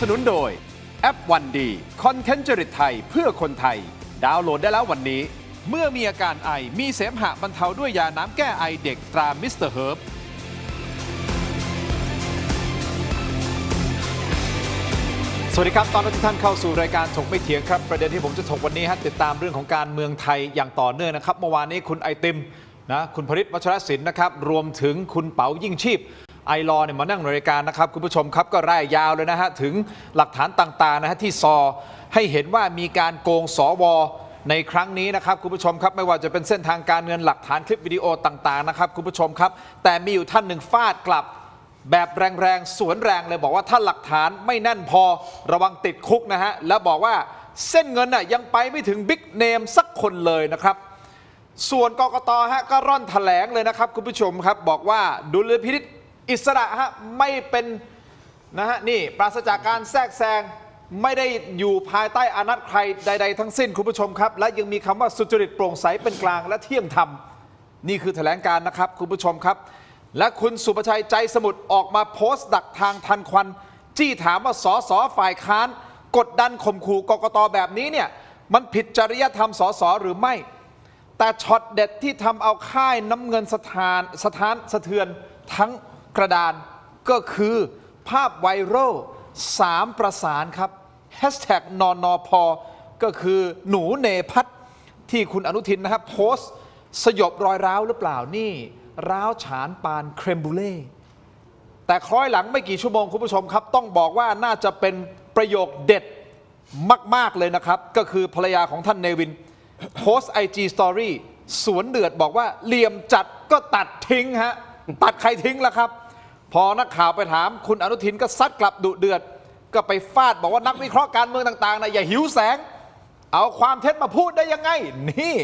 สนุนโดยแอปวันดีคอนเทนต์จริตไทยเพื่อคนไทยดาวน์โหลดได้แล้ววันนี้เมื่อมีอาการไอมีเสมหะบรรเทาด้วยยาน้ำแก้ไอเด็กตรามิสเตอร์เฮิร์บสวัสดีครับตอนนี้ทุกท่านเข้าสู่รายการถกไม่เถียงครับประเด็นที่ผมจะถกวันนี้ติดตามเรื่องของการเมืองไทยอย่างต่อเนื่องนะครับเมื่อวานนี้คุณไอติมนะคุณพฤทธิ์วัชรศิลป์นะครับรวมถึงคุณเป๋ายิ่งชีพไอรอเนี่ยมานั่งในรายการนะครับคุณผู้ชมครับก็ร่ายยาวเลยนะฮะถึงหลักฐานต่างๆนะฮะที่ให้เห็นว่ามีการโกงสวในครั้งนี้นะครับคุณผู้ชมครับไม่ว่าจะเป็นเส้นทางการเงินหลักฐานคลิปวิดีโอต่างๆนะครับคุณผู้ชมครับแต่มีอยู่ท่านหนึ่งฟาดกลับแบบแรงๆสวนแรงเลยบอกว่าถ้าหลักฐานไม่แน่นพอระวังติดคุกนะฮะแล้วบอกว่าเส้นเงินน่ะยังไปไม่ถึงบิ๊กเนมสักคนเลยนะครับส่วนกกตฮะก็ร่อนแถลงเลยนะครับคุณผู้ชมครับบอกว่าดุลยพินิจอิสระฮะไม่เป็นนะฮะนี่ปราศจากการแทรกแซงไม่ได้อยู่ภายใต้อานัตใครใดๆทั้งสิ้นคุณผู้ชมครับและยังมีคำว่าสุจริตโปร่งใสเป็นกลางและเที่ยงธรรมนี่คือแถลงการนะครับคุณผู้ชมครับและคุณสุประชัยใจสมุทรออกมาโพสต์ดักทางทันควันจี้ถามว่าสสฝ่ายค้านกดดันข่มขู่กกตแบบนี้เนี่ยมันผิดจริยธรรมสสหรือไม่แต่ช็อตเด็ดที่ทำเอาค่ายน้ำเงินสถานสะเทือนทั้งกระดานก็คือภาพไวรัล3ประสานครับแฮชแท็กนนพก็คือหนูเนพัฒน์ที่คุณอนุทินนะครับโพสต์สยบรอยร้าวหรือเปล่านี่ร้าวฉานปานเครมบูเล่แต่คล้อยหลังไม่กี่ชั่วโมงคุณผู้ชมครับต้องบอกว่าน่าจะเป็นประโยคเด็ดมากๆเลยนะครับก็คือภรรยาของท่านเนวินโพสต์ IG Story สวนเดือดบอกว่าเหลี่ยมจัดก็ตัดทิ้งฮะตัดใครทิ้งล่ะครับพอนักข่าวไปถามคุณอนุทินก็ซัดกลับดุเดือดก็ไปฟาดบอกว่านักวิเคราะห์การเมืองต่างๆนะอย่าหิวแสงเอาความเท็จมาพูดได้ยังไงนี่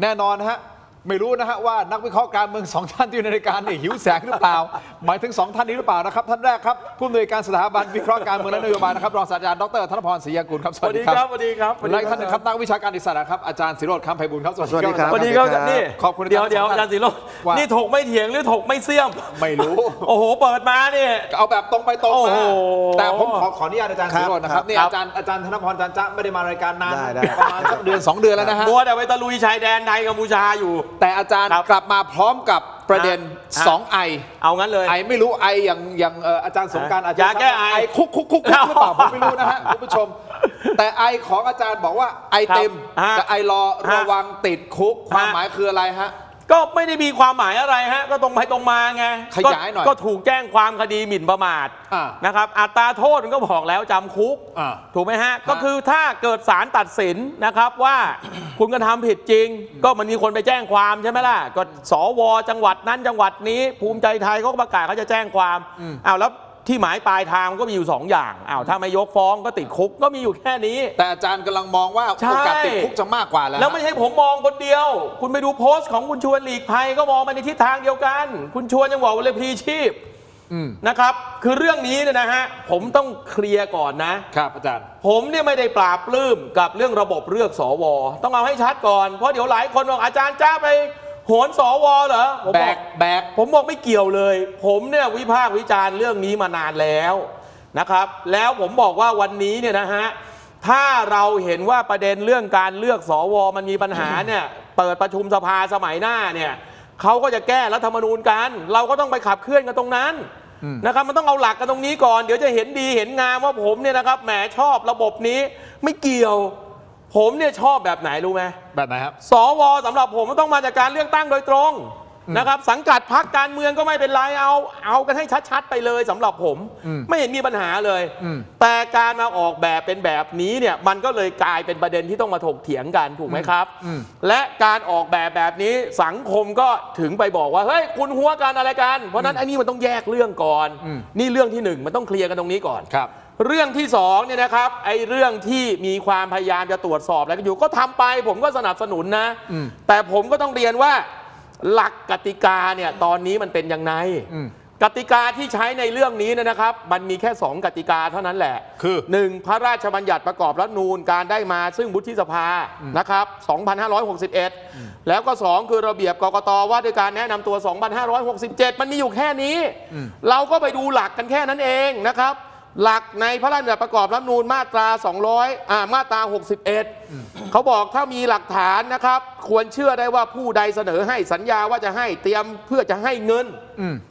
แน่นอนฮะไม่รู้นะฮะว่านักวิเคราะห์การเมือง2ท่านที่อยู่ในรายการเนี่ยหิวแสงหรือเปล่าหมายถึง2ท่านนี้หรือเปล่านะครับท่านแรกครับผู้อำนวยการสถาบันวิเคราะห์การเมืองและนโยบายนะครับรองศาสตราจารย์ดร.ธนพรศรียากุลครับสวัสดีครับสวัสดีครับและท่านหนึ่งครับนักวิชาการอิสระครับอาจารย์ศิโรจน์คำไพบูลย์ครับสวัสดีครับนี่ขอบคุณเดี๋ยวอาจารย์ศิโรจน์นี่ถกไม่เถียงหรือถกไม่เสี่ยมไม่รู้โอ้โหเปิดมาเนี่ยเอาแบบตรงไปตรงมาแต่ผมขออนุญาตอาจารย์ศิโรจน์นะครับนี่อาจารย์ธนพรอาจารย์จ๊ะไม่ได้มารายการนานประมาณเดือน2 เดือนแล้วนะฮะมัวแต่ไปตะลุยชายแดนไทยกัมพูชาอยู่แต่อาจารย์กลับมาพร้อมกับประเด็น2ไอเอางั้นเลยไอไม่รู้ไออย่างอาจารย์สงกรานต์อาจจะแก้ไอคุกหรือเปล่าผมไม่รู้นะฮะคุณผู้ชมแต่ไอของอาจารย์บอกว่าไอเต็มกับไอรอระวังติดคุกความหมายคืออะไรฮะก็ไม่ได้มีความหมายอะไรฮะก็ตรงไปตรงมาไงขยายหน่อยก็ถูกแจ้งความคดีหมิ่นประมาทนะครับอัตราโทษมันก็บอกแล้วจำคุกถูกไหมฮะก็คือถ้าเกิดศาลตัดสินนะครับว่าคุณกระทำผิดจริงก็มันมีคนไปแจ้งความใช่ไหมล่ะก็สวจังหวัดนั้นจังหวัดนี้ภูมิใจไทยเขาก็ประกาศเขาจะแจ้งความแล้วที่หมายปลายทางก็มีอยู่2อย่างถ้าไม่ยกฟ้องก็ติดคุกก็มีอยู่แค่นี้แต่อาจารย์กำลังมองว่าโอกาสติดคุกจะมากกว่าแล้วไม่ใช่ผมมองคนเดียวคุณไปดูโพสต์ของคุณชวนหลีกภัยก็มองไปในทิศทางเดียวกันคุณชวนยังบอกว่าเลยพลีชีพนะครับคือเรื่องนี้เนี่ยนะฮะผมต้องเคลียร์ก่อนนะครับอาจารย์ผมเนี่ยไม่ได้ปราบปลื้มกับเรื่องระบบเลือกสวต้องเอาให้ชัดก่อนเพราะเดี๋ยวหลายคนบอกอาจารย์จ้าไปโหนสวเหรอผมบอกไม่เกี่ยวเลยผมเนี่ยวิพากษ์วิจารณ์เรื่องนี้มานานแล้วนะครับแล้วผมบอกว่าวันนี้เนี่ยนะฮะถ้าเราเห็นว่าประเด็นเรื่องการเลือกสวมันมีปัญหาเนี่ยเปิดประชุมสภาสมัยหน้าเนี่ยเขาก็จะแก้รัฐธรรมนูญกันเราก็ต้องไปขับเคลื่อนกันตรงนั้นนะครับมันต้องเอาหลักกันตรงนี้ก่อนเดี๋ยวจะเห็นดีเห็นงามว่าผมเนี่ยนะครับแหมชอบระบบนี้ไม่เกี่ยวผมเนี่ยชอบแบบไหนรู้ไหมแบบไหนครับสวสำหรับผมต้องมาจากการเลือกตั้งโดยตรงนะครับสังกัดพรรคการเมืองก็ไม่เป็นไรเอากันให้ชัดๆไปเลยสำหรับผมไม่เห็นมีปัญหาเลยแต่การมาออกแบบเป็นแบบนี้เนี่ยมันก็เลยกลายเป็นประเด็นที่ต้องมาถกเถียงกันถูกไหมครับและการออกแบบนี้สังคมก็ถึงไปบอกว่าเฮ้ยคุณหัวกันอะไรกันเพราะนั้นอันนี้มันต้องแยกเรื่องก่อนนี่เรื่องที่1มันต้องเคลียร์กันตรงนี้ก่อนเรื่องที่2เนี่ยนะครับไอ้เรื่องที่มีความพยายามจะตรวจสอบอะไรกันอยู่ก็ทำไปผมก็สนับสนุนนะแต่ผมก็ต้องเรียนว่าหลักกติกาเนี่ยตอนนี้มันเป็นยังไงกติกาที่ใช้ในเรื่องนี้นะครับมันมีแค่2กติกาเท่านั้นแหละคือ1พระราชบัญญัติประกอบรัฐธรรมนูญการได้มาซึ่งวุฒิสภานะครับ2561แล้วก็2คือระเบียบกกตว่าด้วยการแนะนำตัว2567มันมีอยู่แค่นี้เราก็ไปดูหลักกันแค่นั้นเองนะครับ หลักในพระราชบัญญัติประกอบรัฐธรรมนูญมาตรามาตรา 61เขาบอกถ้ามีหลักฐานนะครับควรเชื่อได้ว่าผู้ใดเสนอให้สัญญาว่าจะให้เตรียมเพื่อจะให้เงิน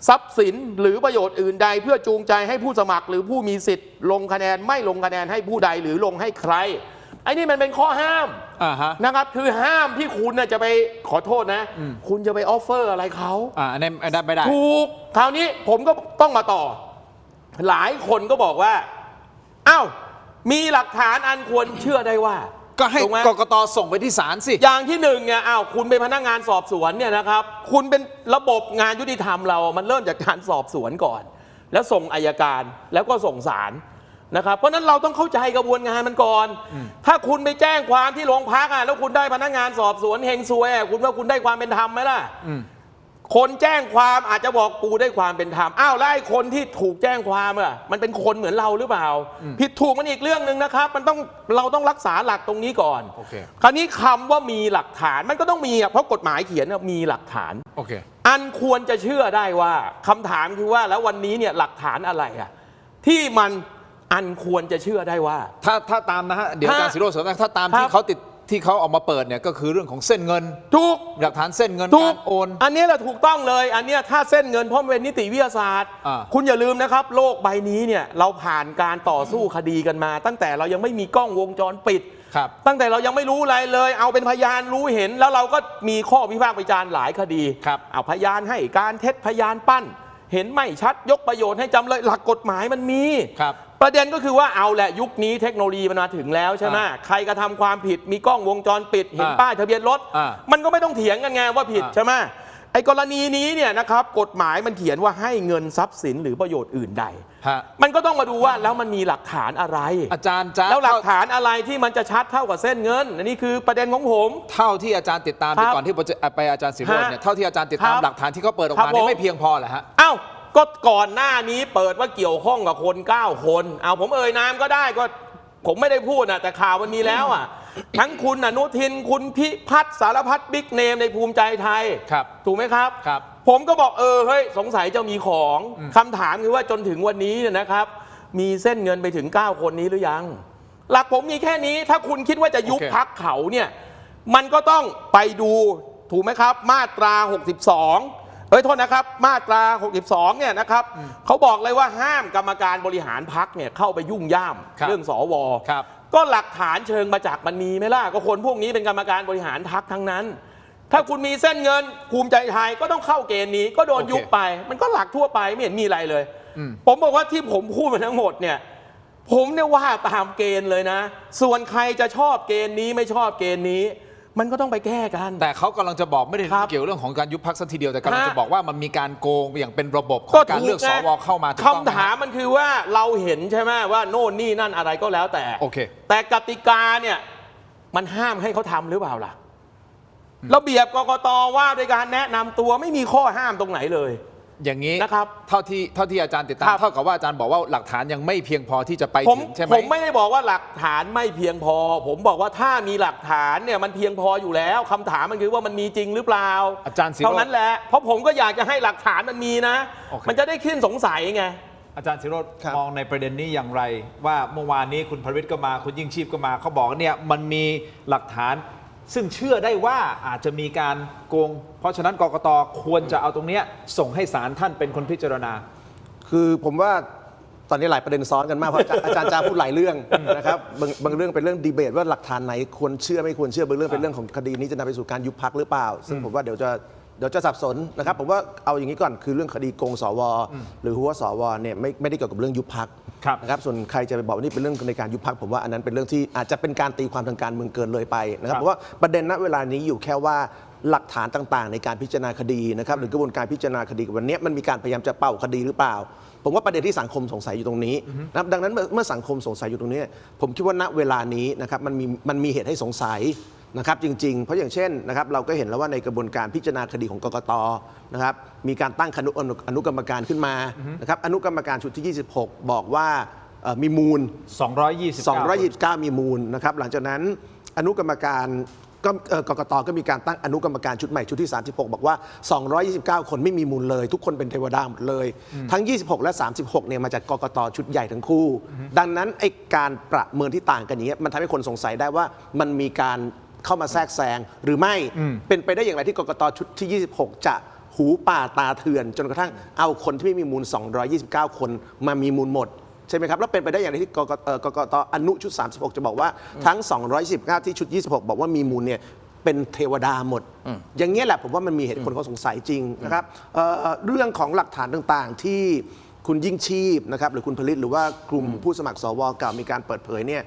ทรัพย์สินหรือประโยชน์อื่นใดเพื่อจูงใจให้ผู้สมัครหรือผู้มีสิทธิ์ลงคะแนนไม่ลงคะแนนให้ผู้ใดหรือลงให้ใครไอ้นี่มันเป็นข้อห้ามนะครับคือห้ามที่คุณจะไปขอโทษนะคุณจะไปออฟเฟอร์อะไรเขาอันนี้ไม่ได้ถูกคราวนี้ผมก็ต้องมาต่อหลายคนก็บอกว่าอ้าวมีหลักฐานอันควรเชื่อได้ว่าก็ให้กกตส่งไปที่ศาลสิอย่างที่หนึ่งเนี่ยอ้าวคุณเป็นพนักงานสอบสวนเนี่ยนะครับคุณเป็นระบบงานยุติธรรมเรามันเริ่มจากการสอบสวนก่อนแล้วส่งอัยการแล้วก็ส่งศาลนะครับเพราะนั้นเราต้องเข้าใจกระบวนการมันก่อนถ้าคุณไปแจ้งความที่โรงพักแล้วคุณได้พนักงานสอบสวนเฮงซวยคุณว่าคุณได้ความเป็นธรรมไหมล่ะคนแจ้งความอาจจะบอกกูได้ความเป็นธรรมอ้าวแล้วไอ้คนที่ถูกแจ้งความมันเป็นคนเหมือนเราหรือเปล่าผิดถูกมันอีกเรื่องหนึ่งนะครับเราต้องรักษาหลักตรงนี้ก่อนคราวนี้คำว่ามีหลักฐานมันก็ต้องมีเพราะกฎหมายเขียนมีหลักฐานอันควรจะเชื่อได้ว่าคำถามคือว่าแล้ววันนี้เนี่ยหลักฐานอะไรที่มันอันควรจะเชื่อได้ว่าถ้าตามนะฮะเดี๋ยวอาจารย์ศิโรจน์เสริมถ้าตามที่เขาออกมาเปิดเนี่ยก็คือเรื่องของเส้นเงินถูกหลักฐานเส้นเงินการโอนอันนี้แหละถูกต้องเลยอันนี้ถ้าเส้นเงินเพราะเป็นนิติวิทยาศาสตร์คุณอย่าลืมนะครับโลกใบนี้เนี่ยเราผ่านการต่อสู้คดีกันมา ตั้งแต่เรายังไม่มีกล้องวงจรปิดตั้งแต่เรายังไม่รู้อะไรเลยเอาเป็นพยานรู้เห็นแล้วเราก็มีข้อวิพากษ์วิจารณ์หลายคดีเอาพยานให้การเท็จพยานปั้นเห็นไม่ชัดยกประโยชน์ให้จำเลยหลักกฎหมายมันมีประเด็นก็คือว่าเอาแหละยุคนี้เทคโนโลยีมันมาถึงแล้วใช่ไหมใครกระทำความผิดมีกล้องวงจรปิดเห็นป้ายทะเบียนรถมันก็ไม่ต้องเถียงกันไงว่าผิดใช่ไหมไอ้กรณีนี้เนี่ยนะครับกฎหมายมันเขียนว่าให้เงินทรัพย์สินหรือประโยชน์อื่นใดมันก็ต้องมาดูว่าแล้วมันมีหลักฐานอะไรอาจารย์แล้วหลักฐานอะไรที่มันจะชัดเท่ากับเส้นเงินอันนี้คือประเด็นของผมเท่าที่อาจารย์ติดตามก่อนที่ไปอาจารย์ศิโรจน์เนี่ยเท่าที่อาจารย์ติดตามหลักฐานที่เขาเปิดออกมานี่ไม่เพียงพอเหรอฮะอ้าวก็ก่อนหน้านี้เปิดว่าเกี่ยวข้องกับคน9 คนเอาผมเอ่ยนามก็ได้ก็ผมไม่ได้พูดแต่ข่าวมันมีแล้วทั้งคุณอนุทินคุณพิพัฒน์สารพัดบิ๊กเนมในภูมิใจไทยถูกไหมครับผมก็บอกเฮ้ยสงสัยจะมีของคำถามคือว่าจนถึงวันนี้เนี่ยนะครับมีเส้นเงินไปถึง9 คนนี้หรือยังหลักผมมีแค่นี้ถ้าคุณคิดว่าจะยุบพรรคเขาเนี่ยมันก็ต้องไปดูถูกไหมครับมาตรา62โทษนะครับมาตรา62เนี่ยนะครับเขาบอกเลยว่าห้ามกรรมการบริหารพรรคเนี่ยเข้าไปยุ่งย่ามเรื่องสวก็หลักฐานเชิงประจักษ์มันมีไหมล่ะก็คนพวกนี้เป็นกรรมการบริหารพรรคทั้งนั้นถ้าคุณมีเส้นเงินภูมิใจไทยก็ต้องเข้าเกณฑ์นี้ก็โดนยุบไปมันก็หลักทั่วไปไม่เห็นมีอะไรเลยผมบอกว่าที่ผมพูดมาทั้งหมดเนี่ยผมเนี่ยว่าตามเกณฑ์เลยนะส่วนใครจะชอบเกณฑ์นี้ไม่ชอบเกณฑ์นี้มันก็ต้องไปแก้กันแต่เขากำลังจะบอกไม่ได้เกี่ยวเรื่องของการยุบพรรคสักทีเดียวแต่กำลังจะบอกว่ามันมีการโกงอย่างเป็นระบบของการเลือกสวเข้ามาคำถามมันคือว่าเราเห็นใช่ไหมว่าโน่นนี่นั่นอะไรก็แล้วแต่แต่กติกาเนี่ยมันห้ามให้เขาทำหรือเปล่าล่ะระเบียบกกตว่าโดยการแนะนำตัวไม่มีข้อห้ามตรงไหนเลยอย่างนี้นะครับเท่าที่อาจารย์ติดตามเท่ากับว่าอาจารย์บอกว่าหลักฐานยังไม่เพียงพอที่จะไปถึงใช่ไหมผมไม่ได้บอกว่าหลักฐานไม่เพียงพอผมบอกว่าถ้ามีหลักฐานเนี่ยมันเพียงพออยู่แล้วคำถามมันคือว่ามันมีจริงหรือเปล่าอาจารย์ศิโรจน์เท่านั้นแหละเพราะผมก็อยากจะให้หลักฐานมันมีนะมันจะได้ขึ้นสงสัยไงอาจารย์ศิโรจน์มองในประเด็นนี้อย่างไรว่าเมื่อวานนี้คุณพรวิทย์ก็มาคุณยิ่งชีพก็มาเขาบอกเนี่ยมันมีหลักฐานซึ่งเชื่อได้ว่าอาจจะมีการโกงเพราะฉะนั้นกกตควรจะเอาตรงนี้ส่งให้ศาลท่านเป็นคนพิจารณาคือผมว่าตอนนี้หลายประเด็นซ้อนกันมากเพราะอาจารย์จะพูดหลายเรื่องนะครับบางเรื่องเป็นเรื่องดีเบตว่าหลักฐานไหนควรเชื่อไม่ควรเชื่อบางเรื่องเป็นเรื่องของคดีนี้จะนำไปสู่การยุบพรรคหรือเปล่าซึ่งผมว่าเดี๋ยวจะสับสนนะครับผมว่าเอาอย่างนี้ก่อนคือเรื่องคดีโกงสวหรือหัวสวเนี่ยไม่ได้เกี่ยวกับเรื่องยุบพรรคนะครับส่วนใครจะไปบอกว่านี่เป็นเรื่องในการยุบพรรคผมว่าอันนั้นเป็นเรื่องที่อาจจะเป็นการตีความทางการเมืองเกินเลยไปนะครับเพราะว่าประเด็นณเวลานี้อยู่แค่ว่าหลักฐานต่างๆในการพิจารณาคดีนะครับหรือกระบวนการพิจารณาคดีวันนี้มันมีการพยายามจะเป่าคดีหรือเปล่าผมว่าประเด็นที่สังคมสงสัยอยู่ตรงนี้นะครับดังนั้นเมื่อสังคมสงสัยอยู่ตรงนี้ผมคิดว่าณเวลานี้นะครับมันมีเหตุให้สงสัยนะครับจริงๆเพราะอย่างเช่นนะครับเราก็เห็นแล้วว่าในกระบวนการพิจารณาคดีของกกตนะครับมีการตั้งอนุกรรมการขึ้นมานะครับอนุกรรมการชุดที่26บอกว่ามีมูล229มีมูลนะครับหลังจากนั้นอนุกรรมการ ก็กกตก็มีการตั้งอนุกรรมการชุดใหม่ชุดที่ 36 บอกว่า 229 คนไม่มีมูลเลย ทุกคนเป็นเทวดาหมดเลย ทั้ง 26 และ 36 เนี่ยมาจากกกตชุดใหญ่ทั้งคู่ ดังนั้นไอ้การประเมินที่ต่างกันอย่างเงี้ยมันทำให้คนสงสัยได้ว่ามันมีการเข้ามาแทรกแซงหรือไม่เป็นไปได้อย่างไรที่กกตชุดที่ 26 จะหูป่าตาเถื่อนจนกระทั่งเอาคนที่ไม่มีมูล 229 คนมามีมูลหมดใช่ไหมครับแล้วเป็นไปได้อย่างไรที่กกตอนุชุด 36 จะบอกว่าทั้ง 219 ที่ชุด 26 บอกว่ามีมูลเนี่ยเป็นเทวดาหมด อย่างเงี้ยแหละผมว่ามันมีเหตุผลเขาสงสัยจริงนะครับเรื่องของหลักฐานต่างๆที่คุณยิ่งชีพนะครับหรือคุณผลิตหรือว่ากลุ่มผู้สมัครสวเก่ามีการเปิดเผยเนี่ย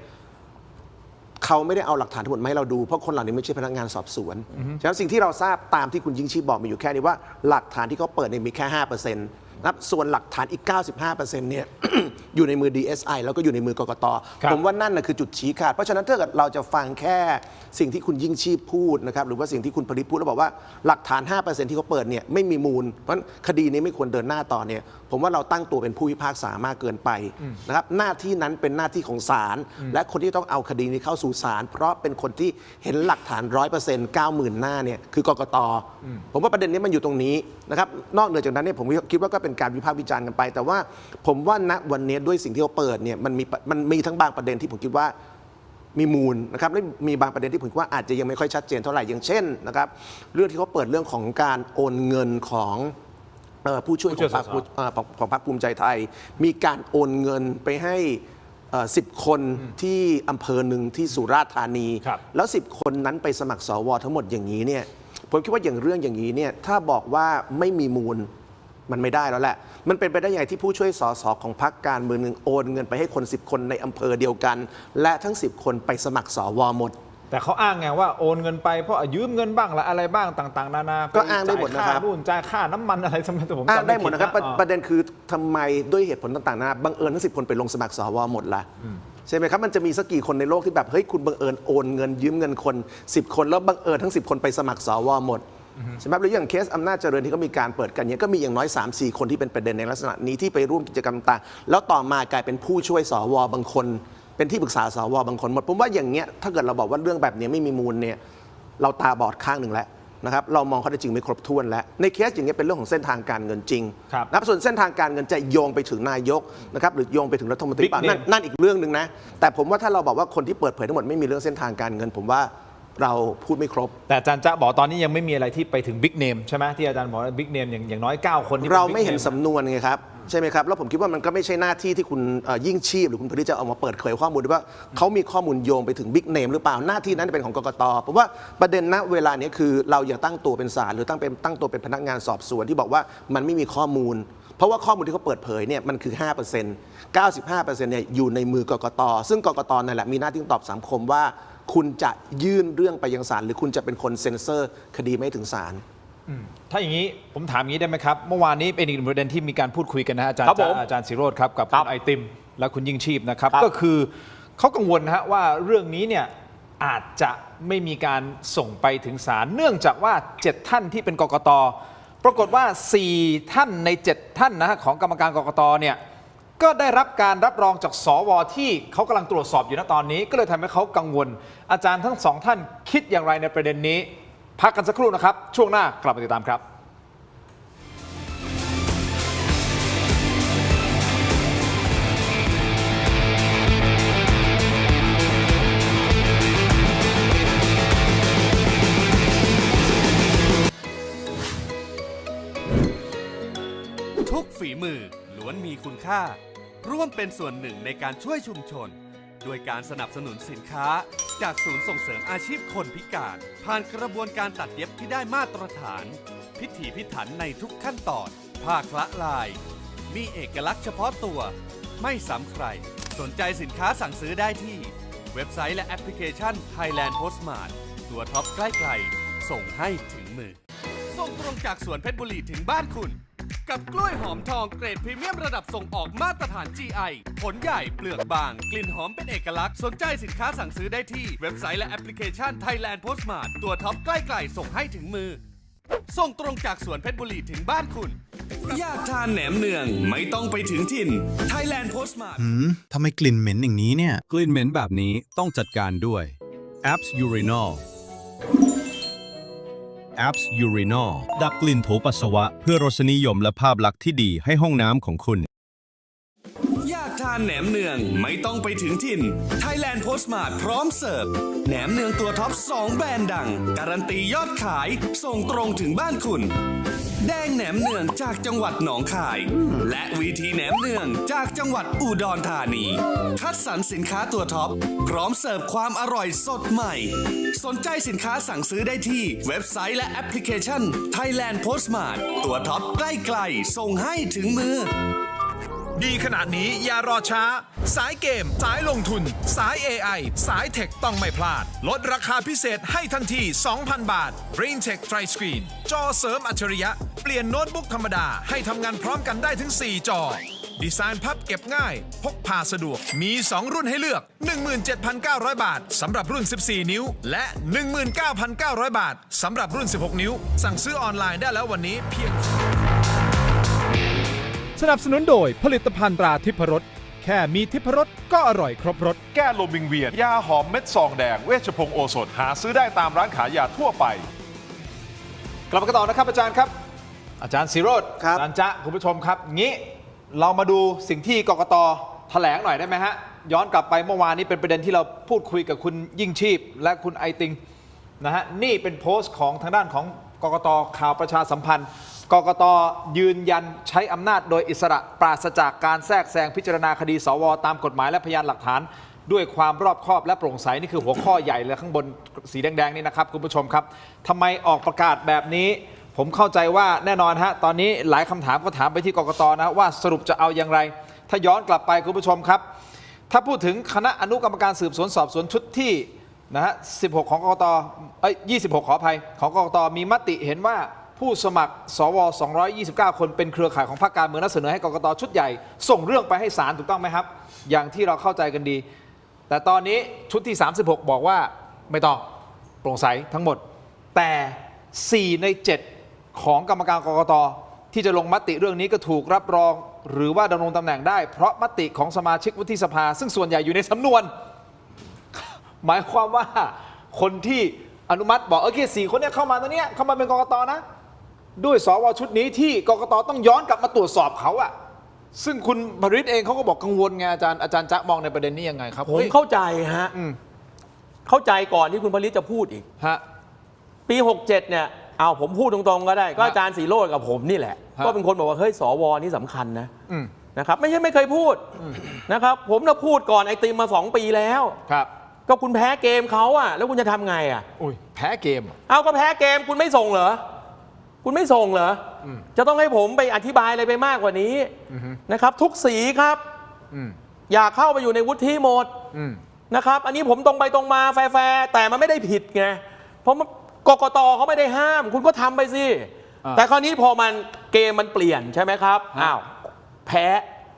เขาไม่ได้เอาหลักฐานทั้งหมดมาให้เราดูเพราะคนเหล่านี้ไม่ใช่พนักงานสอบสวนฉะนั้นสิ่งที่เราทราบตามที่คุณยิ่งชีพบอกมีอยู่แค่นี้ว่าหลักฐานที่เขาเปิดเนี่ยมีแค่ 5%นะครับส่วนหลักฐานอีก 95% เนี่ย อยู่ในมือ DSI แล้วก็อยู่ในมือกกต.ผมว่านั่นนะคือจุดชี้ขาดเพราะฉะนั้นถ้าเกิดเราจะฟังแค่สิ่งที่คุณยิ่งชีพพูดนะครับหรือว่าสิ่งที่คุณผลิตพูดแล้วบอกว่าหลักฐาน 5% ที่เขาเปิดเนี่ยไม่มีมูลเพราะคดีนี้ไม่ควรเดินหน้าต่อเนี่ยผมว่าเราตั้งตัวเป็นผู้พิพากษามากเกินไปนะครับหน้าที่นั้นเป็นหน้าที่ของศาลและคนที่ต้องเอาคดีนี้เข้าสู่ศาลเพราะเป็นคนที่เห็นหลักฐาน 100% 90,000 หน้าเนี่ยคือกกต.ผมว่าประเด็นนี้มันอยู่ตรงนี้นะครับนอกเหนือจากนั้นเนี่ยผมคิดว่าก็เป็นการวิพากษ์วิจารณ์กันไปแต่ว่าผมว่าณวันนี้ด้วยสิ่งที่เขาเปิดเนี่ยมันมีทั้งบางประเด็นที่ผมคิดว่ามีมูลนะครับและมีบางประเด็นที่ผมคิดว่าอาจจะยังไม่ค่อยชัดเจนเท่าไหร่อย่างเช่นนะครับเรื่องที่เขาเปิดเรื่องของการโอนเงินของผู้ช่วยของพรรคภูมิใจไทยมีการโอนเงินไปให้10 คนที่อำเภอหนึ่งที่สุราษฎร์ธานีแล้ว10 คนนั้นไปสมัครสวทั้งหมดอย่างนี้เนี่ยผมคิดว่าอย่างเรื่องอย่างนี้เนี่ยถ้าบอกว่าไม่มีมูลมันไม่ได้แล้วแหละมันเป็นไปได้ยังไงที่ผู้ช่วยสสของพรรคการเมืองหนึ่งโอนเงินไปให้คน10 คนในอำเภอเดียวกันและทั้ง10 คนไปสมัครสวหมดแต่เขาอ้างไงว่าโอนเงินไปเพราะยืมเงินบ้างละอะไรบ้างต่างๆนานาก็อ้างได้หมดนะครับนู่นจ่ายค่าน้ำมันอะไรสมัยผมอ้างได้หมดนะครับประเด็นคือทำไมด้วยเหตุผลต่างๆนานาบังเอิญทั้ง10 คนไปลงสมัครสวหมดล่ะใช่ไหมครับมันจะมีสักกี่คนในโลกที่แบบเฮ้ยคุณบังเอิญโอนเงินยืมเงินคน10 คนแล้วบังเอิญทั้ง10 คนไปสมัครสวหมดใช่ไหมหรืออย่างเคสอำนาจเจริญที่เขามีการเปิดกันเนี่ยก็มีอย่างน้อย 3-4 คนที่เป็นประเด็นในลักษณะนี้ที่ไปร่วมกิจกรรมต่างแล้วต่อมากลายเป็นผู้ช่วยสวบางคนเป็นที่ปรึกษาสวบางคนหมดผมว่าอย่างเงี้ยถ้าเกิดเราบอกว่าเรื่องแบบนี้ไม่มีมูลเนี่ยเราตาบอดข้างหนึ่งแล้วนะครับเรามองข้อเท็จจริงไม่ครบถ้วนแล้วในเคสอย่างเงี้ยเป็นเรื่องของเส้นทางการเงินจริงนะครับส่วนเส้นทางการเงินจะโยงไปถึงนายกนะครับหรือโยงไปถึงรัฐมนตรีนั่นอีกเรื่องนึงนะแต่ผมว่าถ้าเราบอกว่าคนที่เปิดเผยทั้งหมดไม่มีเรื่องเส้นทางการเงินผมว่าเราพูดไม่ครบแต่อาจารย์จะบอกตอนนี้ยังไม่มีอะไรที่ไปถึงบิ๊กเนมใช่ไหมที่อาจารย์บอกว่าบิ๊กเนมอย่างน้อย9 คนเราไม่เห็นสำนวนไงครับใช่ไหมครับแล้วผมคิดว่ามันก็ไม่ใช่หน้าที่ที่คุณยิ่งชีพหรือคุณผลิตจะเอามาเปิดเผยข้อมูลว่าเขามีข้อมูลโยงไปถึงบิ๊กเนมหรือเปล่าหน้าที่นั้นเป็นของกกต.ผมว่าประเด็นณเวลานี้คือเราอย่าตั้งตัวเป็นศาลหรือตั้งตัวเป็นพนักงานสอบสวนที่บอกว่ามันไม่มีข้อมูลเพราะว่าข้อมูลที่เขาเปิดเผยเนี่ยมันคือ 5% 95% เนี่ยอยู่ในมือกกต.ซึ่งกกต.นั่นแหละมีหน้าที่ตอบสังคมว่าคุณจะยื่นเรื่องไปยังศาลหรือคุณจะเป็นคนเซ็นเซอร์คดีไม่ถึงศาลถ้าอย่างนี้ผมถามอย่างนี้ได้ไหมครับเมื่อวานนี้เป็นอีกประเด็นที่มีการพูดคุยกันนะอาจารย์ศิโรจน์ครับกับคุณไอติมและคุณยิ่งชีพนะครับก็คือเขากังวลนะฮะว่าเรื่องนี้เนี่ยอาจจะไม่มีการส่งไปถึงศาลเนื่องจากว่า7 ท่านที่เป็นกกต.ปรากฏว่า4 ท่านใน7 ท่านนะฮะของกรรมการกกต.เนี่ยก็ได้รับการรับรองจากสวที่เขากำลังตรวจสอบอยู่ณตอนนี้ก็เลยทำให้เขากังวลอาจารย์ทั้ง2 ท่านคิดอย่างไรในประเด็นนี้พักกันสักครู่นะครับช่วงหน้ากลับมาติดตามครับทุกฝีมือล้วนมีคุณค่าร่วมเป็นส่วนหนึ่งในการช่วยชุมชนด้วยการสนับสนุนสินค้าจากศูนย์ส่งเสริมอาชีพคนพิการผ่านกระบวนการตัดเย็บที่ได้มาตรฐานพิถีพิถันในทุกขั้นตอนผ้าคละลายมีเอกลักษณ์เฉพาะตัวไม่ซ้ำใครสนใจสินค้าสั่งซื้อได้ที่เว็บไซต์และแอปพลิเคชัน Thailand Postmart ตัวท็อปใกล้ๆส่งให้ถึงมือส่งตรงจากสวนเพชรบุรีถึงบ้านคุณกับกล้วยหอมทองเกรดพรีเมียมระดับส่งออกมาตรฐาน GI ผลใหญ่เปลือกบางกลิ่นหอมเป็นเอกลักษณ์สนใจสินค้าสั่งซื้อได้ที่เว็บไซต์และแอปพลิเคชัน Thailand Postmart ตัวท็อปใกล้ๆส่งให้ถึงมือส่งตรงจากสวนเพชรบุรีถึงบ้านคุณอยากทานแหนมเนืองไม่ต้องไปถึงถิ่น Thailand Postmart ทำไมกลิ่นเหม็นอย่างนี้เนี่ยกลิ่นเหม็นแบบนี้ต้องจัดการด้วย Apps Urinol Apps Urinal ดับกลิ่นโถปัสสาวะเพื่อรสนิยมและภาพลักษณ์ที่ดีให้ห้องน้ำของคุณ อยากทานแหนมเนืองไม่ต้องไปถึงถิ่น Thailand Postmart พร้อมเสิร์ฟแหนมเนืองตัวท็อป 2 แบรนด์ดัง การันตียอดขายส่งตรงถึงบ้านคุณ แดงแหนมเนืองจากจังหวัดหนองคาย และวีทีแหนมเนืองจากจังหวัดอุดรธานี คัดสรรสินค้าตัวท็อปพร้อมเสิร์ฟความอร่อยสดใหม่ สนใจสินค้าสั่งซื้อได้ที่เว็บไซต์และแอปพลิเคชัน Thailand Postmart ตัวท็อปใกล้ๆส่งให้ถึงมือ ดีขนาดนี้อย่ารอช้า สายเกม สายลงทุน สาย AI สายเทคต้องไม่พลาด ลดราคาพิเศษให้ทันที 2,000 บาท BrainTech Tri Screen จอเสริมอัจฉริยะ เปลี่ยนโน้ตบุ๊กธรรมดาให้ทำงานพร้อมกันได้ถึง 4 จอ ดีไซน์พับเก็บง่าย พกพาสะดวก มี 2 รุ่นให้เลือก 17,900 บาทสำหรับรุ่น 14 นิ้ว และ 19,900 บาทสำหรับรุ่น 16 นิ้ว สั่งซื้อออนไลน์ได้แล้ววันนี้เพียงสนับสนุนโดยผลิตภัณฑ์ตราทิพรสแค่มีทิพรสก็อร่อยครบรสแก้ลมวิงเวียนยาหอมเม็ดซองแดงเวชพงศ์โอสถหาซื้อได้ตามร้านขายยาทั่วไป กลับมากันต่อนะครับอาจารย์ครับ อาจารย์ศิโรจน์ ครับ อาจารย์จ๊ะคุณผู้ชมครับงี้เรามาดูสิ่งที่กกต.แถลงหน่อยได้ไหมฮะย้อนกลับไปเมื่อวานนี้เป็นประเด็นที่เราพูดคุยกับคุณยิ่งชีพ และคุณไอติงนะฮะนี่เป็นโพสต์ของทางด้านของกกต.ข่าวประชาสัมพันธ์กกต.ยืนยันใช้อำนาจโดยอิสระปราศจากการแทรกแซงพิจารณาคดีสวตามกฎหมายและพยานหลักฐานด้วยความรอบคอบและโปร่งใสนี่คือหัวข้อใหญ่เลยข้างบนสีแดงๆนี่นะครับคุณผู้ชมครับทำไมออกประกาศแบบนี้ผมเข้าใจว่าแน่นอนฮะตอนนี้หลายคำถามก็ถามไปที่กกต.นะว่าสรุปจะเอาอย่างไรถ้าย้อนกลับไปคุณผู้ชมครับถ้าพูดถึงคณะอนุกรรมการสืบสวนสอบสวนชุดที่นะฮะ16ของกกต26ขออภัยของกกตมีมติเห็นว่าผู้สมัครสว229คนเป็นเครือข่ายของพรรคการเมืองและเสนอให้กกตชุดใหญ่ส่งเรื่องไปให้ศาลถูกต้องไหมครับอย่างที่เราเข้าใจกันดีแต่ตอนนี้ชุดที่36บอกว่าไม่ต้องโปร่งใสทั้งหมดแต่4ใน7ของกรรมการกกตที่จะลงมติเรื่องนี้ก็ถูกรับรองหรือว่าดำรงตำแหน่งได้เพราะมติของสมาชิกวุฒิสภาซึ่งส่วนใหญ่อยู่ในสำนวน หมายความว่าคนที่อนุมัติบอกโอเค4คนนี้เข้ามาตรงนี้เข้ามาเป็นกกตนะด้วยสวชุดนี้ที่กกตต้องย้อนกลับมาตรวจสอบเขาอะซึ่งคุณบริษเองเขาก็บอกกังวลไงอาจารย์จ๊ะมองในประเด็นนี้ยังไงครับผมเข้าใจฮะเข้าใจก่อนที่คุณผลิตจะพูดอีกฮะปี67เนี่ยเอาผมพูดตรงๆก็ได้ก็อาจารย์สีโรจน์กับผมนี่แหละก็เป็นคนบอกว่าเฮ้ยสวนี่สำคัญนะครับไม่ใช่ไม่เคยพูดนะครับผมน่ะพูดก่อนไอติมมา2 ปีแล้วครับก็คุณแพ้เกมเขาอะแล้วคุณจะทำไงอะอุ้ยแพ้เกมเอาก็แพ้เกมคุณไม่ส่งเหรอคุณไม่ส่งเหรอจะต้องให้ผมไปอธิบายอะไรไปมากกว่านี้นะครับทุกสีครับอยากเข้าไปอยู่ในวุฒิหมดนะครับอันนี้ผมตรงไปตรงมาแฟร์แต่มันไม่ได้ผิดไงเพราะกกตเขาไม่ได้ห้ามคุณก็ทำไปสิแต่คราวนี้พอมันเกมมันเปลี่ยนใช่ไหมครับอ้าวแพ้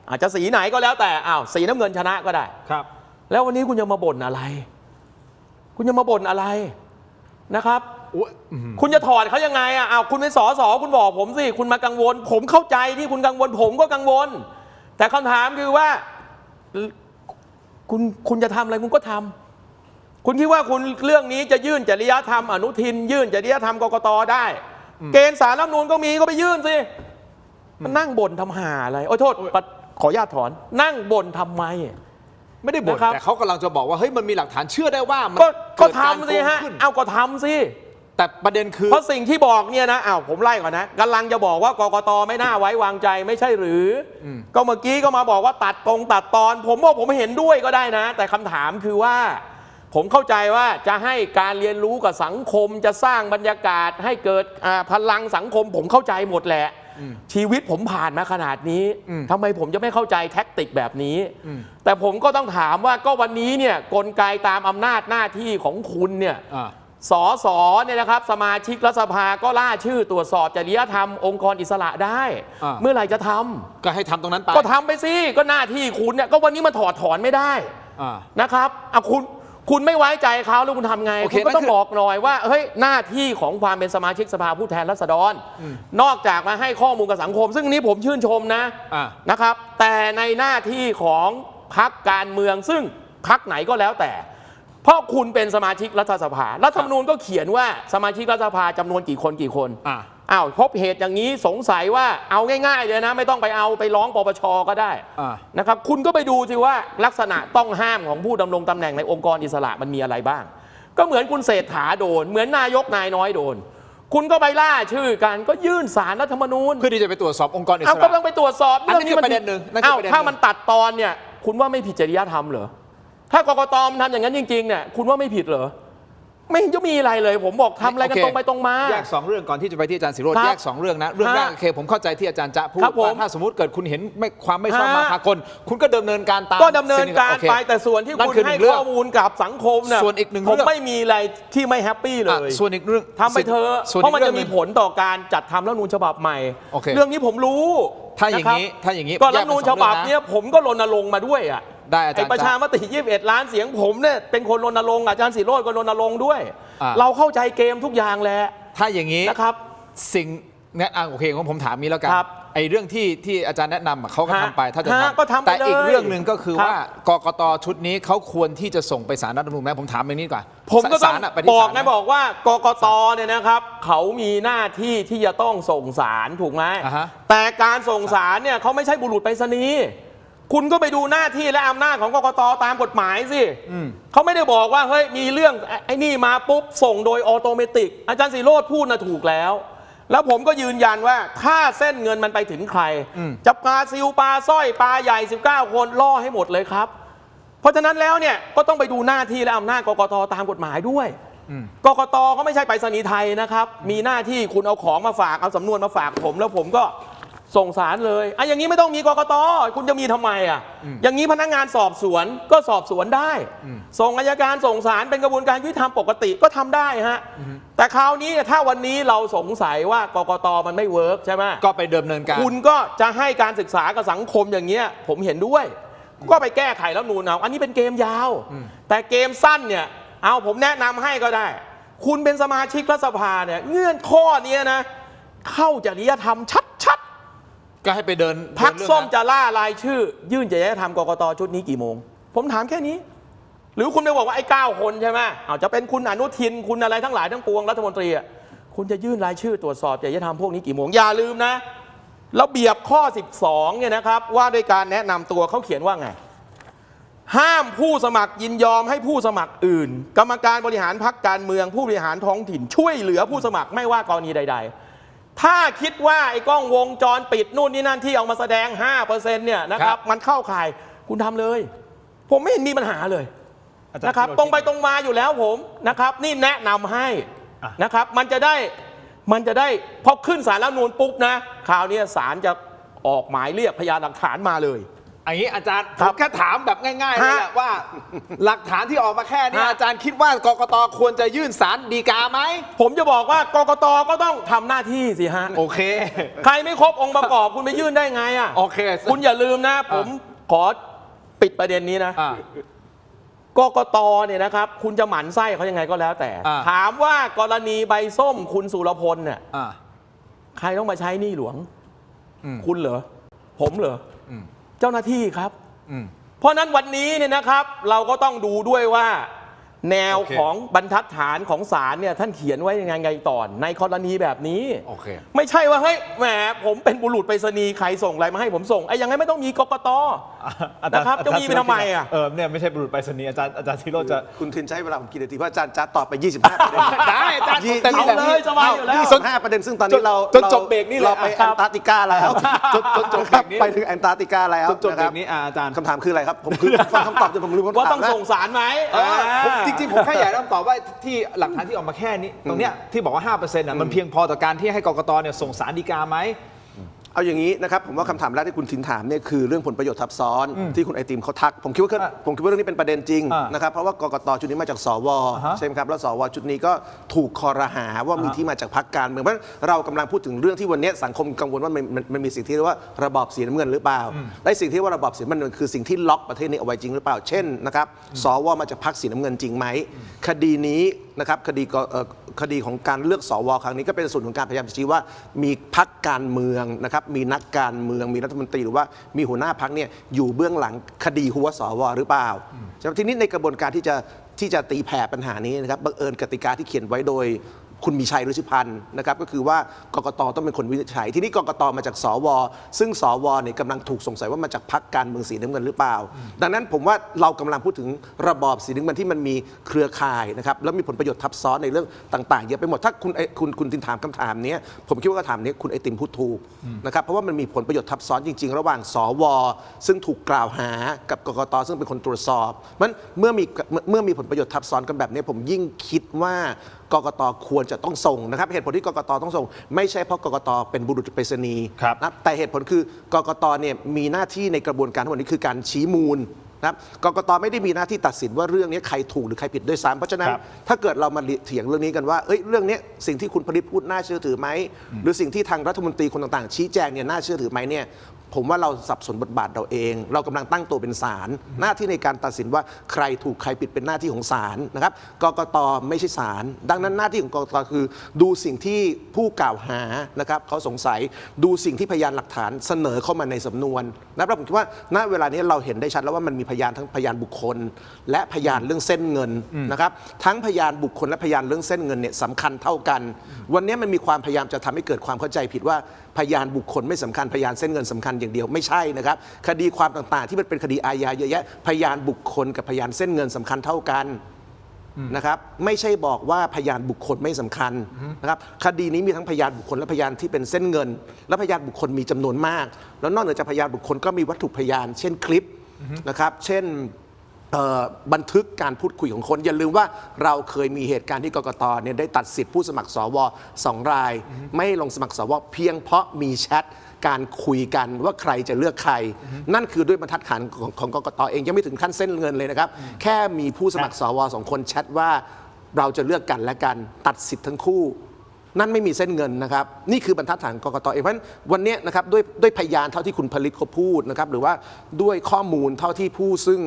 อาจจะสีไหนก็แล้วแต่อ้าวสีน้ำเงินชนะก็ได้ครับแล้ววันนี้คุณจะมาบ่นอะไรคุณจะมาบ่นอะไรนะครับคุณจะถอดเขายังไงอ่ะอ้าวคุณเป็นสสคุณบอกผมสิคุณมากังวลผมเข้าใจที่คุณกังวลผมก็กังวลแต่คำถามคือว่าคุณจะทำอะไรคุณก็ทำคุณคิดว่าคุณเรื่องนี้จะยื่นจริยธรรมอนุทินยื่นจริยธรรมกกตได้เกณฑ์สารรัฐธรรมนูญก็มีก็ไปยื่นสิมันนั่งบ่นทำหาอะไรโอ้โทษขออนุญาตถอนนั่งบ่นทำไมไม่ได้บ่นแต่เขากำลังจะบอกว่าเฮ้ยมันมีหลักฐานเชื่อได้ว่ามันก็ทำสิฮะเอาก็ทำสิแต่ประเด็นคือเพราะสิ่งที่บอกเนี่ยนะผมไล่ก่อนนะกำลังจะบอกว่ากกตไม่น่าไว้วางใจไม่ใช่หรือก็เมื่อกี้ก็มาบอกว่าตัดตอนผมว่าผมเห็นด้วยก็ได้นะแต่คำถามคือว่าผมเข้าใจว่าจะให้การเรียนรู้กับสังคมจะสร้างบรรยากาศให้เกิดพลังสังคมผมเข้าใจหมดแหละชีวิตผมผ่านมาขนาดนี้ทำไมผมจะไม่เข้าใจแท็กติกแบบนี้แต่ผมก็ต้องถามว่าก็วันนี้เนี่ยกลไกตามอำนาจหน้าที่ของคุณเนี่ยสสเนี่ยนะครับสมาชิกรัฐสภาก็ล่าชื่อตรวจสอบจริยธรรมองค์กรอิสระได้เมื่อไหร่จะทำก็ให้ทำตรงนั้นไปก็ทำไปสิก็หน้าที่คุณเนี่ยก็วันนี้มันถอดถอนไม่ได้นะครับคุณไม่ไว้ใจเขาแล้วคุณทำไงคุณก็ต้องบอกหน่อยว่าเฮ้ยหน้าที่ของความเป็นสมาชิกสภาผู้แทนราษฎรนอกจากมาให้ข้อมูลกับสังคมซึ่งนี้ผมชื่นชมนะครับแต่ในหน้าที่ของพรรคการเมืองซึ่งพรรคไหนก็แล้วแต่ เพราะคุณเป็นสมาชิกรัฐสภารัฐธรรมนูญก็เขียนว่าสมาชิกรัฐสภาจำนวนกี่คน อ้าวพบเหตุอย่างนี้สงสัยว่าเอาง่ายๆเลยนะไม่ต้องไปร้องปปชก็ได้นะครับคุณก็ไปดูสิว่าลักษณะต้องห้ามของผู้ดำรงตำแหน่งในองค์กรอิสระมันมีอะไรบ้างก็เหมือนคุณเศรษฐาโดนเหมือนนายกนายน้อยโดนคุณก็ไปล่าชื่อกันก็ยื่นศาลรัฐธรรมนูญเพื่อที่จะไปตรวจสอบองค์กรอิสระก็ต้องไปตรวจสอบ อันนี้คือประเด็นหนึ่งถ้ามันตัดตอนเนี่ยคุณว่าไม่ผิดจริยธรรมเหรอถ้ากกตมันทำอย่างนั้นจริงๆเนี่ยคุณว่าไม่ผิดเหรอไม่เห็นจะมีอะไรเลยผมบอกทำอะไรกันตรงไปตรงมาแยก2เรื่องก่อนที่จะไปที่อาจารย์ศิโรจน์แยก2เรื่องนะเรื่องแรกโอเคผมเข้าใจที่อาจารย์จะพูดว่าถ้าสมมติเกิดคุณเห็นความไม่ชอบมาพากลคุณก็ดำเนินการตามก็ดำเนินการไปแต่ส่วนที่คุณให้ข้อมูลกับสังคมเนี่ย ส่วนอีกหนึ่ง ผมไม่มีอะไรที่ไม่แฮปปี้เลยส่วนอีกเรื่องทำไปเถอะเพราะมันจะมีผลต่อการจัดทำรัฐธรรมนูญฉบับใหม่เรื่องนี้ผมรู้ถ้าอย่างนี้ก็รัฐธรรมนูญฉบับนี้ผมก็รณรงค์มาด้วยอ่ะได้อาจารย์ประชามติ21 ล้านเสียงผมเนี่ยเป็นคนรณรงค์อาจารย์ศิโรจน์ก็รณรงค์ด้วยเราเข้าใจเกมทุกอย่างแหละถ้าอย่างนี้นะครับสิ่งเนี่ยโอเคของผมถามนี้แล้วกันไอ้เรื่องที่อาจารย์แนะนำเขาก็ทำไปถ้าจะทำแต่อีกเรื่องหนึ่งก็คือว่ากกตชุดนี้เขาควรที่จะส่งไปศาลรัฐธรรมนูญไหมผมถามอย่างนี้ก่อนผมก็ต้องบอกว่ากกตเนี่ยนะครับเขามีหน้าที่ที่จะต้องส่งศาลถูกไหมแต่การส่งศาลเนี่ยเขาไม่ใช่บุรุษไปรษณีย์คุณก็ไปดูหน้าที่และอำนาจของกกตตามกฎหมายสิเขาไม่ได้บอกว่าเฮ้ยมีเรื่องไอ้นี่มาปุ๊บส่งโดยออโตเมติกอาจารย์ศิโรจน์พูดนะถูกแล้วผมก็ยืนยันว่าถ้าเส้นเงินมันไปถึงใครจะปลาซิวปลาสร้อยปลาใหญ่19 คนล่อให้หมดเลยครับเพราะฉะนั้นแล้วเนี่ยก็ต้องไปดูหน้าที่และอำนาจกกตตามกฎหมายด้วยกกตก็ไม่ใช่ไปรษณีย์ไทยนะครับมีหน้าที่คุณเอาของมาฝากเอาสำนวนมาฝากผมแล้วผมก็ส่งสารเลยอย่างนี้ไม่ต้องมีกกตคุณจะมีทำไมอย่างนี้พนักงานสอบสวนก็สอบสวนได้ส่งอัยการส่งศาลเป็นกระบวนการยุติธรรมปกติก็ทำได้ฮะแต่คราวนี้ถ้าวันนี้เราสงสัยว่ากกตมันไม่เวิร์กใช่ไหมก็ไปดำเนินการคุณก็จะให้การศึกษากับสังคมอย่างเงี้ยผมเห็นด้วยก็ไปแก้ไขรัฐธรรมนูญเอาอันนี้เป็นเกมยาวแต่เกมสั้นเนี่ยผมแนะนำให้ก็ได้คุณเป็นสมาชิกรัฐสภาเนี่ยเงื่อนข้อนี้นะเข้าจริยธรรมชัดก็ให้ไปเดินพรรคส้มจะล่ารายชื่อยื่นจริยธรรมกกตชุดนี้กี่โมงผมถามแค่นี้หรือคุณไปบอกว่าไอ้9 คนใช่ไหมจะเป็นคุณอนุทินคุณอะไรทั้งหลายทั้งปวงรัฐมนตรีคุณจะยื่นรายชื่อตรวจสอบจริยธรรมพวกนี้กี่โมงอย่าลืมนะระเบียบข้อ12เนี่ยนะครับว่าด้วยการแนะนำตัวเขาเขียนว่าไงห้ามผู้สมัครยินยอมให้ผู้สมัครอื่นกรรมการบริหารพรรคการเมืองผู้บริหารท้องถิ่นช่วยเหลือผู้สมัครไม่ว่ากรณีใดๆถ้าคิดว่าไอ้กล้องวงจรปิดนู่นนี่นั่นที่เอามาแสดง 5% เนี่ยนะครับมันเข้าข่ายคุณทำเลยผมไม่เห็นมีปัญหาเลยนะครับตรงไปตรงมาอยู่แล้วผมนะครับนี่แนะนำให้นะครับมันจะได้พอขึ้นศาลรัฐธรรมนูญปุ๊บนะคราวนี้ศาลจะออกหมายเรียกพยานหลักฐานมาเลยอย่างนี้อาจารย์ผมแค่ถามแบบง่ายๆเลยแหละว่าหลักฐานที่ออกมาแค่นี้อาจารย์คิดว่ากกตควรจะยื่นศาลฎีกาไหมผมจะบอกว่ากกตก็ต้องทำหน้าที่สิฮะโอเคใครไม่ครบองค์ประกอบคุณไปยื่นได้ไงโอเคคุณอย่าลืมนะผมขอปิดประเด็นนี้นะกกตเนี่ยนะครับคุณจะหมั่นไส้เขายังไงก็แล้วแต่ถามว่ากรณีใบส้มคุณสุรพลเนี่ยใครต้องมาใช้หนี้หลวงคุณเหรอผมเหรอเจ้าหน้าที่ครับเพราะนั้นวันนี้เนี่ยนะครับเราก็ต้องดูด้วยว่าแนวของบรรทัดฐานของศาลเนี่ยท่านเขียนไว้ยังไงต่อในกรณีแบบนี้ไม่ใช่ว่าเฮ้ยแหมผมเป็นบุรุษไปรษณีย์ใครส่งอะไรมาให้ผมส่งยังไงไม่ต้องมีกกตนะครับจะมีไปทำไมเนี่ยไม่ใช่บุรุษไปรษณีย์อาจารย์ศิโรจน์จะคุณทินใช้เวลาผมกี่นาทีเพราะอาจารย์จะตอบไป25 ประเด็นได้อาจารย์เอาเลยสบายอยู่แล้ว25 ประเด็นซึ่งตอนนี้เราจนจบเบรกนี่เราไปแอนตาร์กติกาแล้วจนจบเบรกนี้ไปถึงแอนตาร์กติกาแล้วจนเบรกนี้อาจารย์คำถามคืออะไรครับผมคือฟังคำตอบจนผมลืมว่าต้องส่งสารไหมจริงๆผมแค่อยากคำตอบว่าที่หลักฐานที่ออกมาแค่นี้ตรงเนี้ยที่บอกว่า 5% มันเพียงพอต่อการที่ให้กกตเนี่ยส่งศาลฎีกาไหมเอาอย่างนี้นะครับผมว่าคำถามแรกที่คุณทินถามเนี่ยคือเรื่องผลประโยชน์ทับซ้อนที่คุณไอติมเขาทักผมคิดว่าเรื่องนี้เป็นประเด็นจริงนะครับเพราะว่ากกตชุดนี้มาจากสวใช่ไหมครับแล้วสวชุดนี้ก็ถูกคอรหาว่ามีที่มาจากพรรคการเมืองเพราะเรากำลังพูดถึงเรื่องที่วันนี้สังคมกังวลว่ามันมีสิ่งที่เรียกว่าระบอบสีน้ำเงินหรือเปล่าและสิ่งที่ว่าระบอบสีน้ำเงินคือสิ่งที่ล็อกประเทศนี้เอาไว้จริงหรือเปล่าเช่นนะครับสวมาจากพรรคสีน้ำเงินจริงไหมคดีนี้นะครับคดีของการเลือกสวครั้งนี้ก็เป็นส่วนของการพยายามชี้ว่ามีพรรคการเมืองนะครับมีนักการเมืองมีรัฐมนตรีหรือว่ามีหัวหน้าพรรคเนี่ยอยู่เบื้องหลังคดีหัวสวหรือเปล่าทีนี้ในกระบวนการที่จะ ที่จะตีแผ่ปัญหานี้นะครับบังเอิญกติกาที่เขียนไว้โดยคุณมีชัยฤชุพันธ์นะครับก็คือว่ากกตต้องเป็นคนวินิจฉัยที่นี่กกตมาจากสวซึ่งสวเนี่ยกำลังถูกสงสัยว่ามาจากพรรคการเมืองสีน้ำเงินหรือเปล่า ดังนั้นผมว่าเรากำลังพูดถึงระบอบสีน้ำเงินที่มันมีเครือข่ายนะครับแล้วมีผลประโยชน์ทับซ้อนในเรื่องต่างๆเยอะไปหมดถ้าคุณตินถามคำถามนี้ผมคิดว่าคำถามนี้คุณไอติมพูดถูกนะครับเพราะว่ามันมีผลประโยชน์ทับซ้อนจริงๆระหว่างสวซึ่งถูกกล่าวหากับกกตซึ่งเป็นคนตรวจสอบมันเมื่อมีผลประโยชน์ทับซ้อนกันแบบนี้ผมยิ่งคิดว่ากกตควรจะต้องส่งนะครับเหตุผลที่กกตต้องส่งไม่ใช่เพราะกกตเป็นบุรุษไปรษณีย์นะแต่เหตุผลคือกกตเนี่ยมีหน้าที่ในกระบวนการทั้งหมดนี้คือการชี้มูลนะครับกกตไม่ได้มีหน้าที่ตัดสินว่าเรื่องนี้ใครถูกหรือใครผิดด้วยซ้ำเพราะฉะนั้นถ้าเกิดเรามาเถียงเรื่องนี้กันว่าเรื่องนี้สิ่งที่คุณผลิตพูดน่าเชื่อถือไหมหรือสิ่งที่ทางรัฐมนตรีคนต่างๆชี้แจงเนี่ยน่าเชื่อถือไหมเนี่ยผมว่าเราสับสนบทบาทเราเองเรากำลังตั้งตัวเป็นศาลหน้าที่ในการตัดสินว่าใครถูกใครผิดเป็นหน้าที่ของศาลนะครับกกตไม่ใช่ศาลดังนั้นหน้าที่ของกกตคือดูสิ่งที่ผู้กล่าวหานะครับเขาสงสัยดูสิ่งที่พยานหลักฐานเสนอเข้ามาในสำนวนนะครับผมคิดว่าณเวลานี้เราเห็นได้ชัดแล้วว่ามันมีพยานทั้งพยานบุคคลและพยานเรื่องเส้นเงินนะครับทั้งพยานบุคคลและพยานเรื่องเส้นเงินเนี่ยสำคัญเท่ากันวันนี้มันมีความพยายามจะทำให้เกิดความเข้าใจผิดว่าพยานบุคคลไม่สำคัญพยานเส้นเงินสำคัญอย่างเดียวไม่ใช่นะครับคดีความต่างๆที่มันเป็นคดีอาญาเยอะแยะพยานบุคคลกับพยานเส้นเงินสำคัญเท่ากันนะครับไม่ใช่บอกว่าพยานบุคคลไม่สำคัญนะครับคดีนี้มีทั้งพยานบุคคลและพยานที่เป็นเส้นเงินและพยานบุคคลมีจำนวนมากแล้วนอกเหนือจากพยานบุคคลก็มีวัตถุพยานเช่นคลิปนะครับเช่นบันทึกการพูดคุยของคนอย่าลืมว่าเราเคยมีเหตุการณ์ที่กกตเนี่ยได้ตัดสิทธิผู้สมัครสว2 รายไม่ลงสมัครสวเพียงเพราะมีแชทการคุยกันว่าใครจะเลือกใครนั่นคือด้วยบรรทัดฐานของกกตเองยังไม่ถึงขั้นเส้นเงินเลยนะครับแค่มีผู้สมัครสว2 คนแชทว่าเราจะเลือกกันและกันตัดสิทธิ์ทั้งคู่นั่นไม่มีเส้นเงินนะครับนี่คือบรรทัดฐานกกตเองเพราะฉะนั้นวันนี้นะครับด้วยพยานเท่าที่คุณผลิตเขาพูดนะครับหรือว่าด้วยข้อมูลเท่าที่ผู้ซึ่ง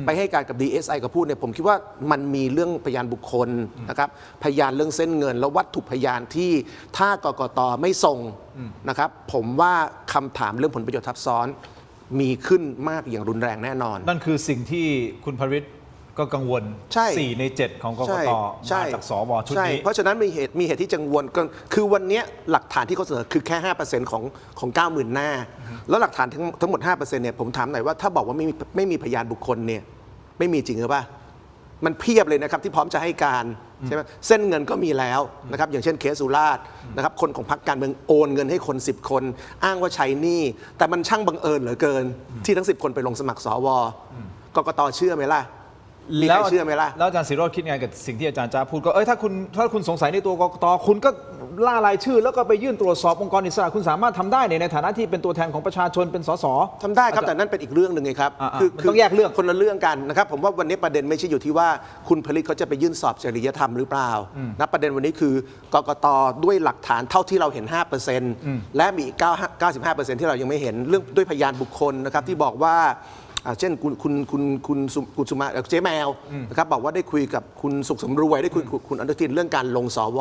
ไปให้การกับ DSI เขาพูดเนี่ยผมคิดว่ามันมีเรื่องพยานบุคคลนะครับพยานเรื่องเส้นเงินแล้ววัตถุพยานที่ถ้ากกตไม่ส่งนะครับผมว่าคำถามเรื่องผลประโยชน์ทับซ้อนมีขึ้นมากอย่างรุนแรงแน่นอนนั่นคือสิ่งที่คุณผลิตก็กังวล 4 ใน 7 ของกกตมาจากสวชุดนี้เพราะฉะนั้นมีเหตุที่กังวลคือวันนี้หลักฐานที่เขาเสนอคือแค่ 5% ของ 90,000 หน้าแล้วหลักฐานทั้งหมด 5% เนี่ยผมถามหน่อยว่าถ้าบอกว่าไม่มีพยานบุคคลเนี่ยไม่มีจริงหรือเปล่ามันเพียบเลยนะครับที่พร้อมจะให้การใช่ไหมเส้นเงินก็มีแล้วนะครับอย่างเช่นเคสสุราษฎร์นะครับคนของพรรคการเมืองโอนเงินให้คน10 คนอ้างว่าใช้หนี้แต่มันช่างบังเอิญเหลือเกินที่ทั้ง10 คนไปลงสมัครสวกกตเชื่อไหมล่ะมีใครเชื่อไหมล่ะแล้วอาจารย์ศิโรจน์คิดไงกับสิ่งที่อาจารย์จ้าพูดก็ถ้าคุณสงสัยในตัวกกตคุณก็ล่ารายชื่อแล้วก็ไปยื่นตรวจสอบองค์กรอิสระคุณสามารถทำได้ในฐานะที่เป็นตัวแทนของประชาชนเป็นสสทำได้ครับแต่นั่นเป็นอีกเรื่องหนึ่งไงครับคือต้องแยกเรื่องคนละเรื่องกันนะครับผมว่าวันนี้ประเด็นไม่ใช่อยู่ที่ว่าคุณผลิตเขาจะไปยื่นสอบจริยธรรมหรือเปล่านะประเด็นวันนี้คือกกตด้วยหลักฐานเท่าที่เราเห็น 5% และมีอีก 95% ที่เรายังไม่เห็นเรื่องด้วยพยานบุคคลนะครับที่บอกว่าเช่นคุณสุมาเจ๊แมวนะครับบอกว่าได้คุยกับคุณสุขสำรวยได้คุยกับคุณอนุทินเรื่องการลงสว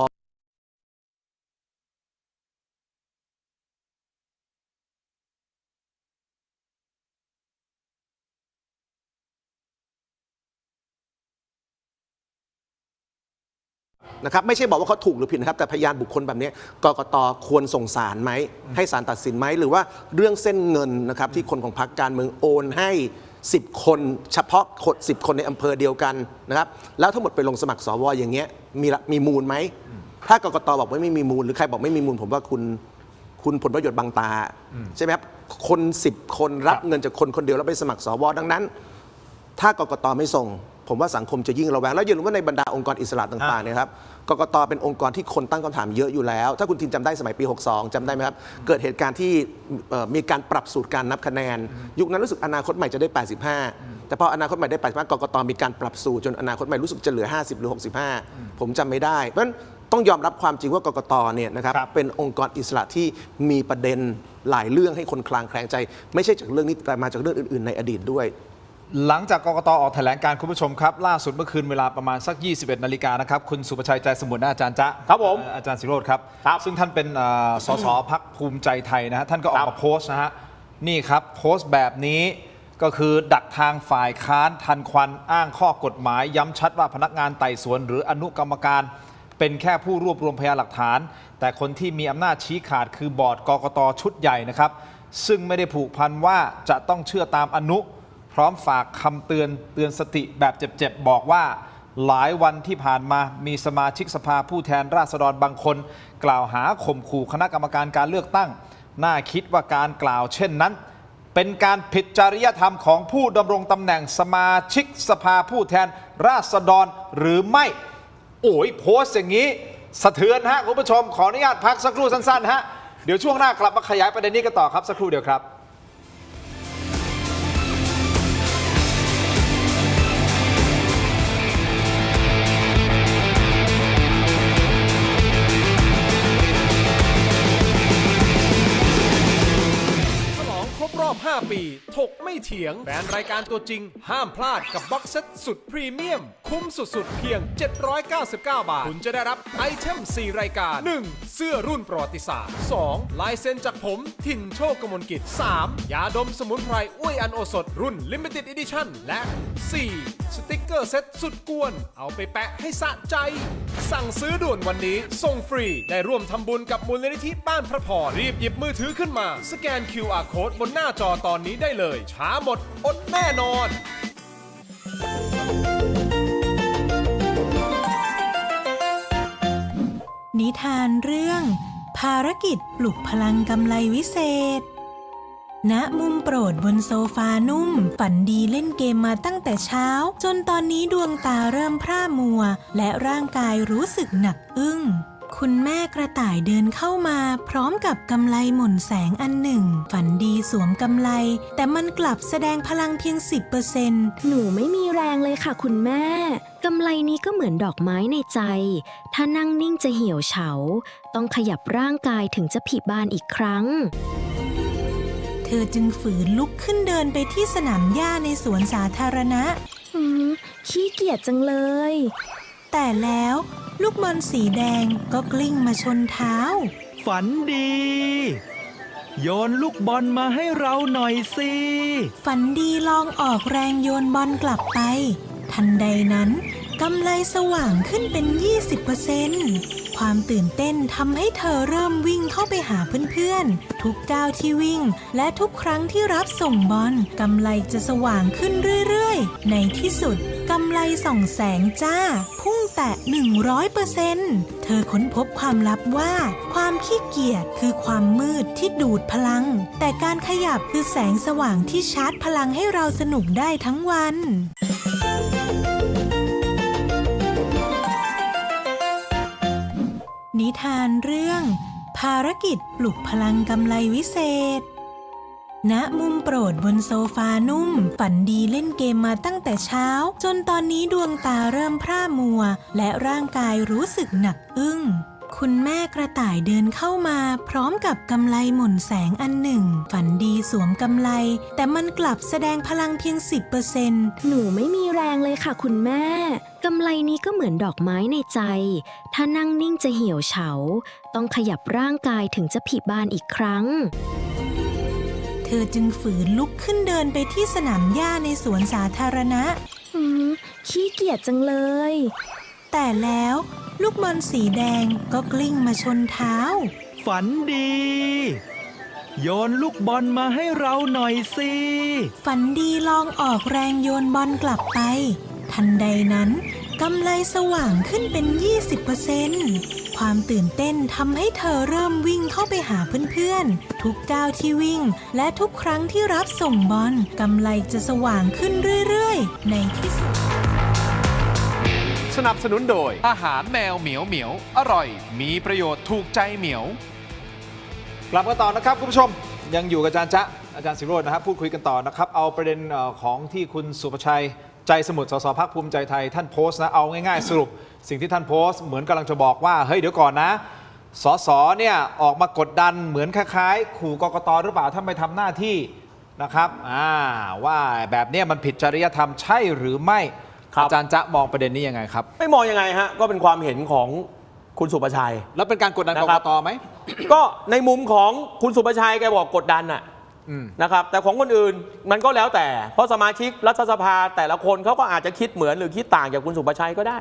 นะครับไม่ใช่บอกว่าเขาถูกหรือผิดนะครับแต่พยานบุคคลแบบนี้กกตควรส่งศาลไหมให้ศาลตัดสินไหมหรือว่าเรื่องเส้นเงินนะครับที่คนของพรรคการเมืองโอนให้10 คนเฉพาะ10 คนในอำเภอเดียวกันนะครับแล้วทั้งหมดไปลงสมัครสวอย่างเงี้ยมีมูลไหมถ้ากกตบอกว่าไม่มีมูลหรือใครบอกไม่มีมูลผมว่าคุณผลประโยชน์บังตาใช่ไหมครับคน10 คนรับเงินจากคนคนเดียวแล้วไปสมัครสวดังนั้นถ้ากกตไม่ส่งผมว่าสังคมจะยิ่งระแวงแล้วอย่าลืมว่าในบรรดาองค์กรอิสระต่างๆเนี่ยครับกกตเป็นองค์กรที่คนตั้งคำถามเยอะอยู่แล้วถ้าคุณทินจำได้สมัยปี62จำได้ไหมครับเกิดเหตุการณ์ที่มีการปรับสูตรการนับคะแนนยุคนั้นรู้สึกอนาคตใหม่จะได้85แต่พออนาคตใหม่ได้85กกตมีการปรับสูตรจนอนาคตใหม่รู้สึกจะเหลือ50หรือ65ผมจำไม่ได้เพราะฉะนั้นต้องยอมรับความจริงว่ากกตเนี่ยนะครับเป็นองค์กรอิสระที่มีประเด็นหลายเรื่องให้คนคลางแคลงใจไม่ใช่จากเรื่องนี้แต่มาจากเรื่องอื่นๆในอดีตด้วยหลังจากกกตออกแถลงการคุณผู้ชมครับล่าสุดเมื่อคืนเวลาประมาณสัก 21 นาฬิกานะครับคุณสุประชัยใจสมุทรอาจารย์จ๊ะครับผมอาจารย์ศิโรจน์ครับซึ่งท่านเป็นสสพรรคภูมิใจไทยนะฮะท่านก็ออกมาโพสต์นะฮะนี่ครับโพสต์แบบนี้ ก็คือดักทางฝ่ายค้านทันควันอ้างข้อกฎหมายย้ำชัดว่าพนักงานไต่สวนหรืออนุกรรมการเป็นแค่ผู้รวบรวมพยานหลักฐานแต่คนที่มีอำนาจชี้ขาดคือบอร์ดกกตชุดใหญ่นะครับซึ่งไม่ได้ผูกพันว่าจะต้องเชื่อตามอนุพร้อมฝากคำเตือนสติแบบเจ็บๆบอกว่าหลายวันที่ผ่านมามีสมาชิกสภาผู้แทนราษฎรบางคนกล่าวหาข่มขู่คณะกรรมการการเลือกตั้งน่าคิดว่าการกล่าวเช่นนั้นเป็นการผิดจริยธรรมของผู้ดำรงตำแหน่งสมาชิกสภาผู้แทนราษฎรหรือไม่โอ้ยโพสต์อย่างนี้สะเทือนฮะคุณผู้ชมขออนุญาตพักสักครู่สั้นๆฮะเดี๋ยวช่วงหน้ากลับมาขยายประเด็นนี้กันต่อครับสักครู่เดียวครับครบรอบ 5 ปี ถกไม่เถียงแฟนรายการตัวจริง ห้ามพลาดกับบ็อกเซตสุดพรีเมียม คุ้มสุดๆ เพียง 799 บาท คุณจะได้รับไอเทม 4 รายการ 1. เสื้อรุ่นประวัติศาสตร์ 2. ลายเซ็นจากผม ถิ่นโชคกมลกิจ 3. ยาดมสมุนไพรอุ้ยอันโอสถรุ่น Limited Edition และ 4. สติกเกอร์เซ็ตสุดกวน เอาไปแปะให้สะใจ สั่งซื้อด่วนวันนี้ส่งฟรีได้ร่วมทำบุญกับมูลนิธิบ้านพระพรรีบหยิบมือถือขึ้นมาสแกน QR Code บนหน้าจอตอนนี้ได้เลยช้าหมดอดแน่นอน นิทานเรื่องภารกิจปลุกพลังกำไลวิเศษณมุมโปรดบนโซฟานุ่มฝันดีเล่นเกมมาตั้งแต่เช้าจนตอนนี้ดวงตาเริ่มพร่ามัวและร่างกายรู้สึกหนักอึ้งคุณแม่กระต่ายเดินเข้ามาพร้อมกับกำไลหม่นแสงอันหนึ่งฝันดีสวมกำไลแต่มันกลับแสดงพลังเพียง 10% หนูไม่มีแรงเลยค่ะคุณแม่กำไลนี้ก็เหมือนดอกไม้ในใจถ้านั่งนิ่งจะเหี่ยวเฉาต้องขยับร่างกายถึงจะผลิบานอีกครั้งเธอจึงฝืนลุกขึ้นเดินไปที่สนามหญ้าในสวนสาธารณะขี้เกียจจังเลยแต่แล้วลูกบอลสีแดงก็กลิ้งมาชนเท้าฝันดีโยนลูกบอลมาให้เราหน่อยสิฝันดีลองออกแรงโยนบอลกลับไปทันใดนั้นกำไลสว่างขึ้นเป็น 20% ความตื่นเต้นทำให้เธอเริ่มวิ่งเข้าไปหาเพื่อนๆทุกก้าวที่วิ่งและทุกครั้งที่รับส่งบอลกำไลจะสว่างขึ้นเรื่อยๆในที่สุดกำไลส่องแสงจ้าพุ่งแตะ 100% เธอค้นพบความลับว่าความขี้เกียจคือความมืดที่ดูดพลังแต่การขยับคือแสงสว่างที่ชาร์จพลังให้เราสนุกได้ทั้งวันนิทานเรื่องภารกิจปลุกพลังกำไลวิเศษณมุมโปรดบนโซฟานุ่มฝันดีเล่นเกมมาตั้งแต่เช้าจนตอนนี้ดวงตาเริ่มพร่ามัวและร่างกายรู้สึกหนักอึ้งคุณแม่กระต่ายเดินเข้ามาพร้อมกับกำไลหม่นแสงอันหนึ่งฝันดีสวมกำไลแต่มันกลับแสดงพลังเพียง 10% หนูไม่มีแรงเลยค่ะคุณแม่กำไลนี้ก็เหมือนดอกไม้ในใจถ้านั่งนิ่งจะเหี่ยวเฉาต้องขยับร่างกายถึงจะผลิบานอีกครั้งเธอจึงฝืนลุกขึ้นเดินไปที่สนามหญ้าในสวนสาธารณะขี้เกียจจังเลยแต่แล้วลูกบอลสีแดงก็กลิ้งมาชนเท้าฝันดีโยนลูกบอลมาให้เราหน่อยสิฝันดีลองออกแรงโยนบอลกลับไปทันใดนั้นกำไลสว่างขึ้นเป็น 20% ความตื่นเต้นทำให้เธอเริ่มวิ่งเข้าไปหาเพื่อนๆทุกก้าวที่วิ่งและทุกครั้งที่รับส่งบอลกำไลจะสว่างขึ้นเรื่อยๆในที่สุดสนับสนุนโดยอาหารแมวเหมียวเหมียวอร่อยมีประโยชน์ถูกใจเหมียวกลับมาต่อนะครับคุณผู้ชมยังอยู่กับอาจารย์จ๊ะอาจารย์สิโรจน์นะครับพูดคุยกันต่อนะครับเอาประเด็นของที่คุณสุภชัยใจสมุทรสสพรรคภูมิใจไทยท่านโพสต์นะเอาง่ายๆสรุปสิ่งที่ท่านโพสต์เหมือนกำลังจะบอกว่าเฮ้ยเดี๋ยวก่อนนะสสเนี่ยออกมากดดันเหมือนคล้ายๆขู่กกตหรือเปล่าถ้าไม่ทำหน้าที่นะครับว่าแบบนี้มันผิดจริยธรรมใช่หรือไม่อาจารย์จ๊ะมองประเด็นนี้ยังไงครับไม่มองยังไงฮะก็เป็นความเห็นของคุณสุภชัยแล้วเป็นการกดดันกกตไหม ก็ในมุมของคุณสุภชัยแกบอกกดดันน่ะ นะครับแต่ของคนอื่นมันก็แล้วแต่เพราะสมาชิกรัฐสภาแต่ละคนเขาก็อาจจะคิดเหมือนหรือคิดต่างจากคุณสุประชัยก็ได้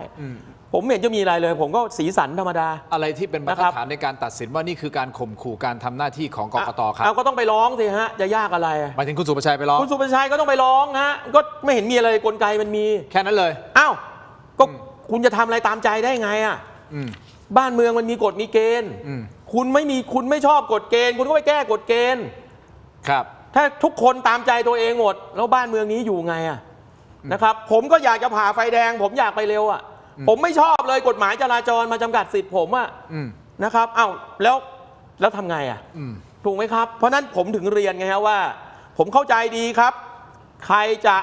ผมไม่เห็นจะมีอะไรเลย ผมก็สีสันธรรมดา อะไรที่เป็นบรรทัดฐานในการตัดสินว่านี่คือการข่มขู่การทำหน้าที่ของกกตครับ เอาก็ต้องไปร้องสิฮะจะยากอะไร หมายถึงคุณสุประชัยไปร้อง คุณสุประชัยก็ต้องไปร้องฮะก็ไม่เห็นมีอะไรกลไกมันมี แค่นั้นเลย อ้าวก็คุณจะทำอะไรตามใจได้ไงอ่ะบ้านเมืองมันมีกฎมีเกณฑ์คุณไม่ชอบกฎเกณฑ์คุณก็ไปแก้กฎเกณฑ์ ครับ ถ้าทุกคนตามใจตัวเองหมดแล้วบ้านเมืองนี้อยู่ไงอ่ะนะครับผมก็อยากจะผ่าไฟแดงผมอยากไปเร็วอ่ะผมไม่ชอบเลยกฎหมายจราจรมาจำกัดสิทธิ์ผมอ่ะนะครับอ้าวแล้วทำไงอ่ะถูกไหมครับเพราะนั้นผมถึงเรียนไงฮะว่าผมเข้าใจดีครับใครจะ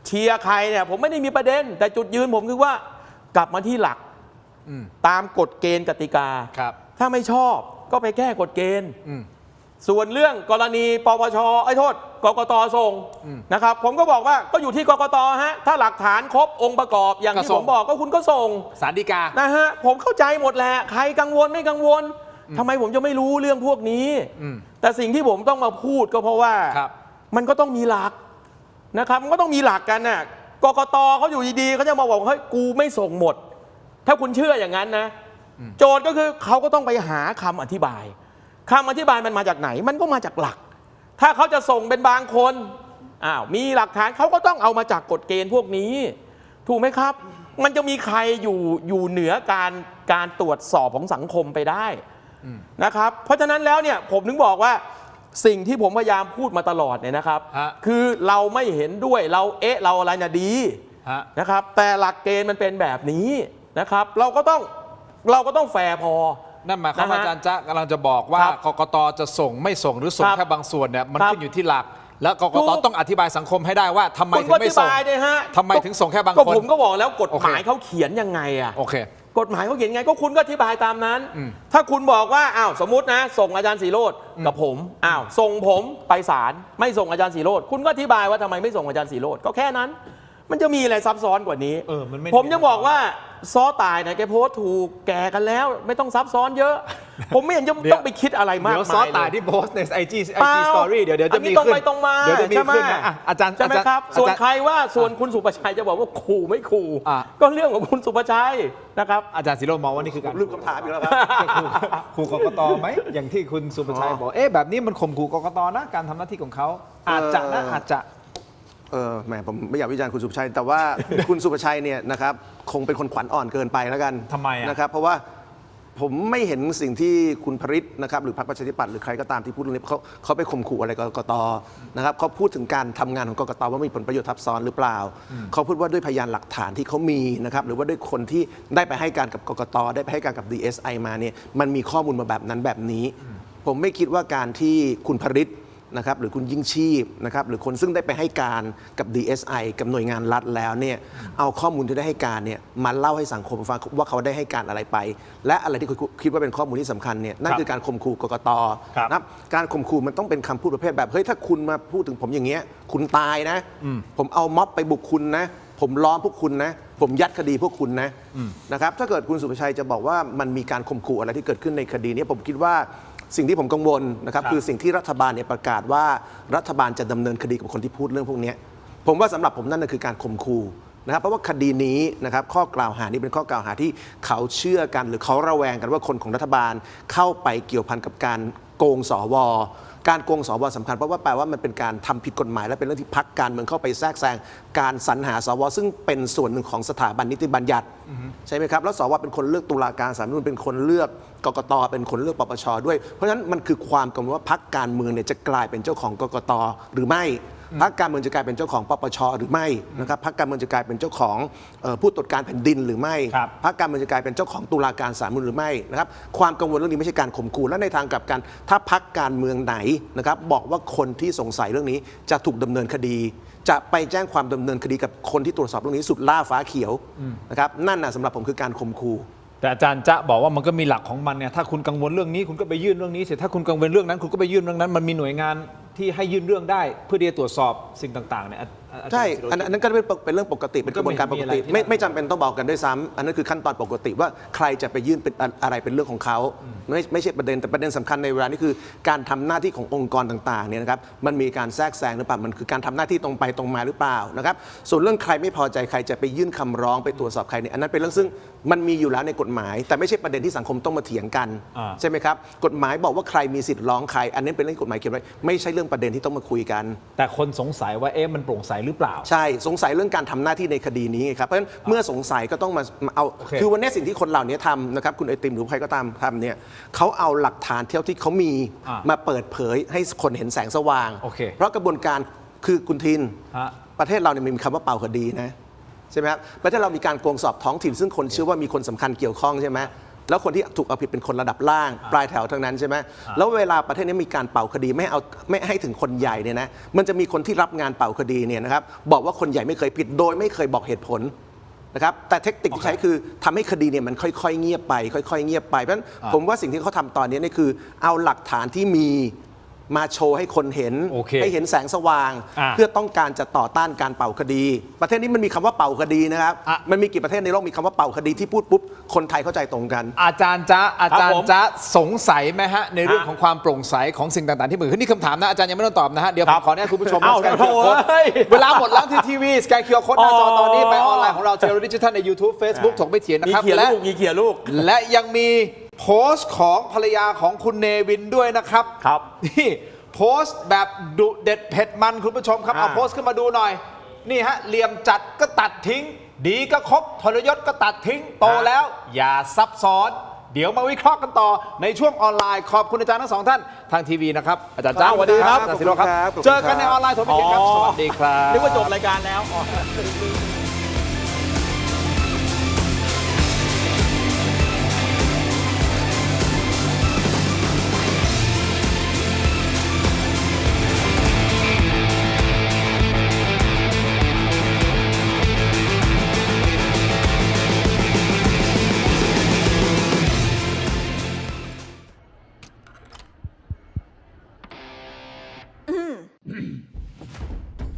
เชียร์ใครเนี่ยผมไม่ได้มีประเด็นแต่จุดยืนผมคือว่ากลับมาที่หลักตามกฎเกณฑ์กติกาถ้าไม่ชอบก็ไปแก้กฎเกณฑ์ส่วนเรื่องกรณีปปชกกตส่งนะครับผมก็บอกว่าก็อยู่ที่กกตฮะถ้าหลักฐานครบองค์ประกอบอย่างที่ผมบอกก็คุณก็ส่ง ศาลฎีกานะฮะผมเข้าใจหมดแหละใครกังวลไม่กังวลทำไมผมจะไม่รู้เรื่องพวกนี้แต่สิ่งที่ผมต้องมาพูดก็เพราะว่ามันก็ต้องมีหลักนะครับมันก็ต้องมีหลักกันน่ะกกตเขาอยู่ดีๆเขาจะมาบอกเฮ้ยกูไม่ส่งหมดถ้าคุณเชื่ออย่างนั้นนะโจทย์ก็คือเขาก็ต้องไปหาคำอธิบายมันมาจากไหนมันก็มาจากหลักถ้าเขาจะส่งเป็นบางคนมีหลักฐานเขาก็ต้องเอามาจากกฎเกณฑ์พวกนี้ถูกไหมครับมันจะมีใครอยู่เหนือการตรวจสอบของสังคมไปได้นะครับเพราะฉะนั้นแล้วเนี่ยผมถึงบอกว่าสิ่งที่ผมพยายามพูดมาตลอดเนี่ยนะครับคือเราไม่เห็นด้วยเราอะไรนะดีนะครับแต่หลักเกณฑ์มันเป็นแบบนี้นะครับเราก็ต้องแฟร์พอนั่นหมายความว่าอาจารย์จ๊ะกำลังจะบอกว่ากกตจะส่งไม่ส่งหรือส่งแค่บางส่วนเนี่ยมันขึ้นอยู่ที่หลักแล้วกกตต้องอธิบายสังคมให้ได้ว่าทำไมถึงไม่ส่งทำไมถึงส่งแค่บางคนก็ผมก็บอกแล้วกฎหมายเขาเขียนยังไงอ่ะกฎหมายเขาเขียนไงก็คุณก็อธิบายตามนั้นถ้าคุณบอกว่าสมมตินะส่งอาจารย์สีโรจน์กับผมส่งผมไปศาลไม่ส่งอาจารย์สีโรจน์คุณก็อธิบายว่าทำไมไม่ส่งอาจารย์สีโรจน์ก็แค่นั้นมันจะมีอะไรซับซ้อนกว่านี้ผมจะบอกว่าซ้อตายนะแกโพสถูกแก่กันแล้วไม่ต้องซับซ้อนเยอะ ผมไม่เห็นจะต้องไปคิดอะไรมากมายเลยซ้อตายที่โพสใน IG Story เดี๋ยวจะมีขึ้นเดี๋ยวจะมีขึ้นนะอาจารย์ใช่ไหมครับส่วนใครว่าส่วนคุณสุประชัยจะบอกว่าขู่ไม่ขู่ก็เรื่องของคุณสุประชัยนะครับอาจารย์ศิโรจน์มองว่านี่คือการลืมคำถามอยู่แล้วครับขู่กกตไหมอย่างที่คุณสุประชัยบอกแบบนี้มันข่มขู่กกตนะการทำหน้าที่ของเขาอาจจะแหมผมไม่อยากวิจารณ์คุณสุประชัยแต่ว่า คุณสุประชัยเนี่ยนะครับคงเป็นคนขวัญอ่อนเกินไปแล้วกันทำไมนะครับเพราะว่าผมไม่เห็นสิ่งที่คุณพริตนะครับหรือพรรคประชาธิปัตย์หรือใครก็ตามที่พูดเรื่องนี้เขาไปข่มขู่อะไรกกตนะครับเขาพูดถึงการทำงานของกกตว่ามีผลประโยชน์ทับซ้อนหรือเปล่าเขาพูดว่าด้วยพยานหลักฐานที่เขามีนะครับหรือว่าด้วยคนที่ได้ไปให้การกับกกตได้ไปให้การกับ DSI มาเนี่ยมันมีข้อมูลมาแบบนั้นแบบนี้ผมไม่คิดว่าการที่คุณพริตนะครับหรือคุณยิ่งชีพนะครับหรือคนซึ่งได้ไปให้การกับ DSI กับหน่วยงานรัฐแล้วเนี่ยเอาข้อมูลที่ได้ให้การเนี่ยมาเล่าให้สังคมฟังว่าเขาได้ให้การอะไรไป และอะไรที่คุณคิดว่าเป็นข้อมูลที่สำคัญเนี่ยนั่นคือการข่มขู่กกตนะครับการข่มขู่มันต้องเป็นคำพูดประเภทแบบเฮ้ยถ้าคุณมาพูดถึงผมอย่างเงี้ยคุณตายนะผมเอาม็อบไปบุกคุณนะผมล้อมพวกคุณนะผมยัดคดีพวกคุณนะครับถ้าเกิดคุณสุประชัยจะบอกว่ามันมีการข่มขู่อะไรที่เกิดขึ้นในคดีนี้ผมคิดว่าสิ่งที่ผมกังวลนะครับคือสิ่งที่รัฐบาลเนี่ยประกาศว่ารัฐบาลจะดำเนินคดีกับคนที่พูดเรื่องพวกนี้ผมว่าสำหรับผมนั่นคือการข่มขู่นะครับเพราะว่าคดีนี้นะครับข้อกล่าวหานี้เป็นข้อกล่าวหาที่เขาเชื่อกันหรือเขาระแวงกันว่าคนของรัฐบาลเข้าไปเกี่ยวพันกับการโกงสวการโกงสวสำคัญเพราะว่าแปลว่ามันเป็นการทำผิดกฎหมายและเป็นเรื่องที่พรรคการเมืองเข้าไปแทรกแซงการสรรหาสวซึ่งเป็นส่วนหนึ่งของสถาบันนิติบัญญัติใช่ไหมครับแล้วสวเป็นคนเลือกตุลาการศาลรัฐธรรมนูญเป็นคนเลือกกกตเป็นคนเลือกปปชด้วยเพราะฉะนั้นมันคือความกังวลว่าพรรคการเมืองเนี่ยจะกลายเป็นเจ้าของกกตหรือไม่พรรคการเมืองจะกลายเป็นเจ้าของปปชหรือไม่นะครับพรรคการเมืองจะกลายเป็นเจ้าของผู้ตรวจการแผ่นดินหรือไม่พรรคการเมืองจะกลายเป็นเจ้าของตุลาการศาลรัฐธรรมนูญหรือไม่นะครับความกังวลเรื่องนี้ไม่ใช่การข่มขู่และในทางกลับกันถ้าพรรคการเมืองไหนนะครับบอกว่าคนที่สงสัยเรื่องนี้จะถูกดำเนินคดีจะไปแจ้งความดำเนินคดีกับคนที่ตรวจสอบเรื่องนี้สุดล่าฟ้าเขียวนะครับนั่นสำหรับผมคือการข่มขู่แต่อาจารย์จะบอกว่ามันก็มีหลักของมันเนี่ยถ้าคุณกังวลเรื่องนี้คุณก็ไปยื่นเรื่องนี้เสร็จถ้าคุณกังวลเรื่องนั้นคุณก็ไปยื่นเรื่องนั้นมันมีหน่วยงานที่ให้ยื่นเรื่องได้เพื่อที่จะตรวจสอบสิ่งต่างๆเนี่ย ใช่อันนั้นก็เป็นเรื่องปกติเป็นกระบวนการปกติ ไม่จำเป็นต้องบอกกันด้วยซ้ำอันนั้นคือขั้นตอนปกติว่าใครจะไปยื่นเป็นอะไรเป็นเรื่องของเขาไม่ใช่ประเด็นแต่ประเด็นสำคัญในเวลานี้คือการทำหน้าที่ขององค์กรต่างๆเนี่ยนะครับมันมีการแทรกแซงหรือเปล่ามันคือการทำหน้าที่ตรงไปตรงมาหรือเปล่านะครับส่วนเรื่องใครไม่พอใจใครจะไปยื่นคำร้องไปตรวจสอบใครเนี่ยอันนั้นเป็นเรื่องซึ่งมันมีอยู่แล้วในกฎหมายแต่ไม่ใช่ประเด็นที่สังคมต้องมาเถียงกันใช่ไหมครับกฎหมายบอกว่าใครมีสิทธิ์ร้องใครอันนั้นเป็นเรื่องกฎหมายเขียนไว้ไม่ใช่เรื่องประเด็นที่ต้องมาคุยกันแต่คนสงสัยว่ามันโปร่งใสหรือเปล่าใช่สงสัยเรื่องการทำหน้าที่ในคดีนี้ครับเพราะฉะนั้นเมื่อสงสัยก็ต้องมาเอาคือวันนี้สิ่งที่คนเหล่านี้ทำนะครับคุณไอติมหรือใครก็ตามทำเนี่ยเขาเอาหลักฐานเท่าที่เขามีมาเปิดเผยให้คนเห็นแสงสว่างเพราะกระบวนการคือคุณทินประเทศเราเนี่ยมีคำว่าเป่าคดีนะใช่ไหมครับประเทศเรามีการโกงสอบท้องถิ่นซึ่งคนเชื่อว่ามีคนสำคัญเกี่ยวข้องใช่ไหมแล้วคนที่ถูกเอาผิดเป็นคนระดับล่างปลายแถวทั้งนั้นใช่ไหมแล้วเวลาประเทศนี้มีการเป่าคดีไม่ให้ถึงคนใหญ่เนี่ยนะมันจะมีคนที่รับงานเป่าคดีเนี่ยนะครับบอกว่าคนใหญ่ไม่เคยผิดโดยไม่เคยบอกเหตุผลนะครับแต่เทคนิคที่ใช้คือทำให้คดีเนี่ยมันค่อยๆเงียบไปค่อยๆเงียบไปเพราะฉะนั้นผมว่าสิ่งที่เขาทำตอนนี้นี่คือเอาหลักฐานที่มีมาโชว์ให้คนเห็นให้เห็นแสงสว่างเพื่อต้องการจะต่อต้านการเป่าคดีประเทศนี้มันมีคำว่าเป่าคดีนะครับมันมีกี่ประเทศในโลกมีคำว่าเป่าคดีที่พูดปุ๊บคนไทยเข้าใจตรงกันอาจารย์จ๊ะสงสัยไหมฮะในเรื่องของความโปร่งใสของสิ่งต่างๆที่มือขึ้นนี่คำถามนะอาจารย์ยังไม่ต้องตอบนะฮะเดี๋ยวผมขอแนะนำคุณผู้ชมสแกนคิวอาร์โค้ดเวลาหมดแล้วที่ทีวีสแกนคิวอาร์โค้ดหน้าจอตอนนี้ไปออนไลน์ของเราเทเลดิจิทัลใน YouTube Facebook ถกไม่เถียงนะครับและยังมีโพสต์ของภรรยาของคุณเนวินด้วยนะครับนี่โพสต์แบบดุเด็ดเผ็ดมันคุณผู้ชมครับเอาโพสต์ขึ้นมาดูหน่อยนี่ฮะเหลี่ยมจัดก็ตัดทิ้งดีก็ครบทรยศก็ตัดทิ้งโตแล้วอย่าซับซ้อนเดี๋ยวมาวิเคราะห์กันต่อในช่วงออนไลน์ขอบคุณอาจารย์ทั้งสองท่านทางทีวีนะครับอาจารย์จ้าสวัสดีครับอาจารย์ศิโรครับเจอกันในออนไลน์ถกไม่เถียงครับสวัสดีครับนึกว่าจบรายการแล้ว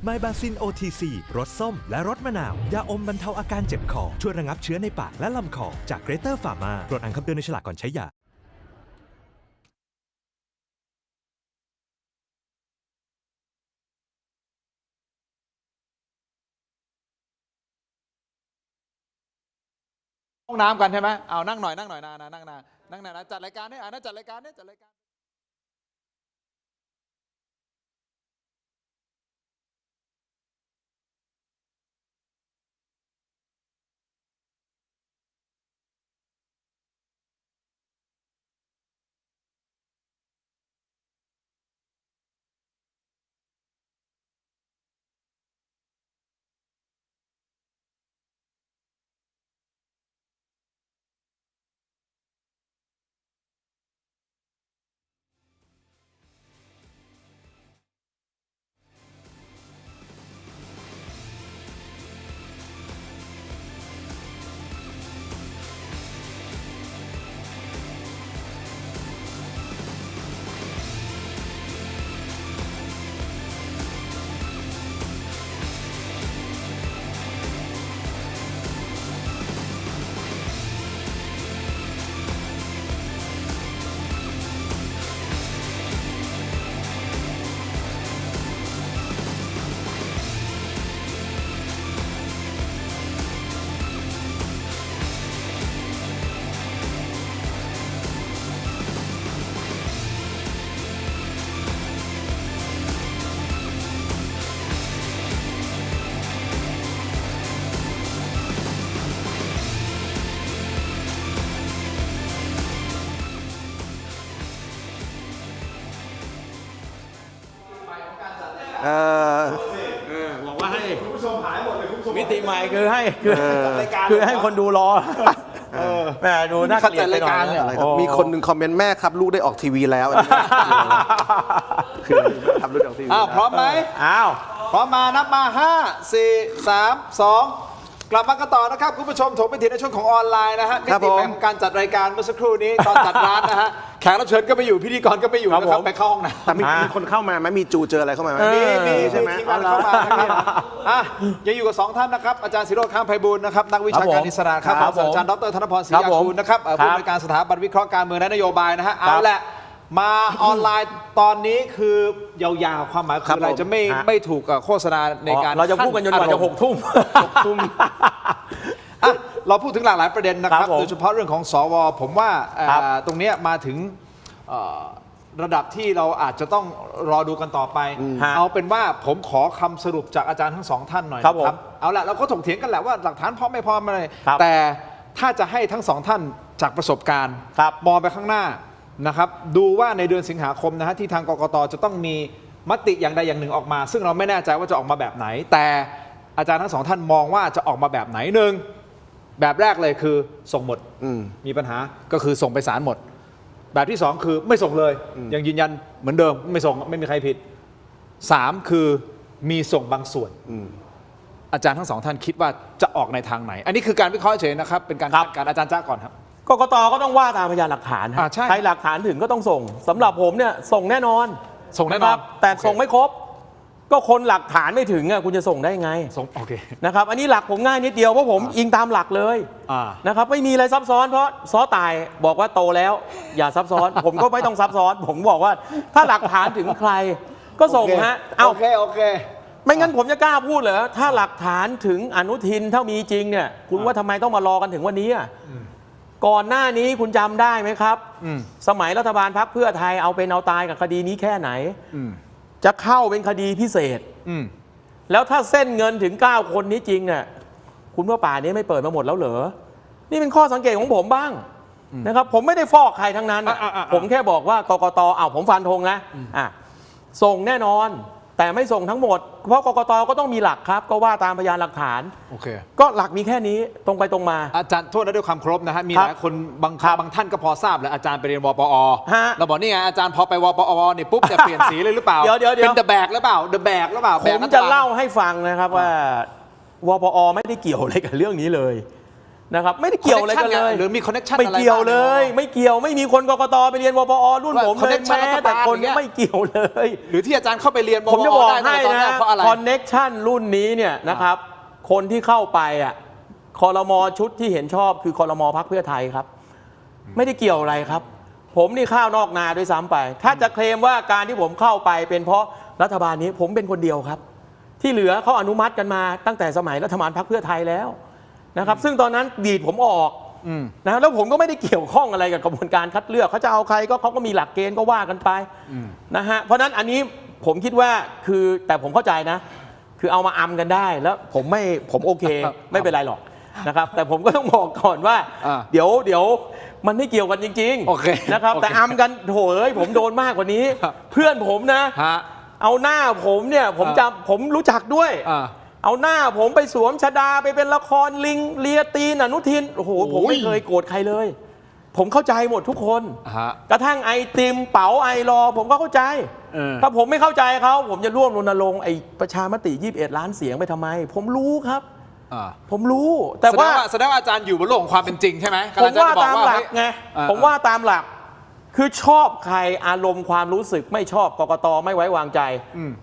ไมบาซิน OTC รสส้มและรสมะนาวยาอมบรรเทาอาการเจ็บคอช่วยระงับเชื้อในปากและลำคอจากเกรเตอร์ฟาร์มาโปรดอ่านคำเตือนในฉลากก่อนใช้ยาห้องน้ำกันใช่ไหมเอานั่งหน่อยนะจัดรายการเนี่ยจัดรายการบอกว่าให้คุณผู้ชมหายหมดเลยคุณผู้ชมมิติใหม่คือให้คนดูรอแม่ดูน่าเกลียดไปหน่อยมีคนหนึ่งคอมเมนต์แม่ครับลูกได้ออกทีวีแล้วคือทำลูกออกทีวีพร้อมไหมพร้อมมานับมา5 4 3 2 กลับมากันต่อนะครับคุณผู้ชมถกไปถึงในช่วงของออนไลน์นะฮะมิ ครับ ติ ผม ใหม่ของการจัดรายการเมื่อสักครู่นี้ตอนจัดร้านนะฮะแขกรับเชิญก็ไม่อยู่พิธีกรก็ไม่อยู่นะครับไปเข้าห้องน้ำ แต่มีคนเข้ามาไหมมีจูเจออะไรเข้ามาไหม มี ใช่ไหม ทีมงานเข้ามานะครับอ่ะยังอยู่กับ2ท่านนะครับอาจารย์ศิโรจน์ ข้ามไพบูลย์นะครับนักวิชาการอิสระครับ ครับผม อาจารย์ดรธนพรศรียากูลนะครับผู้อำนวยการสถาบันวิเคราะห์การเมืองและนโยบายนะฮะเอาแหละมาออนไลน์ตอนนี้คือยาวๆความหมายคืออะไรจะไม่ถูกโฆษณาในการ เราจะพูดกันจนกว่าจะ6 ทุ่ม อ่ะเราพูดถึงหลากหลายประเด็นนะครับ ครับผม โดยเฉพาะเรื่องของสวผมว่า ครับ ตรงเนี้ยมาถึงระดับที่เราอาจจะต้องรอดูกันต่อไป เอาเป็นว่าผมขอคำสรุปจากอาจารย์ทั้งสองท่านหน่อย ครับ นะครับเอาละเราก็ถกเถียงกันแหละว่าหลักฐานพร้อมไม่พร้อมอะไร ครับ แต่ถ้าจะให้ทั้งสองท่านจากประสบการณ์ ครับ มองไปข้างหน้านะครับดูว่าในเดือนสิงหาคมนะฮะที่ทางกกตจะต้องมีมติอย่างใดอย่างหนึ่งออกมา ซึ่งเราไม่แน่ใจว่าจะออกมาแบบไหน แต่อาจารย์ทั้งสองท่านมองว่าจะออกมาแบบไหนหนึ่งแบบแรกเลยคือส่งหมดมีปัญหาก็คือส่งไปศาลหมด แบบที่ 2 คือไม่ส่งเลยยังยืนยันเหมือนเดิมไม่ส่งไม่มีใครผิด 3 คือมีส่งบางส่วนอาจารย์ทั้งสองท่านคิดว่าจะออกในทางไหน อันนี้คือการวิเคราะห์เฉยนะครับเป็นการคาดการณ์อาจารย์จ้าก่อนครับ กกตก็ต้องว่าตามพยานหลักฐาน ใช่ ใครหลักฐานถึงก็ต้องส่งสำหรับผมเนี่ยส่งแน่นอน ส่งแน่นอน ครับแต่ส่งไม่ครบ ก็คนหลักฐานไม่ถึงอ่ะคุณจะส่งได้ไง ส่งโอเค นะครับอันนี้หลักผมง่ายนิดเดียวเพราะผมอิงตามหลักเลย นะครับไม่มีอะไรซับซ้อนเพราะซ้อตายบอกว่าโตแล้ว อย่าซับซ้อน ผมก็ไม่ต้องซับซ้อน ผมบอกว่าถ้าหลักฐานถึงใครก็ส่งฮะเอา โอเค ไม่งั้นผมจะกล้าพูดเหรอถ้าหลักฐานถึงอนุทินถ้ามีจริงเนี่ยคุณว่าทำไมต้องมารอกันถึงวันนี้อ่ะก่อนหน้านี้คุณจำได้ไหมครับสมัยรัฐบาลพรรคเพื่อไทยเอาเป็นเอาตายกับคดีนี้แค่ไหนจะเข้าเป็นคดีพิเศษแล้วถ้าเส้นเงินถึง9 คนนี้จริงเนี่ยคุณว่าป่านี้ไม่เปิดมาหมดแล้วเหรอนี่เป็นข้อสังเกตของผมบ้างนะครับผมไม่ได้ฟอกใครทั้งนั้นผมแค่บอกว่ากกตผมฟันธงนะส่งแน่นอนแต่ไม่ส่งทั้งหมดเพราะกกตก็ต้องมีหลักครับก็ว่าตามพยานหลักฐานโอเคก็หลักมีแค่นี้ตรงไปตรงมาอาจารย์โทษนะด้วยความเคารพนะฮะมีหลายคนบางท่านก็พอทราบแหละอาจารย์ไปเรียนวปอเราบอกนี่ไงอาจารย์พอไปวปอเนี่ยปุ๊บจะเปลี่ยนสีเลยหรือเปล่าเป็นเดอะแบกหรือเปล่าเดอะแบกหรือเปล่าผมจะเล่าให้ฟังนะครับว่าวปอไม่ได้เกี่ยวอะไรกับเรื่องนี้เลยนะครับไม่ได้เกี่ยวอะไรกันเลยหรือมีคอนเนคชั่น ไม่เกี่ยวเลยไม่เกี่ยวไม่มีคนกกตไปเรียนวปอรุ่นผมเลยแม้แต่คนไม่เกี่ยวเลยหรือที่อาจารย์เข้าไปเรียนวปอผมจะบอกให้นะ เพราะอะไรคอนเนคชั่นรุ่นนี้เนี่ยนะครับคนที่เข้าไปครม.ชุดที่เห็นชอบคือครม.พรรคเพื่อไทยครับไม่ได้เกี่ยวอะไรครับผมนี่ข้าวนอกนาด้วยซ้ำไปถ้าจะเคลมว่าการที่ผมเข้าไปเป็นเพราะรัฐบาลนี้ผมเป็นคนเดียวครับที่เหลือเขาอนุมัติกันมาตั้งแต่สมัยรัฐบาลพรรคเพื่อไทยแล้วนะครับซึ่งตอนนั้นดีดผมออกนะแล้วผมก็ไม่ได้เกี่ยวข้องอะไรกับกระบวนการคัดเลือกเขาจะเอาใครก็เขาก็มีหลักเกณฑ์ก็ว่ากันไปนะฮะเพราะนั้นอันนี้ผมคิดว่าคือแต่ผมเข้าใจนะคือเอามาอำกันได้แล้วผมโอเคไม่เป็นไรหรอกนะครับแต่ผมก็ต้องบอกก่อนว่าเดี๋ยวมันไม่เกี่ยวกันจริงๆนะครับแต่อำกันโถเอ้ยผมโดนมากกว่านี้เพื่อนผมนะเอาหน้าผมเนี่ยผมรู้จักด้วยเอาหน้าผมไปสวมชดาไปเป็นละครลิงเลียตีนอนุทินโอ้โหผมไม่เคยโกรธใครเลยผมเข้าใจหมดทุกคนกระทั่งไอติมเป๋าไอรอผมก็เข้าใจถ้าผมไม่เข้าใจเขาผมจะร่วมรณรงค์ไอประชามติ21 ล้านเสียงไปทำไมผมรู้ครับผมรู้แต่ว่าแสดงว่าอาจารย์อยู่บนโลกของความเป็นจริงใช่ไหมผมว่าตามหลักไงผมว่าตามหลักคือชอบใครอารมณ์ความรู้สึกไม่ชอบกกตไม่ไว้วางใจ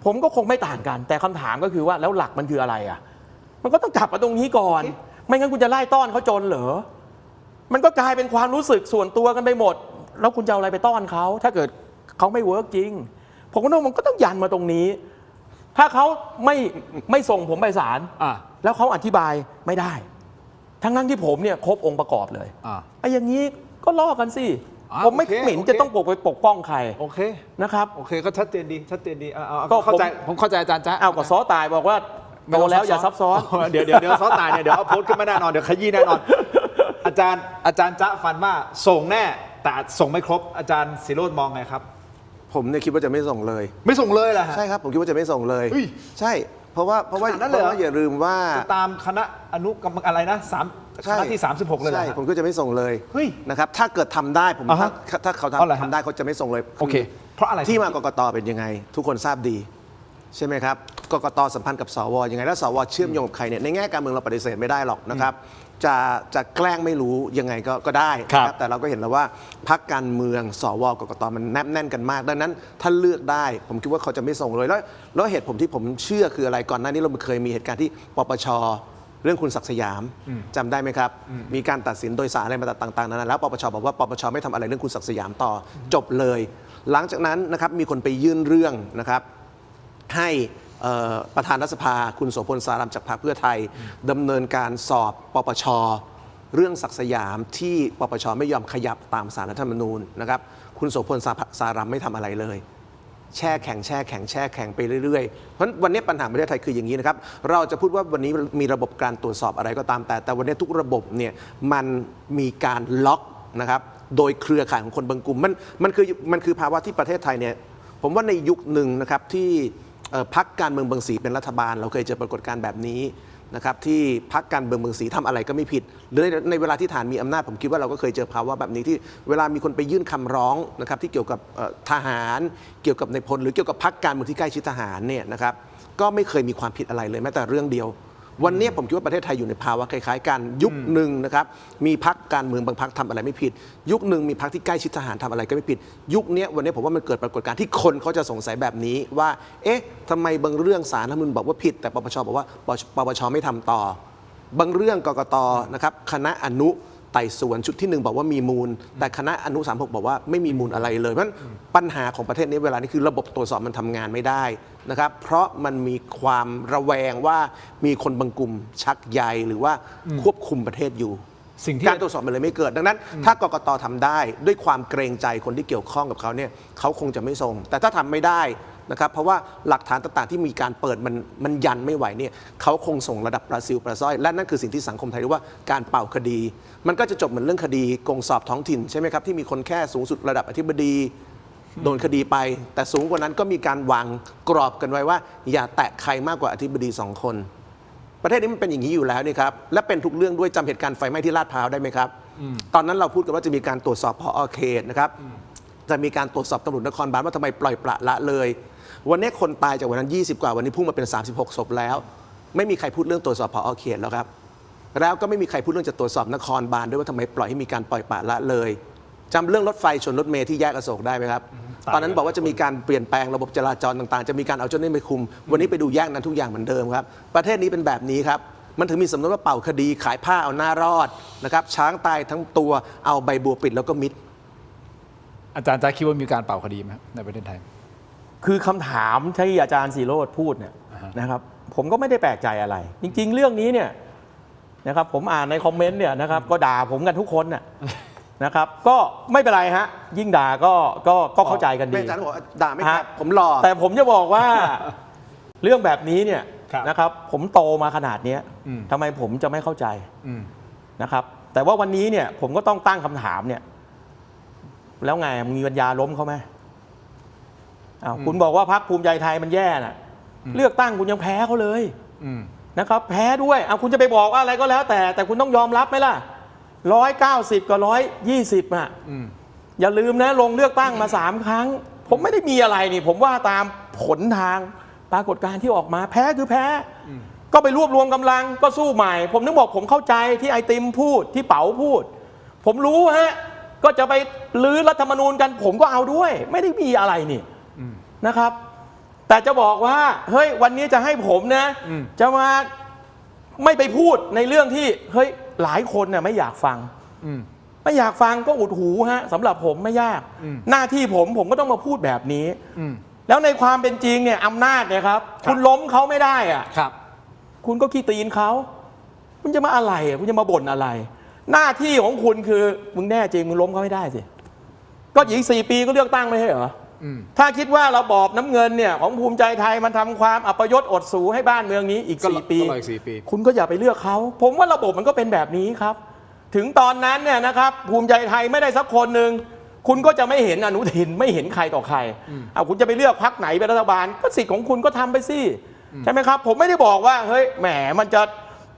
ผมก็คงไม่ต่างกันแต่คำถามก็คือว่าแล้วหลักมันคืออะไรมันก็ต้องจับมาตรงนี้ก่อนไม่งั้นคุณจะไล่ต้อนเขาจนเหรอมันก็กลายเป็นความรู้สึกส่วนตัวกันไปหมดแล้วคุณจะเอาอะไรไปต้อนเขาถ้าเกิดเขาไม่เวิร์กจริงผมก็ต้องยันมาตรงนี้ถ้าเขาไม่ส่งผมไปศาลแล้วเขาอธิบายไม่ได้ทั้งที่ผมเนี่ยครบองค์ประกอบเลยไอ้อย่างนี้ก็ล่อกันสิผมไม่เหม็นจะต้องปกป้องใครโอเคนะครับโอเคก็ชัดเจนดีก็เข้าใจผมเข้าใจอาจารย์จ๊ะเอากับซ้อตายบอกว่าโตแล้วอย่าซับซ้อนเดี๋ยวซ้อตายเนี่ยเดี๋ยวเอาโพสต์ขึ้นมาแน่นอนเดี๋ยวขยี้แน่นอนอาจารย์จ๊ะฟันว่าส่งแน่แต่ส่งไม่ครบอาจารย์ศิโรจน์มองไงครับผมเนี่ยคิดว่าจะไม่ส่งเลยไม่ส่งเลยเหรอใช่ครับผมคิดว่าจะไม่ส่งเลยใช่เพราะว่าอย่าลืมว่าตามคณะอนุกรรมอะไรนะคณะที่36เลยใช่ผมก็จะไม่ส่งเลยนะครับถ้าเกิดทำได้ผมถ้าเขาทำได้เขาจะไม่ส่งเลยโอเคเพราะอะไรที่มากกตเป็นยังไงทุกคนทราบดีใช่ไหมครับ กกตสัมพันธ์กับสวยังไงแล้วสวเชื่อมโยงกับใครเนี่ยในแง่การเมืองเราปฏิเสธไม่ได้หรอกนะครับจะแกล้งไม่รู้ยังไงก็ได้นะครับแต่เราก็เห็นแล้วว่าพรรคการเมืองสวกกตมันแนบแน่นกันมากดังนั้นถ้าเลือกได้ผมคิดว่าเขาจะไม่ส่งเลยแล้วเหตุผลที่ผมเชื่อคืออะไรก่อนหน้านี้เราเคยมีเหตุการณ์ที่ปปชเรื่องคุณศักดิ์สยามจำได้ไหมครับมีการตัดสินโดยศาลอะไรมาต่างๆนั้นแล้วปปชบอกว่าปปชไม่ทำอะไรเรื่องคุณศักดิ์สยามต่อจบเลยหลังจากนั้นนะครับมีคนไปยื่นเรื่องนะครับให้ประธานรัฐสภาคุณโสพลสารัมจากพรรคเพื่อไทยดำเนินการสอบปปชเรื่องศักดิ์สยามที่ปปชไม่ยอมขยับตามศาลรัฐธรรมนูญนะครับคุณโสพลสารัมไม่ทำอะไรเลยแช่แข็งไปเรื่อยๆเพราะวันนี้ปัญหาประเทศไทยคืออย่างนี้นะครับเราจะพูดว่าวันนี้มีระบบการตรวจสอบอะไรก็ตามแต่วันนี้ทุกระบบเนี่ยมันมีการล็อกนะครับโดยเครือข่ายของคนบางกลุ่มมันคือภาวะที่ประเทศไทยเนี่ยผมว่าในยุคหนึ่งนะครับที่พรรคการเมืองบางสีเป็นรัฐบาลเราเคยเจอปรากฏการณ์แบบนี้นะครับที่พรรคการเมืองบางสีทำอะไรก็ไม่ผิดหรือในเวลาที่ฐานมีอำนาจผมคิดว่าเราก็เคยเจอภาวะแบบนี้ที่เวลามีคนไปยื่นคำร้องนะครับที่เกี่ยวกับทหารเกี่ยวกับในพลหรือเกี่ยวกับพรรคการเมืองที่ใกล้ชิดทหารเนี่ยนะครับก็ไม่เคยมีความผิดอะไรเลยแม้แต่เรื่องเดียววันนี้ผมคิดว่าประเทศไทยอยู่ในภาวะคล้ายๆกันยุคหนึ่งนะครับมีพรรคการเมืองบางพรรคทำอะไรไม่ผิดยุคหนึ่งมีพรรคที่ใกล้ชิดทหารทำอะไรก็ไม่ผิดยุคนี้วันนี้ผมว่ามันเกิดปรากฏการณ์ที่คนเขาจะสงสัยแบบนี้ว่าเอ๊ะทำไมบางเรื่องศาลรัฐธรรมนูญบอกว่าผิดแต่ปปชบอกว่าปปชไม่ทำต่อบางเรื่องกกตนะครับคณะอนุไต่สวนชุดที่1บอกว่ามีมูลแต่คณะอนุ36บอกว่าไม่มีมูลอะไรเลยเพราะฉะนั้นปัญหาของประเทศนี้เวลานี้คือระบบตรวจสอบมันทำงานไม่ได้นะครับเพราะมันมีความระแวงว่ามีคนบางกลุ่มชักใยหรือว่าควบคุมประเทศอยู่การตรวจสอบมันเลยไม่เกิดดังนั้นถ้ากกตทำได้ด้วยความเกรงใจคนที่เกี่ยวข้องกับเขาเนี่ยเขาคงจะไม่ส่งแต่ถ้าทำไม่ได้นะครับเพราะว่าหลักฐานต่างๆที่มีการเปิดมันยันไม่ไหวเนี่ยเขาคงส่งระดับปลาซิวปลาสร้อยและนั่นคือสิ่งที่สังคมไทยเรียกว่าการเป่าคดีมันก็จะจบเหมือนเรื่องคดีโกงสอบท้องถิ่นใช่ไหมครับที่มีคนแค่สูงสุดระดับอธิบดีโดนคดีไปแต่สูงกว่านั้นก็มีการวางกรอบกันไว้ว่าอย่าแตะใครมากกว่าอธิบดี2 คนประเทศนี้มันเป็นอย่างนี้อยู่แล้วนี่ครับและเป็นทุกเรื่องด้วยจำเหตุการณ์ไฟไหม้ที่ลาดพร้าวได้ไหมครับตอนนั้นเราพูดกันว่าจะมีการตรวจสอบผอ.เขตนะครับจะมีการตรวจสอบตำรวจนครบาลว่าทำไมปล่อยปละละเลยวันนี้คนตายจากวันนั้น20 กว่าวันนี้พุ่งมาเป็น36 ศพแล้วไม่มีใครพูดเรื่องตรวจสอบผอ.เขตแล้วครับแล้วก็ไม่มีใครพูดเรื่องจะตรวจสอบนครบาลด้วยว่าทำไมปล่อยให้มีการปล่อยปละละเลยจำเรื่องรถไฟชนรถเมล์ที่แยกอโศกได้ไหมครับตอนนั้นบอกว่าจะมีการเปลี่ยนแปลงระบบจราจรต่างๆจะมีการเอาเจ้าหน้าที่ไปคุมวันนี้ไปดูแยกนั้นทุกอย่างเหมือนเดิมครับประเทศนี้เป็นแบบนี้ครับมันถึงมีสำนวนว่าเป่าคดีขายผ้าเอาหน้ารอดนะครับช้างตายทั้งตัวเอาใบบัวปิดแล้วก็มิดอาจารย์จะคิดว่ามีการเป่าคดีไหมในประเทศไทยคือคำถามที่อาจารย์ศิโรจน์พูดเนี่ยนะครับผมก็ไม่ได้แปลกใจอะไรจริงๆเรื่องนี้เนี่ยนะครับผมอ่านในคอมเมนต์เนี่ยนะครับก็ด่าผมกันทุกคนนะครับก็ไม่เป็นไรฮะยิ่งด่าก็เข้าใจกันดีอาจารย์บอกด่าไม่ครับผมรอแต่ผมจะบอกว่าเรื่องแบบนี้เนี่ยนะครับผมโตมาขนาดนี้ทำไมผมจะไม่เข้าใจนะครับแต่ว่าวันนี้เนี่ยผมก็ต้องตั้งคำถามเนี่ยแล้วไงมีปัญญาล้มเขาไหมคุณบอกว่าพรรคภูมิใจไทยมันแย่น่ะเลือกตั้งคุณยังแพ้เขาเลยนะครับแพ้ด้วยคุณจะไปบอกว่าอะไรก็แล้วแต่คุณต้องยอมรับไหมล่ะ190 กับ 120อย่าลืมนะลงเลือกตั้งมา3 ครั้งผมไม่ได้มีอะไรนี่ผมว่าตามผลทางปรากฏการณ์ที่ออกมาแพ้คือแพ้ก็ไปรวบรวมกำลังก็สู้ใหม่ผมนึกบอกผมเข้าใจที่ไอติมพูดที่เป๋าพูดผมรู้ฮะก็จะไปลื้อรัฐธรรมนูญกันผมก็เอาด้วยไม่ได้มีอะไรนี่นะครับแต่จะบอกว่าเฮ้ยวันนี้จะให้ผมนะจะมาไม่ไปพูดในเรื่องที่เฮ้ยหลายคนน่ะไม่อยากฟังไม่อยากฟังก็อุดหูฮะสำหรับผมไม่ยากหน้าที่ผมก็ต้องมาพูดแบบนี้แล้วในความเป็นจริงเนี่ยอำนาจเนี่ยครับคุณล้มเขาไม่ได้อ่ะคุณก็ขี้ตีนเขาคุณจะมาอะไรคุณจะมาบ่นอะไรหน้าที่ของคุณคือมึงแน่จริงมึงล้มเขาไม่ได้สิก็อีก4 ปีก็เลือกตั้งไม่ใช่เหรอถ้าคิดว่าระบอบน้ำเงินเนี่ยของภูมิใจไทยมันทำความอัปยศอดสูให้บ้านเมืองนี้อีก4 ปีคุณก็อย่าไปเลือกเขาผมว่าระบบมันก็เป็นแบบนี้ครับถึงตอนนั้นเนี่ยนะครับภูมิใจไทยไม่ได้สักคนหนึ่งคุณก็จะไม่เห็นอนุทินไม่เห็นใครต่อใครคุณจะไปเลือกพรรคไหนเป็นรัฐบาลก็สิทธิ์ของคุณก็ทำไปสิใช่ไหมครับผมไม่ได้บอกว่าเฮ้ยแหมมันจะ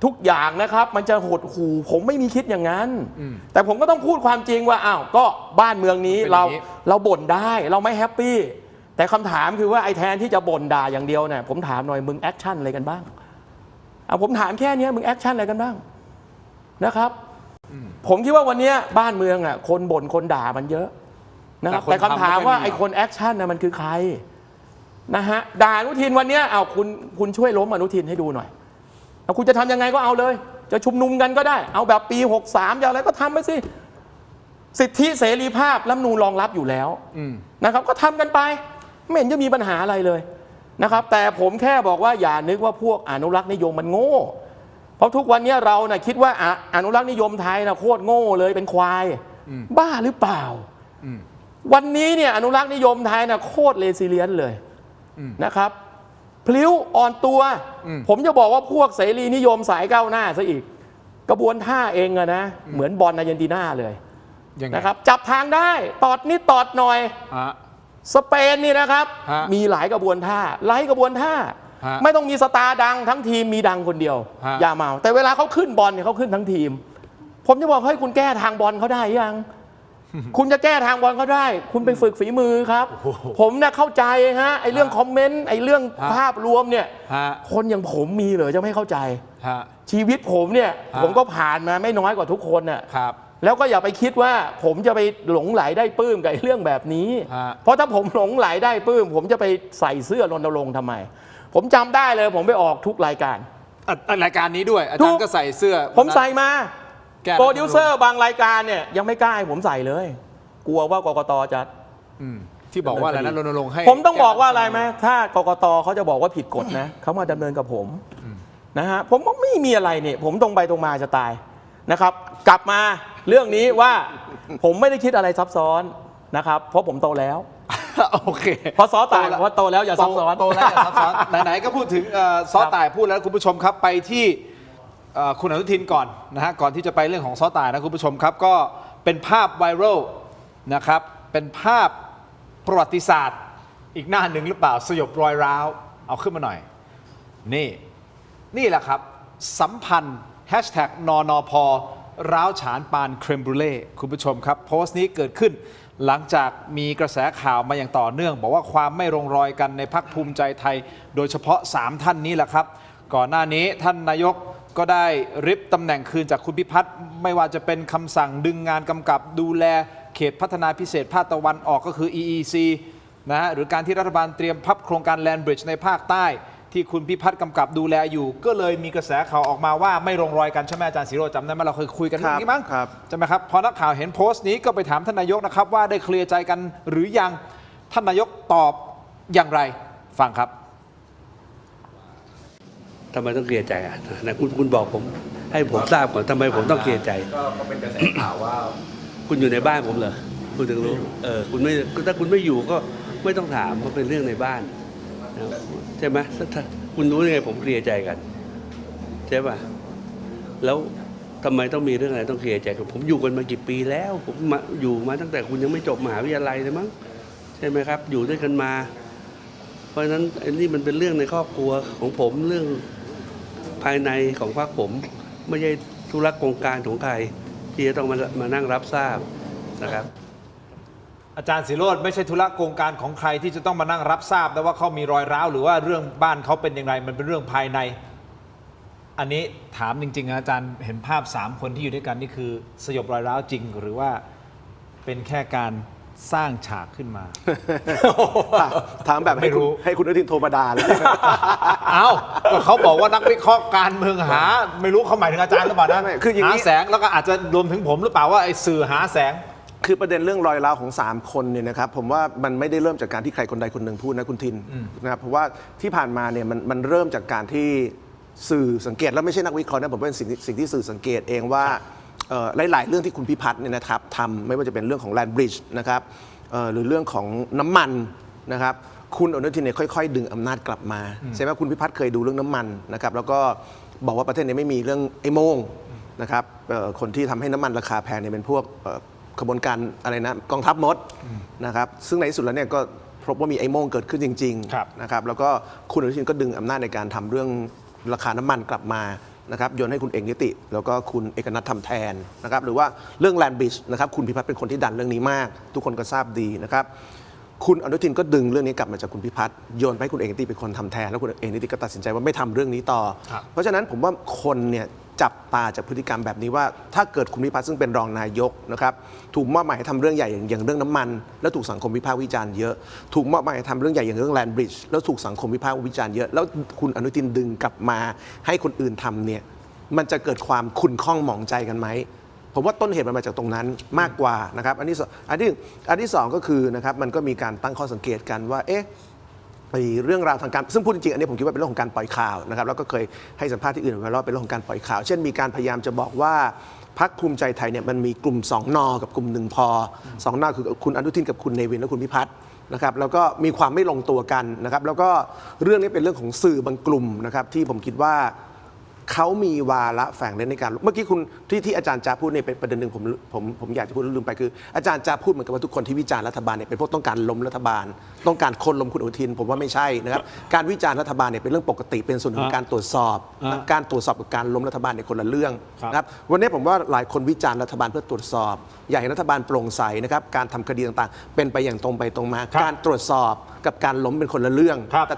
ทุกอย่างนะครับมันจะหดหู่ผมไม่มีคิดอย่างนั้นแต่ผมก็ต้องพูดความจริงว่าก็บ้านเมืองนี้เราบ่นได้เราไม่แฮปปี้ แต่คำถามคือว่าไอ้แทนที่จะบ่นด่าอย่างเดียวเนี่ยผมถามหน่อยมึงแอคชั่นอะไรกันบ้างผมถามแค่นี้มึงแอคชั่นอะไรกันบ้างนะครับผมคิดว่าวันนี้บ้านเมืองอ่ะคนบ่นคนด่ามันเยอะนะครับแต่คำถามว่าไอ้คนแอคชั่นนะมันคือใครนะฮะด่าอนุทินวันนี้เอาคุณช่วยล้มอนุทินให้ดูหน่อยเอาคุณจะทำยังไงก็เอาเลยจะชุมนุมกันก็ได้เอาแบบปี63อย่างไรก็ทำไปสิสิทธิเสรีภาพรัฐธรรมนูญรองรับอยู่แล้วนะครับก็ทำกันไปไม่เห็นจะมีปัญหาอะไรเลยนะครับแต่ผมแค่บอกว่าอย่านึกว่าพวกอนุรักษ์นิยมมันโง่เพราะทุกวันนี้เรานะคิดว่าอนุรักษ์นิยมไทยนะโคตรโง่เลยเป็นควายบ้าหรือเปล่าวันนี้เนี่ยอนุรักษ์นิยมไทยนะโคตรเรซิเลียนเลยนะครับพลิ้วอ่อนตัวผมจะบอกว่าพวกเสรีนิยมสายก้าวหน้าซะอีกกระบวนท่าเองอะนะเหมือนบอลอาร์เจนตินาเลยนะครับจับทางได้ตอดนิดตอดหน่อยสเปนนี่นะครับมีหลายกระบวนท่าไม่ต้องมีสตาร์ดังทั้งทีมมีดังคนเดียวอย่าเมาแต่เวลาเขาขึ้นบอลเนี่ยเขาขึ้นทั้งทีมผมจะบอกให้คุณแก้ทางบอลเขาได้ยัง คุณจะแก้ทางบอลเขาได้คุณไปฝึกฝีมือครับผมเนี่ยเข้าใจฮะไอ้เรื่องคอมเมนต์ไอ้เรื่องภาพรวมเนี่ยคนอย่างผมมีเหรอจะไม่เข้าใจชีวิตผมเนี่ยผมก็ผ่านมาไม่น้อยกว่าทุกคนน่ะแล้วก็อย่าไปคิดว่าผมจะไปหลงไหลได้ปลื้มกับเรื่องแบบนี้เพราะถ้าผมหลงไหลได้ปลื้มผมจะไปใส่เสื้อรณรงค์ทำไมผมจำได้เลยผมไปออกทุกรายการรายการนี้ด้วยอาจารย์ก็ใส่เสื้อผมใส่มาโปรดิวเซอร์บางรายการเนี่ยยังไม่กล้าให้ผมใส่เลยกลัวว่ากกตจะที่บอกว่าอะไรนะรณรงค์ให้ผมต้องบอกว่าอะไรไหมถ้ากกตเขาจะบอกว่าผิดกฎนะเขามาดำเนินกับผมนะฮะผมก็ไม่มีอะไรเนี่ยผมตรงไปตรงมาจะตายนะครับกลับมาเรื่องนี้ว่าผมไม่ได้คิดอะไรซับซ้อนนะครับเพราะผมโตแล้วโอเคเพราะซอต่ายว่าโตแล้วอย่าซับซ้อนโตแล้วอย่าซับซ้อนไหนๆก็พูดถึงซอต่ายพูดแล้วคุณผู้ชมครับไปที่คุณอนุทินก่อนนะฮะก่อนที่จะไปเรื่องของซอต่ายนะคุณผู้ชมครับก็เป็นภาพไวรัลนะครับเป็นภาพประวัติศาสตร์อีกหน้าหนึ่งหรือเปล่าสยบรอยร้าวเอาขึ้นมาหน่อยนี่แหละครับสัมพันธ์แฮชแท็กนนพร้าวฉานปานเครมบรูเล่คุณผู้ชมครับโพสต์นี้เกิดขึ้นหลังจากมีกระแสข่าวมาอย่างต่อเนื่องบอกว่าความไม่ลงรอยกันในพรรคภูมิใจไทยโดยเฉพาะ3ท่านนี้แหละครับก่อนหน้านี้ท่านนายกก็ได้ริบตำแหน่งคืนจากคุณพิพัฒน์ไม่ว่าจะเป็นคำสั่งดึงงานกำกับดูแลเขตพัฒนาพิเศษภาคตะวันออกก็คือ EEC นะฮะหรือการที่รัฐบาลเตรียมพับโครงการแลนด์บริดจ์ในภาคใต้ที่คุณพิพัฒน์กำกับดูแลอยู่ก็เลยมีกระแสข่าวออกมาว่าไม่ลงรอยกันใช่ไหมอาจารย์ศิโรจน์จำได้ไหมเราเคยคุยกันเรื่องนี้มั้งใช่ไหมครับพอนักข่าวเห็นโพสต์นี้ก็ไปถามท่านนายกนะครับว่าได้เคลียร์ใจกันหรือยังท่านนายกตอบอย่างไรฟังครับทำไมต้องเคลียร์ใจอ่ะนะคุณบอกผมให้ผมทราบก่อนทำไมผมต้องเคลียร์ใจก็เป็นกระแสข่าวว่าคุณอยู่ในบ้านผมเหรอคุณถึงรู้คุณไม่ถ้าคุณไม่อยู่ก็ไม่ต้องถามเพราะเป็นเรื่องในบ้านใช่ไหมถ้าคุณรู้ยังไงผมเคลียร์ใจกันใช่ป่ะแล้วทำไมต้องมีเรื่องอะไรต้องเคลียร์ใจกันผมอยู่กันมากี่ปีแล้วผมอยู่มาตั้งแต่คุณยังไม่จบมหาวิทยาลัยเลยมั้งใช่ไหมครับอยู่ด้วยกันมาเพราะฉะนั้นอันนี้มันเป็นเรื่องในครอบครัวของผมเรื่องภายในของพรรคผมไม่ใช่ธุรกงการของใครที่จะต้องมานั่งรับทราบนะครับอาจารย์ศิโรจน์ไม่ใช่ธุระโครงการของใครที่จะต้องมานั่งรับทราบแต่ว่าเขามีรอยร้าวหรือว่าเรื่องบ้านเขาเป็นอย่างไรมันเป็นเรื่องภายในอันนี้ถามจริงๆอาจารย์เห็นภาพ3คนที่อยู่ด้วยกันนี่คือสยบรอยร้าวจริงหรือว่าเป็นแค่การสร้างฉากขึ้นมา ถามแบบให้คุณอนุทินโทรมาด่าเลย เอ้าก็เขาบอกว่านักวิเคราะห์การเมืองหาไม่รู้เขาหมายถึงอาจารย์หรือเปล่านะคือหาแสงแล้วก็อาจจะรวมถึงผมหรือเปล่าว่าไอ้สื่อหาแสงคือประเด็นเรื่องรอยร้าวของ3คนเนี่ยนะครับผมว่ามันไม่ได้เริ่มจากการที่ใครคนใดคนหนึ่งพูดนะคุณทินนะครับเพราะว่าที่ผ่านมาเนี่ยมันเริ่มจากการที่สื่อสังเกตแล้วไม่ใช่นักวิเคราะห์นะผมเป็นสิ่งที่สื่อสังเกตเองว่าหลายๆเรื่องที่คุณพิพัฒน์เนี่ยนะครับทำไม่ว่าจะเป็นเรื่องของแลนด์บริดจ์นะครับหรือเรื่องของน้ำมันนะครับคุณอนุทินเนี่ยค่อยๆดึงอำนาจกลับมาใช่ไหมคุณพิพัฒน์เคยดูเรื่องน้ำมันนะครับแล้วก็บอกว่าประเทศนี้ไม่มีเรื่องไอ้โม่งนะครับคนที่ทำให้น้ำมันราคาแพงเนี่ยเป็นพวกขบวนการอะไรนะกองทัพมดนะครับซึ่งในที่สุดแล้วเนี่ยก็พบว่ามีไอ้โม่งเกิดขึ้นจริงๆนะครับแล้วก็คุณอนุทินก็ดึงอำนาจในการทำเรื่องราคาน้ำมันกลับมานะครับโยนให้คุณเอกนิติแล้วก็คุณเอกนัททำแทนนะครับหรือว่าเรื่องแลนด์บริดจ์นะครับคุณพิพัฒน์เป็นคนที่ดันเรื่องนี้มากทุกคนก็ทราบดีนะครับ คุณอนุทินก็ดึงเรื่องนี้กลับมาจากคุณพิพัฒน์โยนไปให้คุณเอกนิติเป็นคนทำแทนแล้วคุณเอกนิติก็ตัดสินใจว่าไม่ทำเรื่องนี้ต่อ เพราะฉะนั้นผมว่าคนเนี่ยจับตาจากพฤติกรรมแบบนี้ว่าถ้าเกิดคุณพิพัฒน์ซึ่งเป็นรองนายกนะครับถูกมอบหมายให้ทำเรื่องใหญ่อย่างเรื่องน้ำมัน แล้วถูกสังคมวิพากษ์วิจารณ์เยอะถูกมอบหมายให้ทำเรื่องใหญ่อย่างเรื่องแลนด์บริดจ์แล้วถูกสังคมวิพากษ์วิจารณ์เยอะแล้วคุณอนุทินดึงกลับมาให้คนอื่นทำเนี่ยมันจะเกิดความขุ่นข้องหมองใจกันไหมผมว่าต้นเหตุมันมาจากตรงนั้นมากกว่านะครับอันที่สองก็คือนะครับมันก็มีการตั้งข้อสังเกตกันว่าเรื่องราวทางการซึ่งพูดจริงๆอันนี้ผมคิดว่าเป็นเรื่องของการปล่อยข่าวนะครับแล้วก็เคยให้สัมภาษณ์ที่อื่นไว้แล้วเป็นเรื่องของการปล่อยข่าวเช่นมีการพยายามจะบอกว่าพรรคภูมิใจไทยเนี่ยมันมีกลุ่ม2นกับกลุ่ม1พ2นคือคุณอนุทินกับคุณเนวินและคุณพิพัฒน์นะครับแล้วก็มีความไม่ลงตัวกันนะครับแล้วก็เรื่องนี้เป็นเรื่องของสื่อบางกลุ่มนะครับที่ผมคิดว่าเขามีวาระแฝงในการเมื่อกี้คุณที่อาจารย์จาพูดในประเด็นหนึ่งผมอยากจะพูดลืมไปคืออาจารย์จาพูดเหมือนกับว่าทุกคนที่วิจารณ์รัฐบาลเนี่ยเป็นพวกต้องการล้มรัฐบาลต้องการคนล้มคุณอนุทินผมว่าไม่ใช่นะครับการวิจารณ์รัฐบาลเนี่ยเป็นเรื่องปกติเป็นส่วนหนึ่งของการตรวจสอบกับการล้มรัฐบาลในคนละเรื่องนะครับวันนี้ผมว่าหลายคนวิจารณ์รัฐบาลเพื่อตรวจสอบอยากให้รัฐบาลโปร่งใสนะครับการทำคดีต่างๆเป็นไปอย่างตรงไปตรงมาการตรวจสอบกับการล้มเป็นคนละเรื่องแต่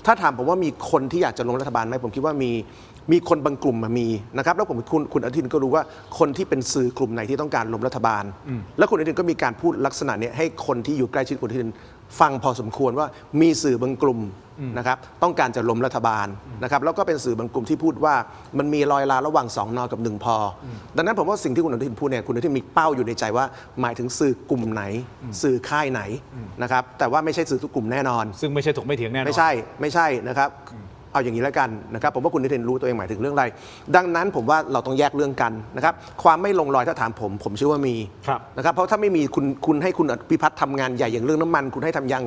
ถ้าถามผมว่ามีคนที่อยากจะล้มรัฐบาลไหมผมคิดว่ามีคนบางกลุ่มมีนะครับแล้วคุณอนุทินก็รู้ว่าคนที่เป็นสื่อกลุ่มไหนที่ต้องการล้มรัฐบาลแล้วคุณอนุทินก็มีการพูดลักษณะนี้ให้คนที่อยู่ใกล้ชิดคุณอนุทินฟังพอสมควรว่ามีสื่อบางกลุ่มนะครับต้องการจะล้มรัฐบาลนะครับแล้วก็เป็นสื่อบางกลุ่มที่พูดว่ามันมีรอยร้าวระหว่าง2นกับ1พดังนั้นผมว่าสิ่งที่คุณอนุทินพูดเนี่ยคุณอนุทินมีเป้าอยู่ในใจว่าหมายถึงสื่อกลุ่มไหนสื่อค่ายไหนนะครับแต่ว่าไม่ใช่สื่อทุกกลุ่มแน่นอนซึ่งไม่ใช่ถกไม่เถียงแน่นอนไม่ใช่นะครับเอาอย่างนี้แล้วกันนะครับผมว่าคุณอนุทินรู้ตัวเองหมายถึงเรื่องอะไรดังนั้นผมว่าเราต้องแยกเรื่องกันนะครับความไม่ลงรอยถ้าถามผมเชื่อว่ามีนะครับเพราะถ้าไม่มีคุณให้คุณพิพัฒน์ทำงานใหญ่อย่างเรื่องน้ำมันคุณให้ทำงาน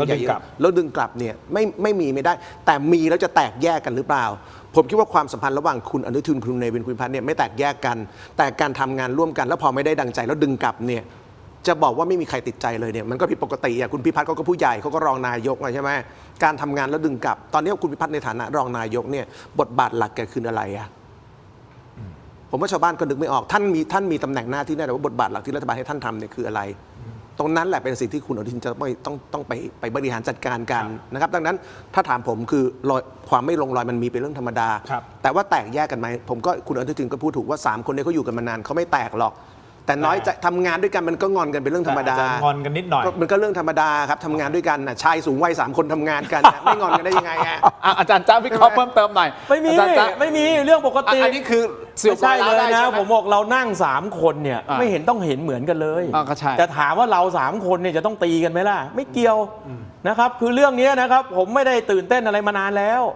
ใหญ่แล้วดึงกลับเนี่ยไม่ได้แต่มีแล้วจะแตกแยกกันหรือเปล่าผมคิดว่าความสัมพันธ์ระหว่างคุณอนุทินคุณเนวินคุณพิพัฒน์เนี่ยไม่แตกแยกกันแต่การทำงานร่วมกันแล้วพอไม่ได้ดังใจแล้วดึงกลับเนี่ยจะบอกว่าไม่มีใครติดใจเลยเนี่ยมันก็ผิดปกติอ่ะคุณพิพัฒน์เขาก็ผู้ใหญ่เขาก็รองนายกใช่ไหมการทำงานแล้วดึงกลับตอนนี้คุณพิพัฒน์ในฐานะรองนายกเนี่ยบทบาทหลักแกคืออะไรอ่ะผมว่าชาวบ้านก็นึกไม่ออกท่านมีตำแหน่งหน้าที่แน่แต่ว่าบทบาทหลักที่รัฐบาลให้ท่านทำเนี่ยคืออะไรตรงนั้นแหละเป็นสิ่งที่คุณอนุทินจะต้องไปบริหารจัดการกันนะครับดังนั้นถ้าถามผมคือความไม่ลงรอยมันมีเป็นเรื่องธรรมดาแต่ว่าแตกแยกกันไหมผมก็คุณอนุทินก็พูดถูกว่า3คนนี้เขาอยู่กันมานานเขาไม่แตกหรอกแต่น้อยจะทำงานด้วยกันมันก็งอนกันเป็นเรื่องธรรมดางอนกันนิดหน่อยมันก็เรื่องธรรมดาครับทำงานด้วยกันชายสูงวัย3คนทำงานกันไม่งอนกันได้ยังไงฮะอาจารย์จ้าวิเคราะห์เพิ่มเติมหน่อยไม่มีเรื่องปกติอันนี้คือไม่ใช่เลยนะผมบอกเรานั่ง3คนเนี่ยไม่เห็นต้องเห็นเหมือนกันเลยแต่ถามว่าเรา3คนเนี่ยจะต้องตีกันไหมล่ะไม่เกี่ยวนะครับคือเรื่องนี้นะครับผมไม่ได้ตื่นเต้นอะไรมานานแล้ว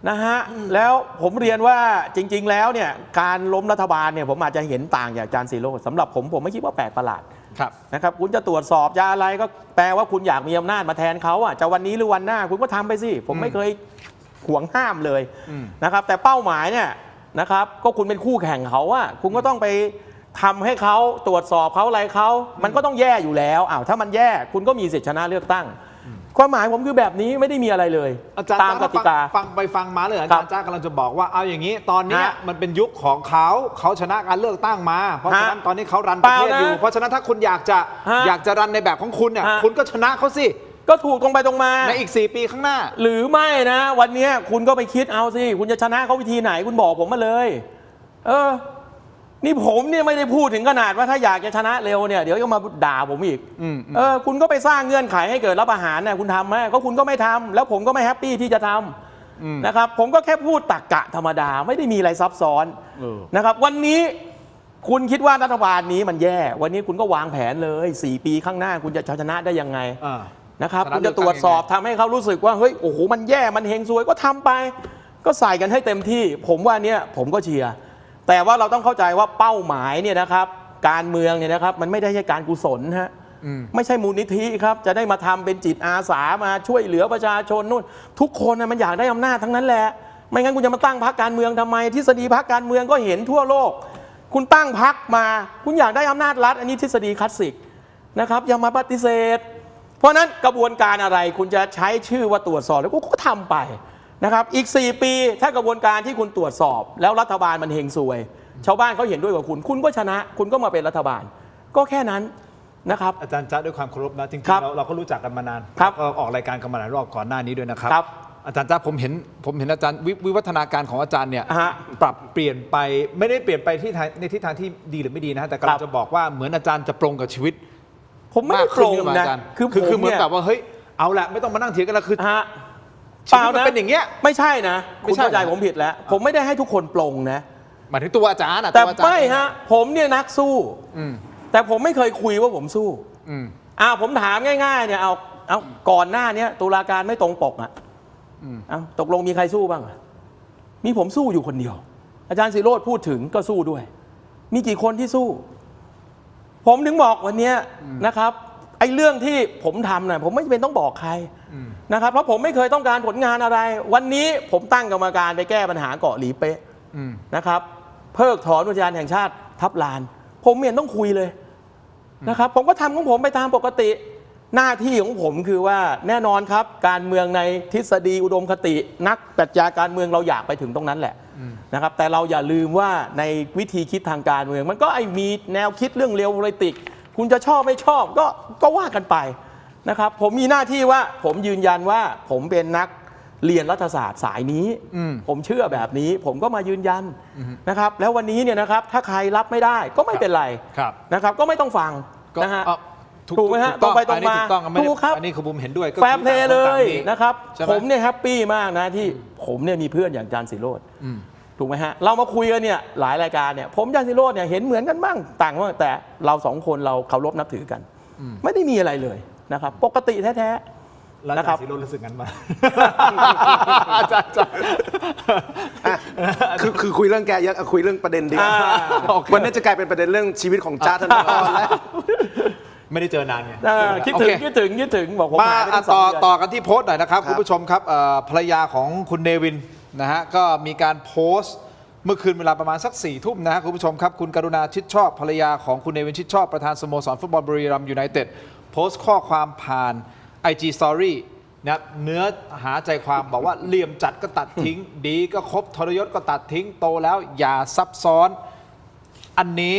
นะฮะแล้วผมเรียนว่าจริงๆแล้วเนี่ยการล้มรัฐบาลเนี่ยผมอาจจะเห็นต่างจากอาจารย์ศิโรจน์สำหรับผมไม่คิดว่าแปลกประหลาดนะครับคุณจะตรวจสอบจะอะไรก็แปลว่าคุณอยากมีอำนาจมาแทนเขาอ่ะจะวันนี้หรือวันหน้าคุณก็ทำไปสิผมไม่เคยห่วงห้ามเลยนะครับแต่เป้าหมายเนี่ยนะครับก็คุณเป็นคู่แข่งเขาอ่ะคุณก็ต้องไปทำให้เขาตรวจสอบเขาอะไรเขามันก็ต้องแย่อยู่แล้วถ้ามันแย่คุณก็มีสิทธิชนะเลือกตั้งความหมายผมคือแบบนี้ไม่ได้มีอะไรเลยตามกติกาฟังมาเลยอาจารย์จ้ากำลังจะบอกว่าเอาอย่างนี้ตอนนี้มันเป็นยุคของเขาชนะการเลือกตั้งมาเพราะฉะนั้นตอนนี้เขารันประเทศอยู่เพราะฉะนั้นถ้าคุณอยากจะรันในแบบของคุณเนี่ยคุณก็ชนะเขาสิก็ถูกตรงไปตรงมาในอีก4 ปีข้างหน้าหรือไม่นะวันนี้คุณก็ไปคิดเอาสิคุณจะชนะเขาวิธีไหนคุณบอกผมมาเลยนี่ผมเนี่ยไม่ได้พูดถึงขนาดว่าถ้าอยากจะชนะเร็วเนี่ยเดี๋ยวก็มาด่าผมอีกคุณก็ไปสร้างเงื่อนไขให้เกิดรับอาหารเนี่ยคุณทำไหมก็คุณก็ไม่ทำแล้วผมก็ไม่แฮปปี้ที่จะทำนะครับผมก็แค่พูดตรรกะธรรมดาไม่ได้มีอะไรซับซ้อนนะครับวันนี้คุณคิดว่ารัฐบาลนี้มันแย่วันนี้คุณก็วางแผนเลย4 ปีข้างหน้าคุณจะชนะได้ยังไงนะครับคุณจะตรวจสอบทำให้เขารู้สึกว่าเฮ้ยโอ้โหมันแย่มันเฮงซวยก็ทำไปก็ใส่กันให้เต็มที่ผมว่าเนี่ยผมก็เชียร์แต่ว่าเราต้องเข้าใจว่าเป้าหมายเนี่ยนะครับการเมืองเนี่ยนะครับมันไม่ได้ใช่การกุศลฮะไม่ใช่มูลนิธิครับจะได้มาทำเป็นจิตอาสามาช่วยเหลือประชาชนนู่นทุกคนมันอยากได้อำนาจทั้งนั้นแหละไม่งั้นคุณจะมาตั้งพรรคการเมืองทำไมทฤษฎีพรรคการเมืองก็เห็นทั่วโลกคุณตั้งพรรคมาคุณอยากได้อำนาจรัฐอันนี้ทฤษฎีคลาสสิกนะครับอย่ามาปฏิเสธเพราะนั้นกระบวนการอะไรคุณจะใช้ชื่อว่าตรวจสอบแล้วก็ทำไปนะครับอีก4 ปีถ้ากระบวนการที่คุณตรวจสอบแล้วรัฐบาลมันเฮงซวยชาวบ้านเขาเห็นด้วยกับคุณก็ชนะคุณก็มาเป็นรัฐบาลก็แค่นั้น นะครับ อาจารย์จ๊ะด้วยความเคารพนะจริง ครั ๆ บ เราก็รู้จักกันมานาน ครับ ก็ออกรายการกันมาหลายรอบก่อนหน้านี้ด้วยนะครับ ครับ อาจารย์จ๊ะผมเห็นอาจารย์วิวัฒนาการของอาจารย์เนี่ย ฮะ ปรับเปลี่ยนไปไม่ได้เปลี่ยนไปในทิศทางที่ดีหรือไม่ดีนะฮะแต่กำลังจะบอกว่าเหมือนอาจารย์จะปรงกับชีวิต ผมไม่ได้โกง ขึ้น นะ อาจารย์ คือผม เหมือน เนี่ย แบบว่าเฮ้ยเอาละไม่ต้องมานั่งเถียงกันแล้วคือ ฮะ ชีวิตมันเป็นอย่างเงี้ย ไม่ใช่นะ ไม่ คุณ ใช่ เข้าใจผมผิดแล้ว ผมไม่ได้ให้ทุกคนปลงนะ หมายถึงตัวอาจารย์อะ แต่ วอาจารย์ ไม่ฮะผมเนี่ยนักสู้ อืม แต่ผมไม่เคยคุยว่าผมสู้ อืม ผมถามง่ายๆเนี่ยเอาก่อนหน้าเนี้ยตุลาการไม่ตรงปกอ่ะ อืม ตกลงมีใครสู้บ้างอะมีผมสู้อยู่คนเดียว อาจารย์ศิโรจน์พูดถึงก็สู้ด้วย มีกี่คนที่สู้ ผมถึงบอกวันเนี้ยนะครับไอ้เรื่องที่ผมทำนะผมไม่จำเป็นต้องบอกใครนะครับเพราะผมไม่เคยต้องการผลงานอะไร วันนี้ผมตั้งกรรมการไปแก้ปัญหาเกาะหลีเป๊ะ อืม นะครับเพิกถอนอุทยานแห่งชาติทับลาน ผมไม่เห็นต้องคุยเลยนะครับผมก็ทำของผมไปตามปกติ หน้าที่ของผมคือว่าแน่นอนครับการเมืองในทฤษฎีอุดมคตินักปรัชญาการเมืองเราอยากไปถึงตรงนั้นแหละนะครับแต่เราอย่าลืมว่าในวิธีคิดทางการเมืองมันก็มีแนวคิดเรื่องเรียวโพลิติกคุณจะชอบไม่ชอบก็ว่ากันไปนะครับผมมีหน้าที่ว่าผมยืนยันว่าผมเป็นนักเรียนรัฐศาสตร์สายนี้ผมเชื่อแบบนี้ผมก็มายืนยันนะครับแล้ววันนี้เนี่ยนะครับถ้าใครรับไม่ได้ก็ไม่เป็นไร ครับ นะครับก็ไม่ต้องฟัง ก็ นะฮะ ถูก ไหมฮะ ถูก ตรงไปตรงมา อันนี้ถูกต้องไม่ได้ ถูกครับ อันนี้คือผมเห็นด้วยก็ แฟร์เพลย์เลย ตามนี้ นะครับ ใช่ไหม ผมเนี่ยแฮปปี้มากนะที่ผมเนี่ยมีเพื่อนอย่างอาจารย์ศิโรจน์ถูกไหมฮะเรามาคุยกันเนี่ยหลายรายการเนี่ยผมอาจารย์ศิโรจน์เนี่ยเห็นเหมือนกันบ้างต่างบ้างแต่เราสองคนเราเคารพนับถือกัน ไม่ได้มีอะไรเลยนะครับปกติแท้ แล้ว นะ อา ครั จาร บ ย์ศิโรจน์รู้สึกงั้นมาอาจารย์ คือคุยเรื่องแกเยอะคุยเรื่องประเด็นดีกว่า โอเค วันนี้จะกลายเป็นประเด็นเรื่องชีวิตของจ้าธนากรแล้ว ไม่ได้เจอนานไง คิด โอ ถึง เค คิดถึงบอกผม มา หายไปตั้งส ต่ อ อง เดือน ต่อกันที่โพสต์หน่อยนะครับคุณผู้ชมครับภรรยาของคุณเนวินนะฮะก็มีการโพสต์เมื่อคืนเวลาประมาณสัก4 ทุ่มนะฮะคุณผู้ชมครับคุณกรุณาชิดชอบภรรยาของคุณเนวินชิดชอบประธานสโมสรฟุตบอลบุรีรัมย์ยูไนเต็ดโพสต์ข้อความผ่าน IG Story นะเนื้อหาใจความบอกว่าเหลี่ยมจัดก็ตัดทิ้ง ดีก็ครบทรยศก็ตัดทิ้งโตแล้วอย่าซับซ้อนอันนี้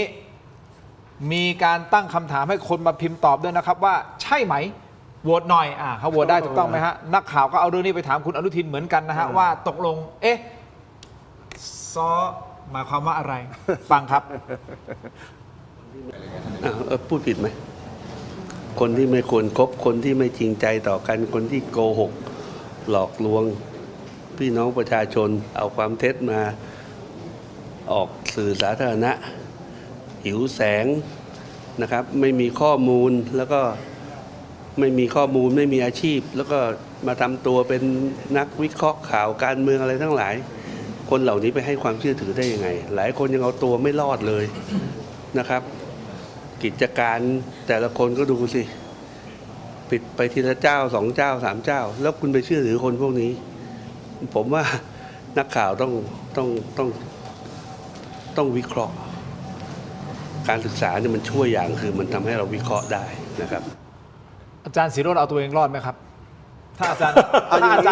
มีการตั้งคำถามให้คนมาพิมพ์ตอบด้วยนะครับว่าใช่ไหมโหวตหน่อยเขาโหวตได้ถูกต้องไหมฮะนักข่าวก็เอาเรื่องนี้ไปถามคุณอนุทินเหมือนกันนะฮะว่าตกลงซ้อหมายความว่าอะไร ฟังครับ พูดผิดไหมคนที่ไม่ควรคบคนที่ไม่จริงใจต่อกันคนที่โกหกหลอกลวงพี่น้องประชาชนเอาความเท็จมาออกสื่อสาธารณะหิวแสงนะครับไม่มีข้อมูลแล้วก็ไม่มีข้อมูลไม่มีอาชีพ แล้วก็มาทำตัวเป็นนักวิเคราะห์ข่าวการเมืองอะไรทั้งหลายคนเหล่านี้ไปให้ความเชื่อถือได้ยังไงหลายคนยังเอาตัวไม่รอดเลยนะครับกิจการแต่ละคนก็ดูสิปิดไปทีละเจ้า2 เจ้า 3 เจ้าแล้วคุณไปเชื่อถือคนพวกนี้ผมว่านักข่าวต้องวิเคราะห์การศึกษาเนี่ยมันช่วยอย่างคือมันทำให้เราวิเคราะห์ได้นะครับ อาจารย์ศิโรจน์เอาตัวเองรอดไหมครับถ้าอาจารย์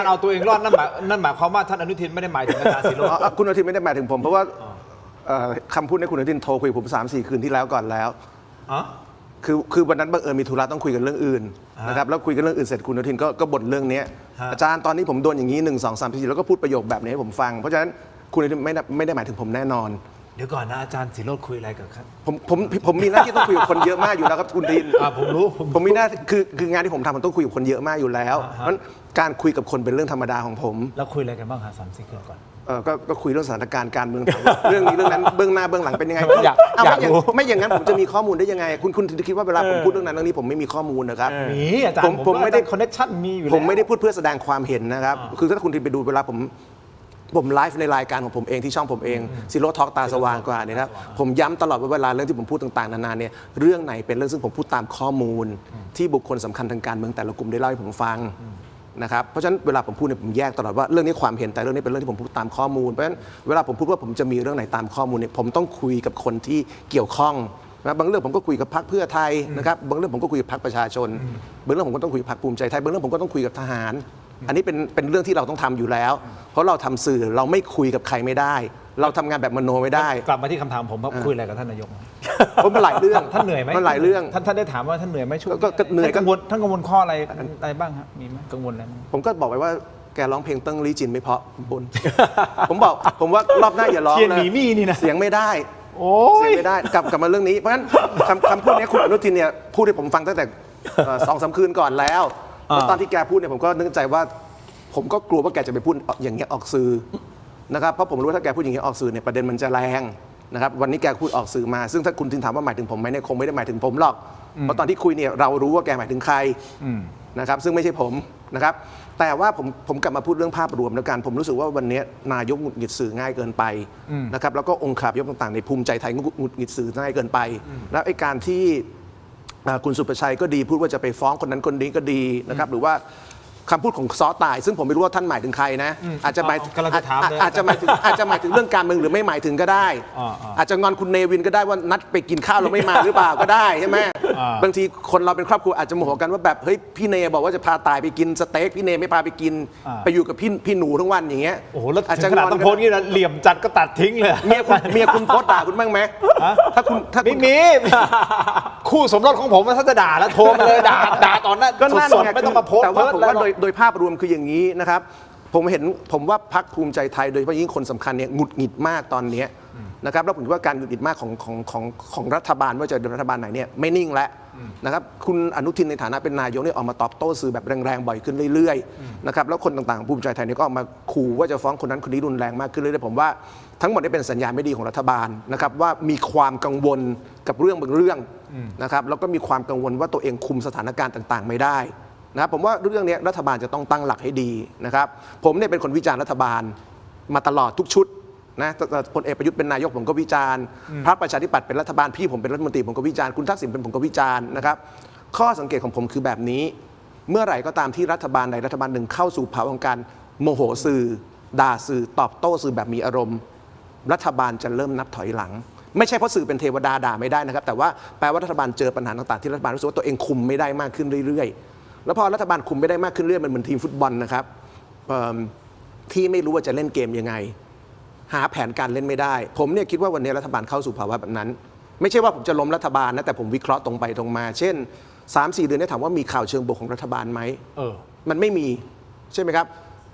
เอาตัวเองรอดนั่นหมายความว่าท่านอนุทินไม่ได้หมายถึงอาจารย์ศิโรจน์ คุณอนุทินไม่ได้หมายถึงผมเพราะว่าคำพูดในคุณอนุทินโทรคุยผม 3-4 คืนที่แล้วก่อนแล้วคือวันนั้นบังเอิญมีธุระต้องคุยกันเรื่องอื่นนะครับแล้วคุยกันเรื่องอื่นเสร็จคุณอนุทินก็บ่นเรื่องนี้อาจารย์ตอนนี้ผมโดนอย่างนี้1 2 3 4แล้วก็พูดประโยคแบบนี้ให้ผมฟังเพราะฉะนั้นคุณอนุทินไม่ได้หมายถึงผมแน่นอนเดี๋ยวก่อนนะอาจารย์ศิโรจน์คุยอะไรกับครับผมมีหน้าที่ต้องคุยกับคนเยอะมากอยู่แล้วครับคุณดินผมรู้ผมมีหน้าคืองานที่ผมทำมันต้องคุยกับคนเยอะมากอยู่แล้วเพราะฉะนั้นการคุยกับคนเป็นเรื่องธรรมดาของผมแล้วคุยอะไรกันบ้างครับ3-4 คืนก่อนก็คุยเรื่องสถานการณ์การเมืองเรื่องนี้เรื่องนั้นเบื้องหน้าเบื้องหลังเป็นยังไงไม่อย่างนั้นผมจะมีข้อมูลได้ยังไงคุณคิดว่าเวลาผมพูดเรื่องนั้นเรื่องนี้ผมไม่มีข้อมูลนะครับมีอาจารย์ผมไม่ได้คอนเนคชั่นมีอยู่แล้วผมไม่ได้พูดเพื่อแสดงความเห็นนะครับคือถ้าคุณไปดูเวลาผมไลฟ์ในรายการของผมเองที่ช่องผมเองซิโร่ทอล์กตาสว่างกว่าเนี่ยครับผมย้ำตลอดว่าเวลาเรื่องที่ผมพูดต่างๆนานาเนี่ยเรื่องไหนเป็นเรื่องซึ่งผมพูดตามข้อมูลที่บุคคลสำคัญทางการเมืองแต่ละกลุ่มได้เล่าให้ผมฟังนะครับเพราะฉะนั้นเวลาผมพูดเนี่ยผมแยกตลอดว่าเรื่องนี้ความเห็นแต่เรื่องนี้เป็นเรื่องที่ผมพูดตามข้อมูลเพราะฉะนั้นเวลาผมพูดว่าผมจะมีเรื่องไหนตามข้อมูลเนี่ยผมต้องคุยกับคนที่เกี่ยวข้องนะบางเรื่องผมก็คุยกับพรรคเพื่อไทยนะครับบางเรื่องผมก็คุยกับพรรคประชาชนบางเรื่องผมก็ต้องคุยกับพรรคภูมิใจไทยบางเรื่องผมก็ต้องคุยกับทหารอันนี้เป็นเรื่องที่เราต้องทำอยู่แล้วเพราะเราทำสื่อเราไม่คุยกับใครไม่ได้เราทำงานแบบมโนไม่ได้กลับมาที่คำถามผมว่าคุยอะไรกับท่านนายก ผมมันหลายเรื่อง ท่านเหนื่อยไหม มันหลายเรื่อง ท่านได้ถามว่าท่านเหนื่อยไหมช่วง ก็เหนื่อย ท่านกังวลข้ออะไรบ้างฮะมีไหมกังวลอะไรบ้าง ผมก็บอกไปว่าแกร้องเพลงเติ้งลี่จินไม่เพราะบน ผมว่ารอบหน้าอย่าร้อง เทียน นะ หมีมี่นี่นะ เสียงไม่ได้ โอ้ เสีย ย งไม่ได้กลับมาเรื่องนี้เพราะฉะนั้นคำพูดนี้คุณอนุทินเนี่ยพูดให้ผมฟังตั้งแต่2-3 คืนก่อนแล้วแล้วตอนที่แกพูดเนี่ยผมก็นึกใจว่า ผมก็กลัวว่าแกจะไปพูดอย่างเงี้ยออกสื่อนะครับเพราะผมรู้ว่าถ้าแกพูดอย่างเงี้ยออกสื่อเนี่ยประเด็นมันจะแรงนะครับวันนี้แกพูดออกสื่อมาซึ่งถ้าคุณทินถามว่าหมายถึงผมไหมเนี่ยคงไม่ได้หมายถึงผมหรอกเพราะตอนที่คุยเนี่ยเรารู้ว่าแกหมายถึงใครนะครับซึ่งไม่ใช่ผมนะครับแต่ว่าผมกลับมาพูดเรื่องภาพรวมแล้วกันผมรู้สึกว่าวันนี้นายกหงุดหงิดสื่อง่ายเกินไปนะครับแล้วก็องค์คาพยพต่างๆในภูมิใจไทยหงุดหงิดสื่อง่ายเกินไปแล้วไอ้การที่คุณสุประชัยก็ดีพูดว่าจะไปฟ้องคนนั้นคนนี้ก็ดีนะครับหรือว่าคำพูดของซ้อตายซึ่งผมไม่รู้ว่าท่านหมายถึงใครนะอาจจะหมายถึงเรื่องการเมืองหรือไม่หมายถึงก็ได้อาจจะงอนคุณเนวินก็ได้ว่านัดไปกินข้าวเราไม่มาหรือเปล่าก็ได้ใช่ไหมบางทีคนเราเป็นครอบครัวอาจจะโมโหกันว่าแบบเฮ้ยพี่เนบอกว่าจะพาตายไปกินสเต็กพี่เนไม่พาไปกินไปอยู่กับพี่หนูทั้งวันอย่างเงี้ย โอ้โหแล้วถึงขนาดต้องโพสต์นี่นะเหลี่ยมจัดก็ตัดทิ้งเลย เมียคุณโพสต์ด่าคุณบ้างไหมถ้าคุณไม่มีคู่สมรสของผมถ้าจะด่าแล้วโทรมาเลยด่าตอนนั้นก็สดๆไม่ต้องมาโพสต์แต่ว่าผมว่าโดยภาพรวมคืออย่างนี้นะครับผมว่าพรรคภูมิใจไทยโดยเฉพาะยิ่งคนสำคัญเนี่ยหงุดหงิดมากตอนนี้นะครับแล้วผมคิดว่าการหงุดหงิดมากของรัฐบาลว่าจะรัฐบาลไหนเนี่ยไม่นิ่งแล้วนะครับคุณอนุทินในฐานะเป็นนายกเนี่ยออกมาตอบโต้สื่อแบบแรงๆบ่อยขึ้นเรื่อยๆนะครับแล้วคนต่างๆภูมิใจไทยเนี่ยก็ออกมาขู่ว่าจะฟ้องคนนั้นคนนี้รุนแรงมากขึ้นเรื่อยๆผมว่าทั้งหมดนี้เป็นสัญญาณไม่ดีของรัฐบาลนะครับว่ามีความกังวลกับเรื่องบางเรื่องนะครับแล้วก็มีความกังวลว่าตัวเองคุมสถานการณ์ต่างๆไม่ได้นะครับผมว่าเรื่องนี้รัฐบาลจะต้องตั้งหลักให้ดีนะครับผมเนี่ยเป็นคนวิจารณ์รัฐบาลมาตลอดทุกชุดนะพลเอกประยุทธ์เป็นนายกผมก็วิจารณ์พรรคประชาธิปัตย์เป็นรัฐบาลพี่ผมเป็นรัฐมนตรีผมก็วิจารณ์คุณทักษิณเป็นผมก็วิจารณ์นะครับข้อสังเกตของผมคือแบบนี้เมื่อไหร่ก็ตามที่รัฐบาลใดรัฐบาลหนึ่งเข้าสู่ภาวะของการโมโหสื่อด่าสื่อตอบโต้สื่อแบบมีอารมณ์รัฐบาลจะเริ่มนับถอยหลังไม่ใช่เพราะสื่อเป็นเทวดาด่าไม่ได้นะครับแต่ว่าแปลว่ารัฐบาลเจอปัญหาต่างๆที่รัฐบาลรู้สึกว่าตัวเองคุมไม่ได้มากขึ้นเรื่อยๆแล้วพอรัฐบาลคุมไม่ได้มากขึ้นเรื่อยมันเหมือนทีมฟุตบอลนะครับที่ไม่รู้ว่าจะเล่นเกมยังไงหาแผนการเล่นไม่ได้ผมเนี่ยคิดว่าวันนี้รัฐบาลเข้าสู่ภาวะแบบนั้นไม่ใช่ว่าผมจะล้มรัฐบาลนะแต่ผมวิเคราะห์ตรงไปตรงมาเช่น 3-4 เดือนนี้ถามว่ามีข่าวเชิงบวกของรัฐบาลไหมมันไม่มีใช่ไหมครั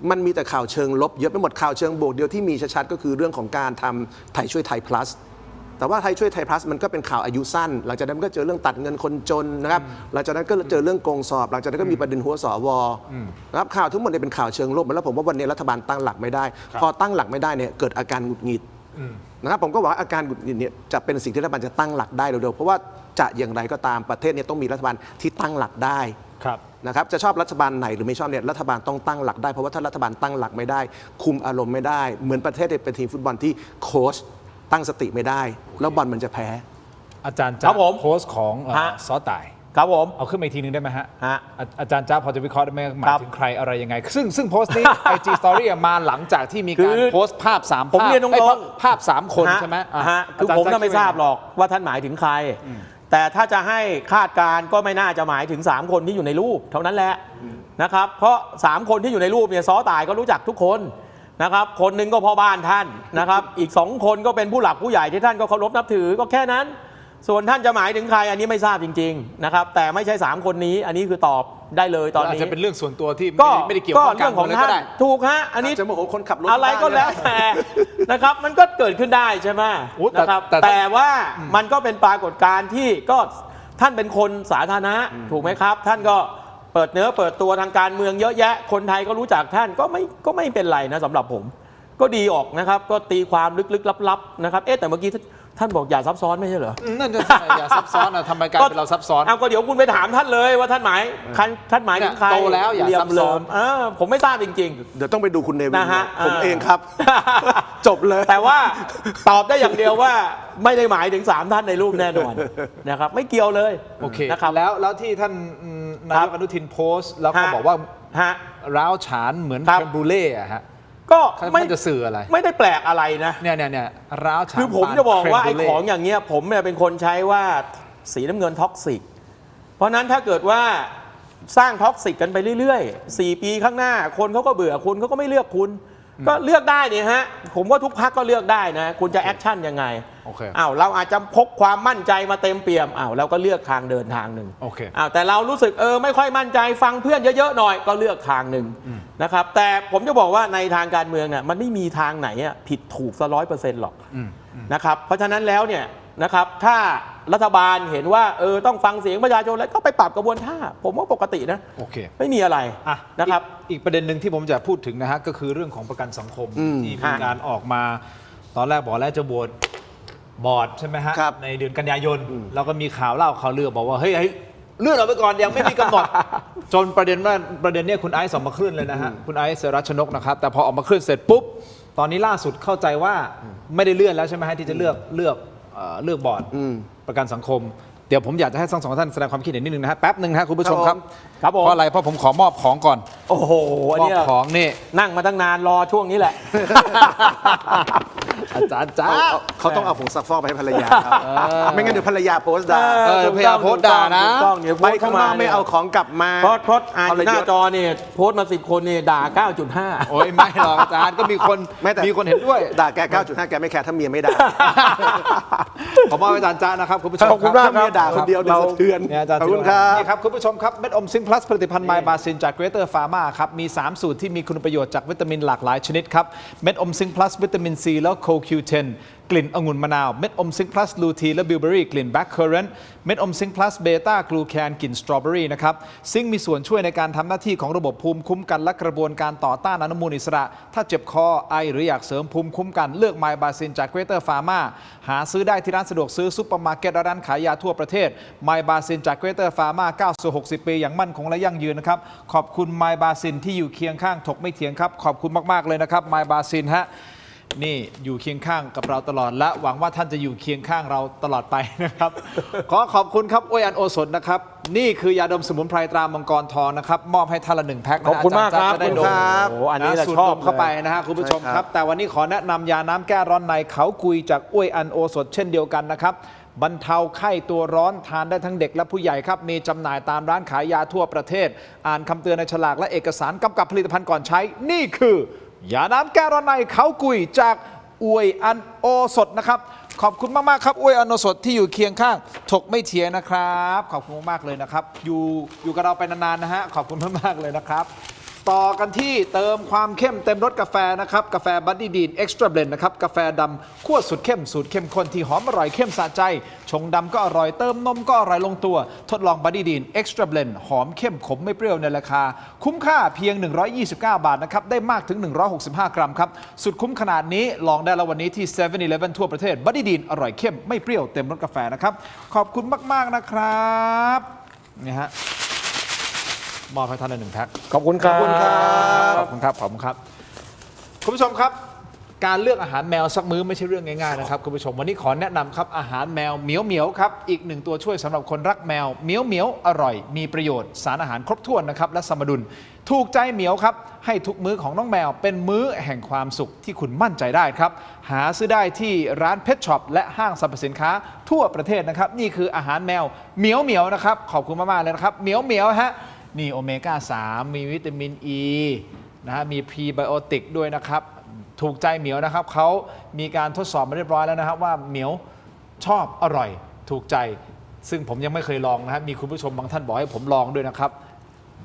บมันมีแต่ข่าวเชิงลบเยอะไปหมดข่าวเชิงบวกเดียวที่มีชัดๆก็คือเรื่องของการทำไทยช่วยไทย plusแต่ว่าไทยช่วยไทย plus มันก็เป็นข่าวอายุสั้นหลังจากนั้นก็เจอเรื่องตัดเงินคนจนนะครับหลังจากนั้นก็เจอเรื่องโกงสอบหลังจากนั้นก็มีประเด็นหัวสวนะครับข่าวทั้งหมดเนี่ยเป็นข่าวเชิงลบแล้วผมว่าวันนี้รัฐบาลตั้งหลักไม่ได้พอตั้งหลักไม่ได้เนี่ยเกิดอาการหงุดหงิดนะครับผมก็หวังว่าอาการหงุดหงิดเนี่ยจะเป็นสิ่งที่รัฐบาลจะตั้งหลักได้เร็วๆเพราะว่าจะอย่างไรก็ตามประเทศเนี่ยต้องมีรัฐบาลที่ตั้งหลักได้นะครับจะชอบรัฐบาลไหนหรือไม่ชอบเนี่ยรัฐบาลต้องตั้งหลักได้เพราะว่าถ้ารัฐบาลตั้งหลักไม่ได้คุมอารมณ์ไม่ได้เหมือนประเทศเป็นทีมฟุตบอลที่โค้ชตั้งสติไม่ได้แล้วบอลมันจะแพ้อาจารย์จ๊ะโพสต์ของซ้อตายครับผมเอาขึ้นมาอีกทีนึงได้ไหมฮะอาจารย์จ๊ะพอจะวิเคราะห์ได้ไหมหมายถึงใครอะไรยังไงซึ่งโพสต์นี้ IG Story มาหลังจากที่มีการโพสต์ภาพ3 ผมเรียนตรงภาพ3 คนใช่ไหมคือผมก็ไม่ทราบหรอกว่าท่านหมายถึงใครแต่ถ้าจะให้คาดการก็ไม่น่าจะหมายถึง3 คนที่อยู่ในรูปเท่านั้นแหละนะครับเพราะ3 คนที่อยู่ในรูปเนี่ยซ้อตายก็รู้จักทุกคนนะครับคนหนึ่งก็พ่อบ้านท่านนะครับอีก2 คนก็เป็นผู้หลักผู้ใหญ่ที่ท่านก็เคารพนับถือก็แค่นั้นส่วนท่านจะหมายถึงใครอันนี้ไม่ทราบจริงๆนะครับแต่ไม่ใช่3 คนนี้อันนี้คือตอบได้เลยตอนนี้อาจจะเป็นเรื่องส่วนตัวที่ไม่ได้เกี่ยวกับการเมืองก็ได้ถูกฮะอันนี้จะโมโหคนขับรถอะไรก็แล้วแต่นะครับมันก็เกิดขึ้นได้ใช่ไหมนะครับแต่ว่ามันก็เป็นปรากฏการณ์ที่ก็ท่านเป็นคนสาธารณะถูกไหมครับท่านก็เปิดเนื้อเปิดตัวทางการเมืองเยอะแยะคนไทยก็รู้จักท่านก็ไม่เป็นไรนะสำหรับผมก็ดีออกนะครับก็ตีความลึกๆลับๆนะครับแต่เมื่อกี้ท่านบอกอย่าซับซ้อนไม่ใช่เหรอนั่นจะอย่าซับซ้อนนะทำไมกลายเป็นเราซับซ้อนเอาก็เดี๋ยวคุณไปถามท่านเลยว่าท่านหมายถึงใครโตแล้วอย่าซับซ้อนผมไม่ทราบจริงๆเดี๋ยวต้องไปดูคุณเนวินผมเองครับจบเลยแต่ว่าตอบได้อย่างเดียวว่าไม่ได้หมายถึง3 ท่านในรูปแน่นอนนะครับไม่เกี่ยวเลยโอเคนะครับแล้วที่ท่านนายกอนุทินโพสต์แล้วก็บอกว่าร้าวฉานเหมือนแคมบูเล่ฮะก็ไม่จะสื่ออะไรไม่ได้แปลกอะไรนะเนี่ยร้าวฉานคือผมจะบอกว่าไอ้ของอย่างเงี้ยผมเนี่ยเป็นคนใช้ว่าสีน้ำเงินท็อกซิกเพราะนั้นถ้าเกิดว่าสร้างท็อกซิกกันไปเรื่อยๆ4 ปีข้างหน้าคนเขาก็เบื่อคุณเขาก็ไม่เลือกคุณก็เลือกได้เนี่ยฮะผมว่าทุกพรรคก็เลือกได้นะคุณจะแอคชั่นยังไง โอเค เราอาจจะพกความมั่นใจมาเต็มเปี่ยมเราก็เลือกทางเดินทางหนึ่ง โอเค แต่เรารู้สึกไม่ค่อยมั่นใจฟังเพื่อนเยอะๆหน่อยก็เลือกทางหนึ่งนะครับแต่ผมจะบอกว่าในทางการเมืองเนี่ยมันไม่มีทางไหนผิดถูกซะ100%หรอกนะครับเพราะฉะนั้นแล้วเนี่ยนะครับถ้ารัฐบาลเห็นว่าต้องฟังเสียงประชาชนแล้วก็ไปปรับกระบวนท่าผมว่าปกตินะ โอเค ไม่มีอะไรนะครับ อีกประเด็นหนึ่งที่ผมจะพูดถึงนะฮะก็คือเรื่องของประกันสังคมที่มีการออกมาตอนแรกบอกแล้วจะโหวตบอร์ดใช่ไหมฮะในเดือนกันยายนแล้วก็มีข่าวเล่าข่าวลือบอกว่าเฮ้ยเลื่อนออกไปก่อนยังไม่มีกำหนด จนประเด็นนี้คุณไอซ์ออกมาคลื่นเลยนะฮะคุณไอซ์รัชนกนะครับแต่พอออกมาคลื่นเสร็จปุ๊บตอนนี้ล่าสุดเข้าใจว่าไม่ได้เลื่อนแล้วใช่ไหมฮะที่จะเลือกบอร์ดประกันสังคมเดี๋ยวผมอยากจะให้ทั้งสองท่านแสดงความคิดเห็นนิดนึงนะฮะแป๊บหนึ่งนะคุณผู้ชมครับเพราะอะไรเพราะผมขอมอบของก่อนโอ้โหอันนี้ มอบของนี่ นั่งมาตั้งนานรอช่วงนี้แหละ อาจารย์จ้า เขาต้องเอาผงซักฟอกไปให้ภรรยาครับไม่งั้นเดี๋ยวภรรยาโพสต์ด่า ภรรยาโพสต์ด่านะ ไปข้างนอกไม่เอาของกลับมา เพราะอ่านหน้าจอเนี่ยโพสต์มา10 คนเนี่ยด่า 9.5 โอ้ยไม่หรอกอาจารย์ก็มีคนเห็นด้วย ด่าแก 9.5 แกไม่แคร์ถ้าเมียไม่ด่า ขอมอบอาจารย์จ้านะครับคุณผู้ชม ขอบคุณมากครับด่าคนเดียวเดี๋ยวสะเทือน ขอบคุณครับนี่ครับคุณผู้ชมครับเม็ดอมซิงค์พลัสผลิตภัณฑ์ไมบาซินจากเกรเตอร์ฟาร์มาครับมี3สูตรที่มีคุณประโยชน์จากวิตามินหลากหลายชนิดครับเม็ดอมซิงค์พลัสวิตามินซีแล้วโคคิวเทนกลิ่นองุ่นมะนาวเม็ดอมซิงค์พลัสลูทีและบิลเบอรี่กลิ่นแบล็คเคอร์เรนต์เม็ดอมซิงค์พลัสเบต้ากลูแคนกลิ่นสตรอเบอรี่นะครับซิงค์มีส่วนช่วยในการทำหน้าที่ของระบบภูมิคุ้มกันและกระบวนการต่อต้านอนุมูลอิสระถ้าเจ็บคอไอหรืออยากเสริมภูมิคุ้มกันเลือกไมบาซินจากเกรเตอร์ฟาร์มาหาซื้อได้ที่ร้านสะดวกซื้อซุปเปอร์มาร์เก็ตและร้านขายยาทั่วประเทศไมบาซินจากเกรเตอร์ฟาร์มา9-60 ปีอย่างมั่นคงและยั่งยืนนะครับขอบคุณไมบาซินที่อยู่เคียงข้างถกไม่เถียงครับขอบคุณมากๆเลยนะครับไมบาซินฮะนี่อยู่เคียงข้างกับเราตลอดและหวังว่าท่านจะอยู่เคียงข้างเราตลอดไปนะครับ ขอขอบคุณครับอ้วยอันโอสถนะครับนี่คือยาดมสมุนไพรตรามังกรทองนะครับมอบให้ท่านละ1 แพ็คนะ ขอบคุณมากครับ จะได้ดม อันนี้ สูด ชอบ ดมเข้าไปนะฮะคุณผู้ชมครับแต่วันนี้ขอแนะนำยาน้ำแก้ร้อนในเขากุยจากอ้วยอันโอสถเช่นเดียวกันนะครับบรรเทาไข้ตัวร้อนทานได้ทั้งเด็กและผู้ใหญ่ครับมีจำหน่ายตามร้านขายยาทั่วประเทศอ่านคำเตือนในฉลากและเอกสารกำกับผลิตภัณฑ์ก่อนใช้นี่คือยาน้ำแก้ร้อนในเขากุยจากอวยอันโอสถนะครับขอบคุณมากๆครับอวยอันโอสถที่อยู่เคียงข้างถกไม่เถียงนะครับขอบคุณมากๆเลยนะครับอยู่กับเราไปนานๆนะฮะขอบคุณมากๆเลยนะครับต่อกันที่เติมความเข้มเต็มรสกาแฟนะครับกาแฟบัดดี้ดีนเอ็กซ์ตร้าเบลนด์นะครับกาแฟดำคั่วสุดเข้มสูตรเข้มข้นที่หอมอร่อยเข้มสะใจชงดำก็อร่อยเติมนมก็อร่อยลงตัวทดลองบัดดี้ดีนเอ็กซ์ตร้าเบลนด์หอมเข้มขมไม่เปรี้ยวในราคาคุ้มค่าเพียง129 บาทนะครับได้มากถึง165 กรัมครับสุดคุ้มขนาดนี้ลองได้แล้ววันนี้ที่ 7-Eleven ทั่วประเทศบัดดี้ดีนอร่อยเข้มไม่เปรี้ยวเต็มรสกาแฟนะครับขอบคุณมากๆนะครับนี่ฮะมอบให้ท่านละ1 แพ็ค ขอบคุณครับ ขอบคุณครับคุณผู้ชมครับการเลือกอาหารแมวสักมื้อไม่ใช่เรื่องง่ายๆนะครับคุณผู้ชมวันนี้ขอแนะนำครับอาหารแมวเหมียวเหมียวครับอีก1 ตัวช่วยสำหรับคนรักแมวเหมียวเหมียวอร่อยมีประโยชน์สารอาหารครบถ้วนนะครับและสมดุลถูกใจเหมียวครับให้ทุกมื้อของน้องแมวเป็นมื้อแห่งความสุขที่คุณมั่นใจได้ครับหาซื้อได้ที่ร้านเพชช็อปและห้างสรรพสินค้าทั่วประเทศนะครับนี่คืออาหารแมวเหมียวเหมียวนะครับขอบคุณมากๆเลยนะครับเหมียวเหมียวฮะนี่โอเมก้า 3 มีวิตามินอ e นะฮะมีพรีไบโอติกด้วยนะครับถูกใจเหมียวนะครับเขามีการทดสอบมาเรียบร้อยแล้วนะครับว่าเหมียวชอบอร่อยถูกใจซึ่งผมยังไม่เคยลองนะฮะมีคุณผู้ชมบางท่านบอกให้ผมลองด้วยนะครับ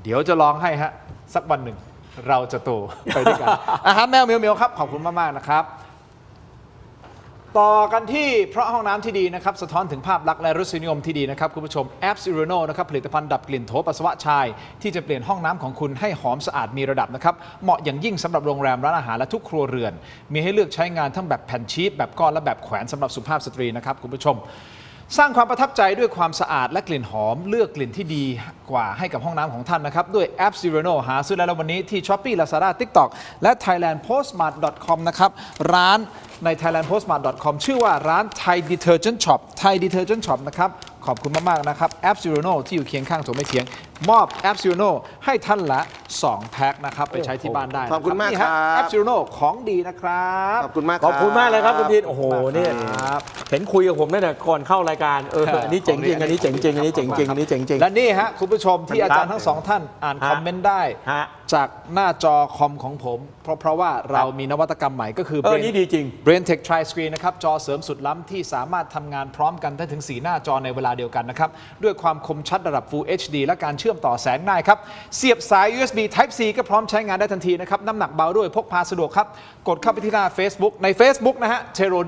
เดี๋ยวจะลองให้ฮะสักวันหนึ่งเราจะโตไปด้วยกัน อาหารแมวเหมียวครับขอบคุณมากๆนะครับต่อกันที่เพราะห้องน้ำที่ดีนะครับสะท้อนถึงภาพลักษณ์และรสนิยมที่ดีนะครับคุณผู้ชมแอปซิโรโนนะครับผลิตภัณฑ์ดับกลิ่นโถปัสสาวะชายที่จะเปลี่ยนห้องน้ำของคุณให้หอมสะอาดมีระดับนะครับเหมาะอย่างยิ่งสำหรับโรงแรมร้านอาหารและทุกครัวเรือนมีให้เลือกใช้งานทั้งแบบแผ่นชีทแบบก้อนและแบบแขวนสำหรับสุภาพสตรีนะครับคุณผู้ชมสร้างความประทับใจด้วยความสะอาดและกลิ่นหอมเลือกกลิ่นที่ดีกว่าให้กับห้องน้ำของท่านนะครับด้วยแอป Zirono หาซื้อได้แล้ววันนี้ที่ Shopee Lazada TikTok และ thailandpostmart.com นะครับร้านใน thailandpostmart.com ชื่อว่าร้าน Thai Detergent Shop Thai Detergent Shop นะครับขอบคุณมากๆนะครับแอป Zirono ที่อยู่เคียงข้างถกไม่เถียงมอบแอป Zirono ให้ท่านละ 2 แพ็คนะครับ ไปใช้ที่บ้านได้ ขอบคุณมาก นี่ ค ฮะ รับ แอปซิโรโนของดีนะครับ ขอบคุณมาก ขอบคุณมากเลยครับคุณทินโอ้โห นี่ ครับ เห็นคุยกับผมตั้งแต่ก่อนเข้ารายการอันนี้เจ๋งจริงอันนี้เจ๋งจริงอันนี้เจ๋งจริงอันนี้เจ๋งจริง และนี่ฮะคุณผู้ชมที่อาจารย์ทั้งสองท่านอ่านคอมเมนต์ได้ ฮะ จากหน้าจอคอมของผม เพราะว่าเรามีนวัตกรรมใหม่ก็คือ นี่ดีจริง Brain Tech Tri Screen นะครับ จอเสริมสุดล้ำที่สามารถทำงานพร้อมกันได้ถึง 4 หน้าจอในเวลาเดียวกันนะครับ ด้วยความคมชัดระดับ Full HD และการเชื่อมต่อแสนง่ายครับ เสียบสาย USB Type C ก็พร้อมใช้งานได้ทันทีนะครับ น้ำหนักเบาด้วยพกพาสะดวกครับ กดเข้าไปที่หน้า Facebook ใน Facebook นะฮะ Tero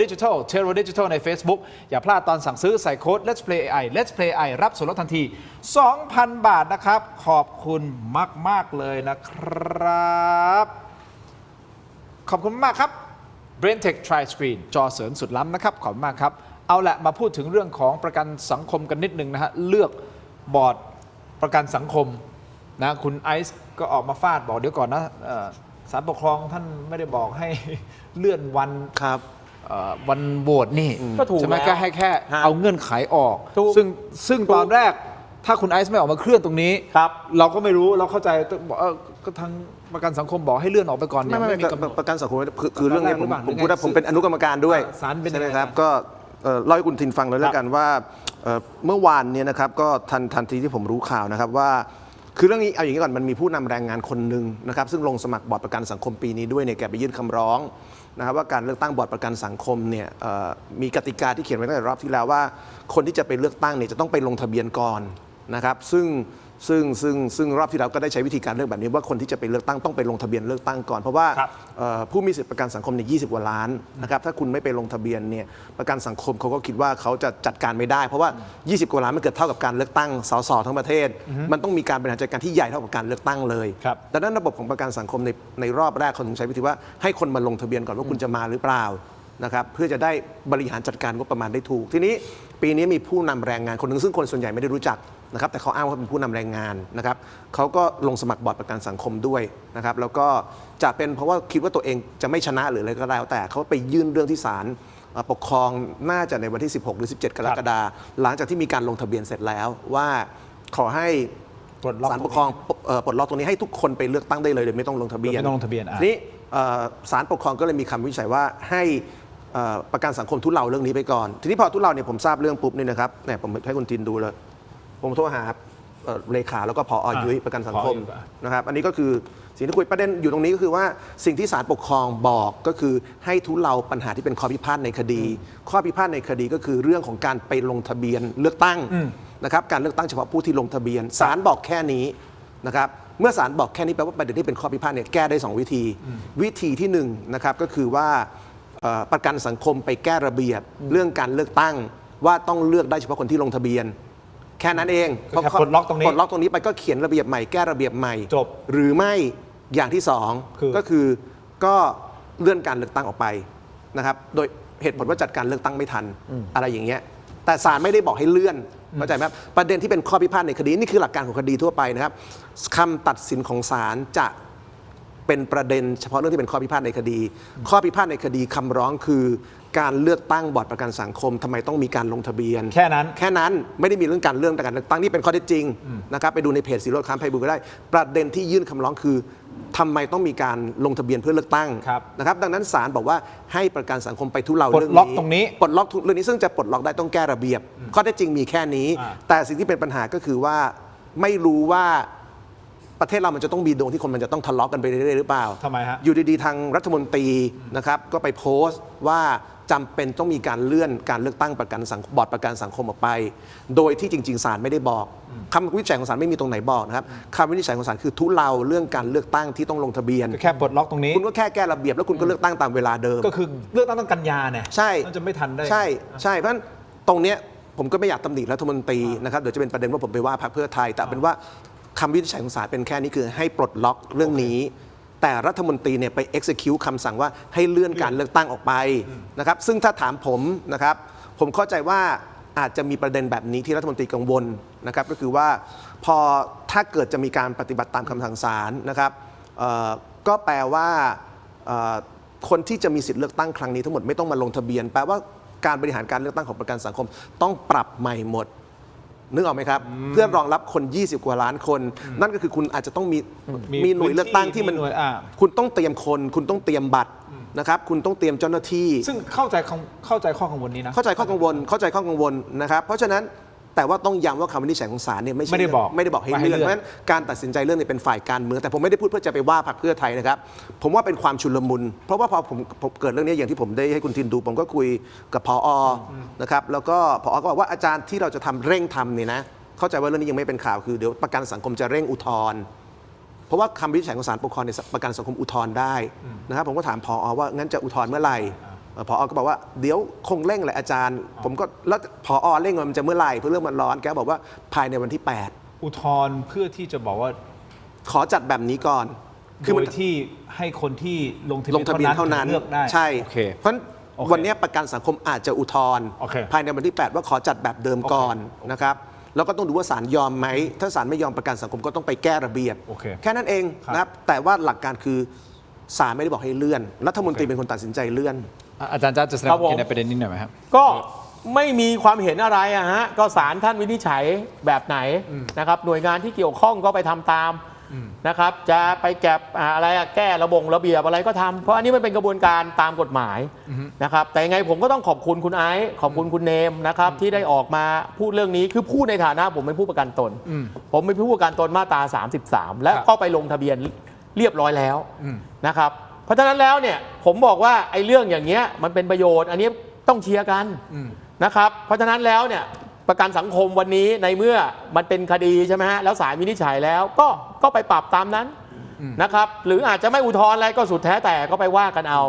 Digital ใน Facebook อย่าพลาดตอนสั่งซื้อใส่โค้ด Let's Play AI Let's Play AI รับส่วนลดทันที 2,000 บาทนะครับ ขอบคุณมากๆเลยนะครับ ขอบคุณมากครับ Brain Tech Tri Screen จอเสริมสุดล้ำนะครับ ขอบคุณมากครับ เอาละมาพูดถึงเรื่องของประกันสังคมกันนิดนึงนะฮะ เลือกบอร์ดประกันสังคมนะคุณไอซ์ก็ออกมาฟาดบอกเดี๋ยวก่อนนะศาลปกครองท่านไม่ได้บอกให้ เลื่อนวันวันโหวตนี่ ก็ถูก ใช่ไหม แล้ว ก็ให้แค่เอาเงื่อนไขออก ถูก ซึ่งตอนแรกถ้าคุณไอซ์ไม่ออกมาเคลื่อนตรงนี้ เราก็ไม่รู้เราเข้าใจบอกก็ทางประกันสังคมบอกให้เลื่อนออกไปก่อนเนี่ย ไม่ มีกำหนด ประกันสังคมคือเรื่องนี้ หรือเปล่า ผมพูดว่าผมเป็นอนุกรรมการด้วย ศาลเป็น ใช่ไหม ยังไง ครับก็เล่าให้คุณทินฟังเลยแล้วกันว่าเมื่อวานเนี่ยนะครับก็ทันทีที่ผมรู้ข่าวนะครับว่าคือเรื่องนี้เอาอย่างนี้ก่อนมันมีผู้นำแรงงานคนหนึ่งนะครับซึ่งลงสมัครบอร์ดประกันสังคมปีนี้ด้วยเนี่ยแกไปยื่นคำร้องนะครับว่าการเลือกตั้งบอร์ดประกันสังคมเนี่ยมีกติกาที่เขียนไว้ตั้งแต่รอบที่แล้วว่าคนที่จะไปเลือกตั้งเนี่ยจะต้องไปลงทะเบียนก่อนนะครับซึ่งรอบที่แล้วก็ได้ใช้วิธีการเลือกแบบนี้ว่าคนที่จะไปเลือกตั้งต้องไปลงทะเบียนเลือกตั้งก่อนเพราะว่าผู้มีสิทธิประกันสังคมเนี่ย20 กว่าล้านนะครับถ้าคุณไม่ไปลงทะเบียนเนี่ยประกันสังคมเขาก็คิดว่าเขาจะจัดการไม่ได้เพราะว่า20 กว่าล้านมันเกิดเท่ากับการเลือกตั้งสสทั้งประเทศมันต้องมีการบริหารจัดการที่ใหญ่เท่ากับการเลือกตั้งเลยดังนั้นระบบของประกันสังคมในรอบแรกเขาถึงใช้วิธีว่าให้คนมาลงทะเบียนก่อนว่าคุณจะมาหรือเปล่านะครับเพื่อจะได้บริหารจัดการงบประมาณได้ถูกทีนี้ปีนี้มีผู้นำแรงงานคนหนึ่งซึ่งคนส่วนใหญ่ไม่ได้รู้จักนะครับแต่เขาอ้างว่าเป็นผู้นำแรงงานนะครับเขาก็ลงสมัครบอร์ดประกันสังคมด้วยนะครับแล้วก็จะเป็นเพราะว่าคิดว่าตัวเองจะไม่ชนะหรืออะไรก็แล้วแต่เขาไปยื่นเรื่องที่ศาลปกครองน่าจะในวันที่16หรือ17กรกฎาคมหลังจากที่มีการลงทะเบียนเสร็จแล้วว่าขอให้ศาลปกครองปลดล็อกตรงนี้ให้ทุกคนไปเลือกตั้งได้เลยโดยไม่ต้องลงทะเบียนนี่ศาลปกครองก็เลยมีคำวินิจฉัยว่าให้ประกันสังคมทุเลาเรื่องนี้ไปก่อนทีนี้พอทุเลาเนี่ยผมทราบเรื่องปุ๊บนี่นะครับเนี่ยผมให้คุณทินดูเลยผมโทรหาเลขาแล้วก็ผอ.ยุ้ยประกันสังคมนะครับอันนี้ก็คือสิ่งที่คุยประเด็นอยู่ตรงนี้ก็คือว่าสิ่งที่ศาลปกครองบอกก็คือให้ทุเลาปัญหาที่เป็นข้อพิพาทในคดีข้อพิพาทในคดีก็คือเรื่องของการไปลงทะเบียนเลือกตั้งนะครับการเลือกตั้งเฉพาะผู้ที่ลงทะเบียนศาลบอกแค่นี้นะครับเมื่อศาลบอกแค่นี้แปลว่าประเด็นที่เป็นข้อพิพาทเนี่ยแก้ได้2 วิธีวิธีที่1นะครับก็คือว่าประกันสังคมไปแก้ระเบียบเรื่องการเลือกตั้งว่าต้องเลือกได้เฉพาะคนที่ลงทะเบียนแค่นั้นเองปลดล็อกตรงนี้ไปก็เขียนระเบียบใหม่แก้ระเบียบใหม่จบหรือไม่อย่างที่2ก็คือก็เลื่อนการเลือกตั้งออกไปนะครับโดยเหตุผลว่าจัดการเลือกตั้งไม่ทันอะไรอย่างเงี้ยแต่ศาลไม่ได้บอกให้เลื่อนเข้าใจไหมครับประเด็นที่เป็นข้อพิพาทในคดีนี่คือหลักการของคดีทั่วไปนะครับคำตัดสินของศาลจะเป็นประเด็นเฉพาะเรื่องที่เป็นข้อพิพาทในคดีข้อพิพาทในคดีคำร้องคือการเลือกตั้งบอร์ดประกันสังคมทำไมต้องมีการลงทะเบียนแค่นั้นไม่ได้มีเรื่องการเลือกตั้งนี่เป็นข้อเท็จจริงนะครับไปดูในเพจศิโรจน์ ค้ามไพบูลย์ก็ได้ประเด็นที่ยื่นคำร้องคือทำไมต้องมีการลงทะเบียนเพื่อเลือกตั้งนะครับดังนั้นศาลบอกว่าให้ประกันสังคมไปทุเลาเรื่องนี้ปลดล็อกตรงนี้ซึ่งจะปลดล็อกได้ต้องแก้ระเบียบข้อเท็จจริงมีแค่นี้แต่สิ่งที่เป็นปัญหาก็คือว่าไม่รู้ว่าประเทศเรามันจะต้องมีดวงที่คนมันจะต้องทะเลาะกันไปเรื่อยๆหรือเปล่าทำไมฮะอยู่ดีๆทางรัฐมนตรีนะครับก็ไปโพสต์ว่าจำเป็นต้องมีการเลื่อนการเลือกตั้งบอร์ดประกันสังคมออกไปโดยที่จริงๆศาลไม่ได้บอกคำวินิจฉัยของศาลไม่มีตรงไหนบอกนะครับคำวินิจฉัยของศาลคือทุเลาเรื่องการเลือกตั้งที่ต้องลงทะเบียนแค่ปลดล็อกตรงนี้คุณก็แค่แก้ระเบียบแล้วคุณก็เลือกตั้งตามเวลาเดิมก็คือเลือกตั้งต้องกันยาเนี่ยใช่มันจะไม่ทันได้ใช่เพราะฉะนั้นตรงเนี้ยผมก็ไม่อยากตำหนิรัฐมนตรีนะครับเดี๋ยวจะเป็นประเด็นว่าผมไปว่าพรรคเพื่อไทยแต่เป็นว่าคำวินิจฉัยของศาลเป็นแค่นี้คือให้ปลดล็อกเรื่องนี้แต่รัฐมนตรีเนี่ยไป execute คำสั่งว่าให้เลื่อนการเลือกตั้งออกไปนะครับซึ่งถ้าถามผมนะครับผมเข้าใจว่าอาจจะมีประเด็นแบบนี้ที่รัฐมนตรีกังวลนะครับก็คือว่าพอถ้าเกิดจะมีการปฏิบัติตามคำสั่งศาลนะครับก็แปลว่าคนที่จะมีสิทธิ์เลือกตั้งครั้งนี้ทั้งหมดไม่ต้องมาลงทะเบียนแปลว่าการบริหารการเลือกตั้งของประกันสังคมต้องปรับใหม่หมด นึกออกไหมครับ เพื่อรองรับคน 20 กว่าล้านคน นั่นก็คือคุณอาจจะต้องมีหน่วยเลือกตั้งที่มัน มีหน่วยคุณต้องเตรียมคนคุณต้องเตรียมบัตรนะครับคุณต้องเตรียมเจ้าหน้าที่ซึ่งเข้าใจข้อกังวลนี้นะ เข้าใจข้อกังวลนะครับเพราะฉะนั้นแต่ว่าต้องย้ำว่าคำวินิจฉัยของศาลเนี่ยไม่ได้บอกให้เลื่อนเพราะฉะนั้นการตัดสินใจเรื่องนี้เป็นฝ่ายการเมืองแต่ผมไม่ได้พูดเพื่อจะไปว่าพรรคเพื่อไทยนะครับผมว่าเป็นความชุลมุนเพราะว่าพอผมเกิดเรื่องนี้อย่างที่ผมได้ให้คุณทินดูผมก็คุยกับผอ.นะครับแล้วก็ผอ.ก็บอกว่าอาจารย์ที่เราจะเร่งทำเนี่ยนะเข้าใจว่าเรื่องนี้ยังไม่เป็นข่าวคือเดี๋ยวประกันสังคมจะเร่งอุทธรณ์เพราะว่าคำวินิจฉัยของศาลปกครองเนี่ยประกันสังคมอุทธรณ์ได้นะครับผมก็ถามผอ.ว่างั้นจะอุทธรณ์เมื่อไหร่ผอ.ก็บอกว่าเดี๋ยวคงเร่งแหละอาจารย์ผมก็แล้วผอ.เร่งมันจะเมื่อไหร่เพราะเรื่องมันร้อนแกบอกว่าภายในวันที่ 8อุทธรณ์เพื่อที่จะบอกว่าขอจัดแบบนี้ก่อนคือมันที่ให้คนที่ลงทะเบียนเท่านั้นเลือกได้ใช่เพราะวันนี้ประกันสังคมอาจจะอุทธรณ์ภายในวันที่ 8ว่าขอจัดแบบเดิมก่อนนะครับแล้วก็ต้องดูว่าศาลยอมไหมถ้าศาลไม่ยอมประกันสังคมก็ต้องไปแก้ระเบียบแค่นั้นเองนะครับแต่ว่าหลักการคือศาลไม่ได้บอกให้เลื่อนรัฐมนตรีเป็นคนตัดสินใจเลื่อนอาจารย์จะแสดงความเห็นในประเด็นนี้หน่อยไหมครับก็ไม่มีความเห็นอะไรอะฮะก็ศาลท่านวินิจฉัยแบบไหนนะครับหน่วยงานที่เกี่ยวข้องก็ไปทำตามนะครับจะไปแก้อะไรแก้ระเบียบอะไรก็ทำเพราะอันนี้มันเป็นกระบวนการตามกฎหมายนะครับแต่ยังไงผมก็ต้องขอบคุณคุณไอซ์ขอบคุณคุณเนมนะครับที่ได้ออกมาพูดเรื่องนี้คือพูดในฐานะผมเป็นผู้ประกันตนผมเป็นผู้ประกันตนมาตรา33และก็ไปลงทะเบียนเรียบร้อยแล้วนะครับเพราะฉะนั้นแล้วเนี่ยผมบอกว่าไอ้เรื่องอย่างเงี้ยมันเป็นประโยชน์อันนี้ต้องเชียร์กันนะครับเพราะฉะนั้นแล้วเนี่ยประกันสังคมวันนี้ในเมื่อมันเป็นคดีใช่ไหมฮะแล้วศาลวินิจฉัยแล้วก็ไปปรับตามนั้นนะครับหรืออาจจะไม่อุทธรณ์อะไรก็สุดแท้แต่ก็ไปว่ากันเอา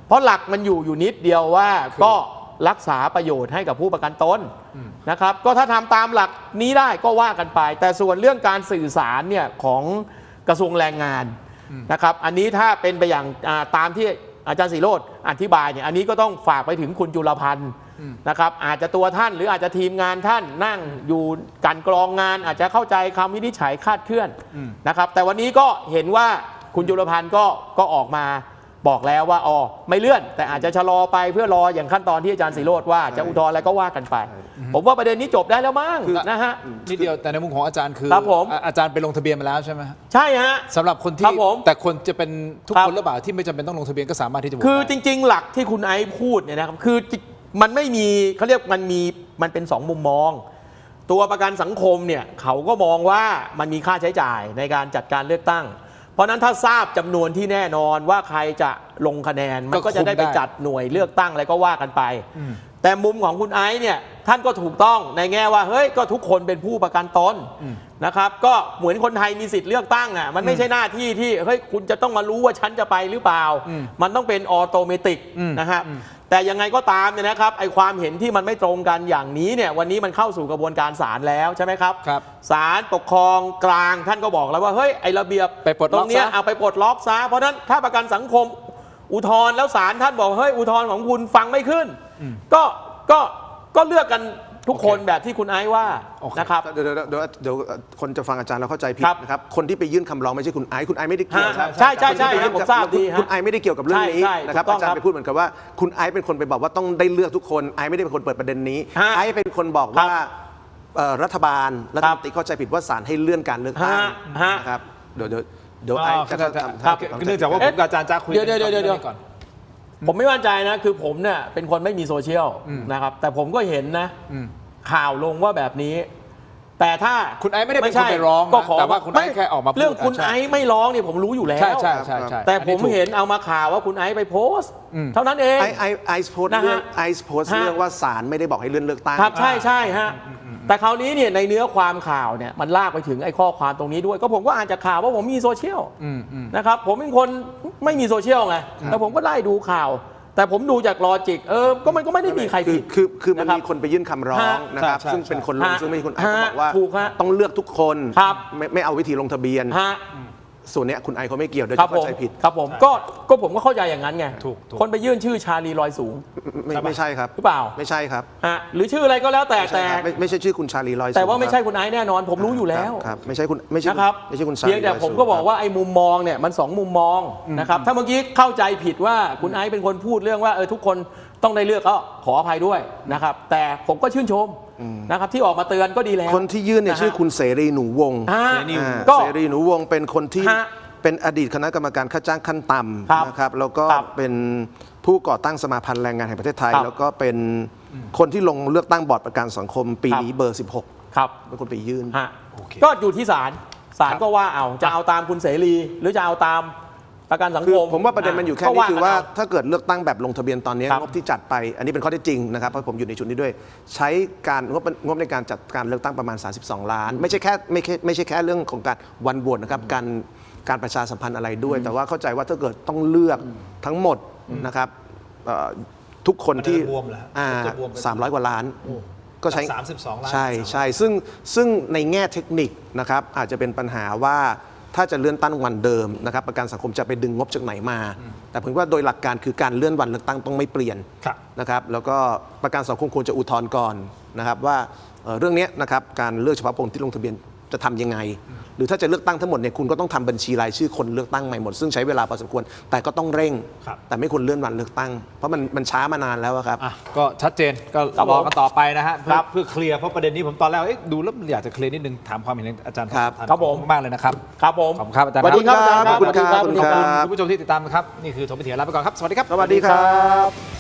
เพราะหลักมันอยู่นิดเดียวว่าก็รักษาประโยชน์ให้กับผู้ประกันตนนะครับก็ถ้าทำตามหลักนี้ได้ก็ว่ากันไปแต่ส่วนเรื่องการสื่อสารเนี่ยของกระทรวงแรงงานนะครับอันนี้ถ้าเป็นไปอย่างตามที่อาจารย์ศิโรจน์อธิบายเนี่ยอันนี้ก็ต้องฝากไปถึงคุณจุลพันธ์นะครับอาจจะตัวท่านหรืออาจจะทีมงานท่านนั่งอยู่กันกรองงานอาจจะเข้าใจคำวินิจฉัยคลาดเคลื่อนนะครับแต่วันนี้ก็เห็นว่าคุณจุลพันธ์ก็ออกมาบอกแล้วว่าไม่เลื่อนแต่อาจจะชะลอไปเพื่อรออย่างขั้นตอนที่อาจารย์ศิโรจน์ว่าจะอุทธรณ์อะไรก็ว่ากันไปผมว่าประเด็นนี้จบได้แล้วมั้งนะฮะนิดเดียวแต่ในมุมของอาจารย์คืออาจารย์ไปลงทะเบียนมาแล้วใช่ไหมใช่ฮะสำหรับคนที่แต่คนจะเป็นทุกคนหรือเปล่าที่ไม่จำเป็นต้องลงทะเบียนก็สามารถที่จะคือจริงๆหลักที่คุณไอซ์พูดเนี่ยนะครับคือมันไม่มีเขาเรียกมันเป็น2มุมมองตัวประกันสังคมเนี่ยเขาก็มองว่ามันมีค่าใช้จ่ายในการจัดการเลือกตั้งเพราะนั้นถ้าทราบจำนวนที่แน่นอนว่าใครจะลงคะแนนมันก็จะได้ไปจัดหน่วยเลือกตั้งอะไรก็ว่ากันไปแต่มุมของคุณไอซ์เนี่ยท่านก็ถูกต้องในแง่ว่าเฮ้ยก็ทุกคนเป็นผู้ประกันตนนะครับก็เหมือนคนไทยมีสิทธิ์เลือกตั้งอ่ะมันไม่ใช่หน้าที่ที่เฮ้ยคุณจะต้องมารู้ว่าฉันจะไปหรือเปล่ามันต้องเป็นออโตเมติกนะครับแต่ยังไงก็ตามเนี่ยนะครับไอความเห็นที่มันไม่ตรงกันอย่างนี้เนี่ยวันนี้มันเข้าสู่กระบวนการศาลแล้วใช่ไหมครับศาลปกครองกลางท่านก็บอกแล้วว่าเฮ้ยไอระเบียบตรงนี้เอาไปปลดล็อกซะเพราะนั้นถ้าประกันสังคมอุทธรณ์แล้วศาลท่านบอกเฮ้ยอุทธรณ์ของคุณฟังไม่ขึ้นก็เลือกกันทุกคนแบบที่คุณไอซ์ว่านะครับเดี๋ยวคนจะฟังอาจารย์เราเข้าใจผิดนะครับคนที่ไปยื่นคำร้องไม่ใช่คุณไอซ์ไม่ได้เกี่ยวใช่ผมทราบดีคุณไอซ์ไม่ได้เกี่ยวกับเรื่องนี้นะครับอาจารย์ไปพูดเหมือนกับว่าคุณไอซ์เป็นคนไปบอกว่าต้องได้เลือกทุกคนไอซ์ไม่ได้เป็นคนเปิดประเด็นนี้ไอซ์เป็นคนบอกว่ารัฐบาลรัฐมนตรีเข้าใจผิดว่าศาลให้เลื่อนการเลือกตั้งนะครับเดี๋ยวไอซ์จะทำเนื่องจากว่าผมกับอาจารย์จะคุยเดี๋ยวก่อนผมไม่มั่นใจนะคือผมเนี่ยเป็นคนไม่มีโซเชียลนะครับแต่ผมก็เห็นนะข่าวลงว่าแบบนี้แต่ถ้าคุณไอซ์ไม่ได้เป็นคนไปร้องนะแต่ว่าคุณไอซ์แค่ออกมาเรื่องคุณไอซ์ไม่ร้องเนี่ยผมรู้อยู่แล้วใช่แต่ผมเห็นเอามาข่าวว่าคุณไอซ์ไปโพสต์เท่านั้นเองไอซ์โพสต์เรื่องว่าศาลไม่ได้บอกให้เลื่อนเลือกตั้งครับใช่ฮะแต่คราวนี้เนี่ยในเนื้อความข่าวเนี่ยมันลากไปถึงไอ้ข้อความตรงนี้ด้วยก็ผมก็อ่านจากข่าวว่าผมมีโซเชียลนะครับผมเป็นคนไม่มีโซเชียลไงแล้วผมก็ไล่ดูข่าวแต่ผมดูจากลอจิกก็มันก็ไม่ได้มีใครผิดคือมันมีคนไปยื่นคำร้องนะครับซึ่งเป็นคนลงซึ่งไม่ใช่คุณไอซ์บอกว่าต้องเลือกทุกคนไม่เอาวิธีลงทะเบียนส่วนนี้คุณไอเขาไม่เกี่ยวโดยเข้าใจผิดครับผมก็ผมก็เข้าใจอย่างนั้นไงคนไปยื่นชื่อชาลีลอยสูงไม่ใช่ครับหรือเปล่าไม่ใช่ครับหรือชื่ออะไรก็แล้วแต่ไม่ใช่ชื่อคุณชาลีลอยสูงแต่ว่าไม่ใช่คุณไอแน่นอนผมรู้อยู่แล้วครับไม่ใช่คุณไม่ใช่คุณเพียงแต่ผมก็บอกว่าไอ้มุมมองเนี่ยมัน2มุมมองนะครับถ้าเมื่อกี้เข้าใจผิดว่าคุณไอเป็นคนพูดเรื่องว่าทุกคน ต้องได้เลือกก็ขออภัยด้วยนะครับแต่ผมก็ชื่นชมนะครับที่ออกมาเตือนก็ดีแล้ว คนที่ยื่นเนี่ยชื่อคุณเสรีหนูวงศ์ ก็ เสรีหนูวงศ์เป็นคนที่เป็นอดีตคณะกรรมการค่าจ้างขั้นต่ำนะครับแล้วก็เป็นผู้ก่อตั้งสมาพันธ์แรงงานแห่งประเทศไทย แล้วก็เป็นคนที่ลงเลือกตั้งบอร์ดประกันสังคมปีนี้เบอร์ 16 ครับ เป็นคนไปยื่น ก็อยู่ที่ศาลก็ว่าเอาจะเอาตามคุณเสรีหรือจะเอาตามประกันสัง คือ คม ผมว่าประเด็นมันอยู่แค่นี้คือว่า กันเ ถ้าเกิดเลือกตั้งแบบลงทะเบียนตอนนี้ ครับ งบที่จัดไป อันนี้เป็นข้อเท็จจริงนะครับเพราะผมอยู่ในชุดนี้ด้วย ใช้การงบในการจัดการเลือกตั้งประมาณ 32 ล้าน ไม่ใช่แค่เรื่องของการวันโหวตนะครับการประชาสัมพันธ์อะไรด้วย แต่ว่าเข้าใจว่าถ้าเกิดต้องเลือกทั้งหมดนะครับทุกคนที่ มันจะรวมเหรอฮะจะรวมเป็น 300 กว่าล้าน ก็ใช้ 32 ล้าน ใช่ซึ่งในแง่เทคนิคนะครับอาจจะเป็นปัญหาว่าถ้าจะเลื่อนตั้งวันเดิมนะครับประกันสังคมจะไปดึงงบจากไหนมา แต่ผมว่าโดยหลักการคือการเลื่อนวันเลือกตั้งต้องไม่เปลี่ยนนะครับแล้วก็ประกันสังคมควรจะอุทธรณ์ก่อนนะครับว่าเรื่องนี้นะครับการเลือกเฉพาะคนที่ลงทะเบียนจะทำยังไง หรือถ้าจะเลือกตั้งทั้งหมดเนี่ยคุณก็ต้องทำบัญชีรายชื่อคนเลือกตั้งใหม่หมดซึ่งใช้เวลาพอสมควรแต่ก็ต้องเร่งแต่ไม่ควรเลื่อนวันเลือกตั้งเพราะมันช้ามานานแล้วครับ ก็ชัดเจนก็รอกันต่อไปนะฮะเพื่อเคลียร์เพราะประเด็นนี้ผมตอนแรกดูแล้วอยากจะเคลียร์นิดนึงถามความเห็นอาจารย์ ครับผม มากเลยนะครับ ครับผม ขอบคุณครับอาจารย์ สวัสดีครับอาจารย์ ขอบคุณครับ สวัสดี ขอบคุณครับ คุณผู้ชมที่ติดตามนะครับนี่คือถกไม่เถียงลาไปก่อนครับสวัสดีครับ สวัสดีครับ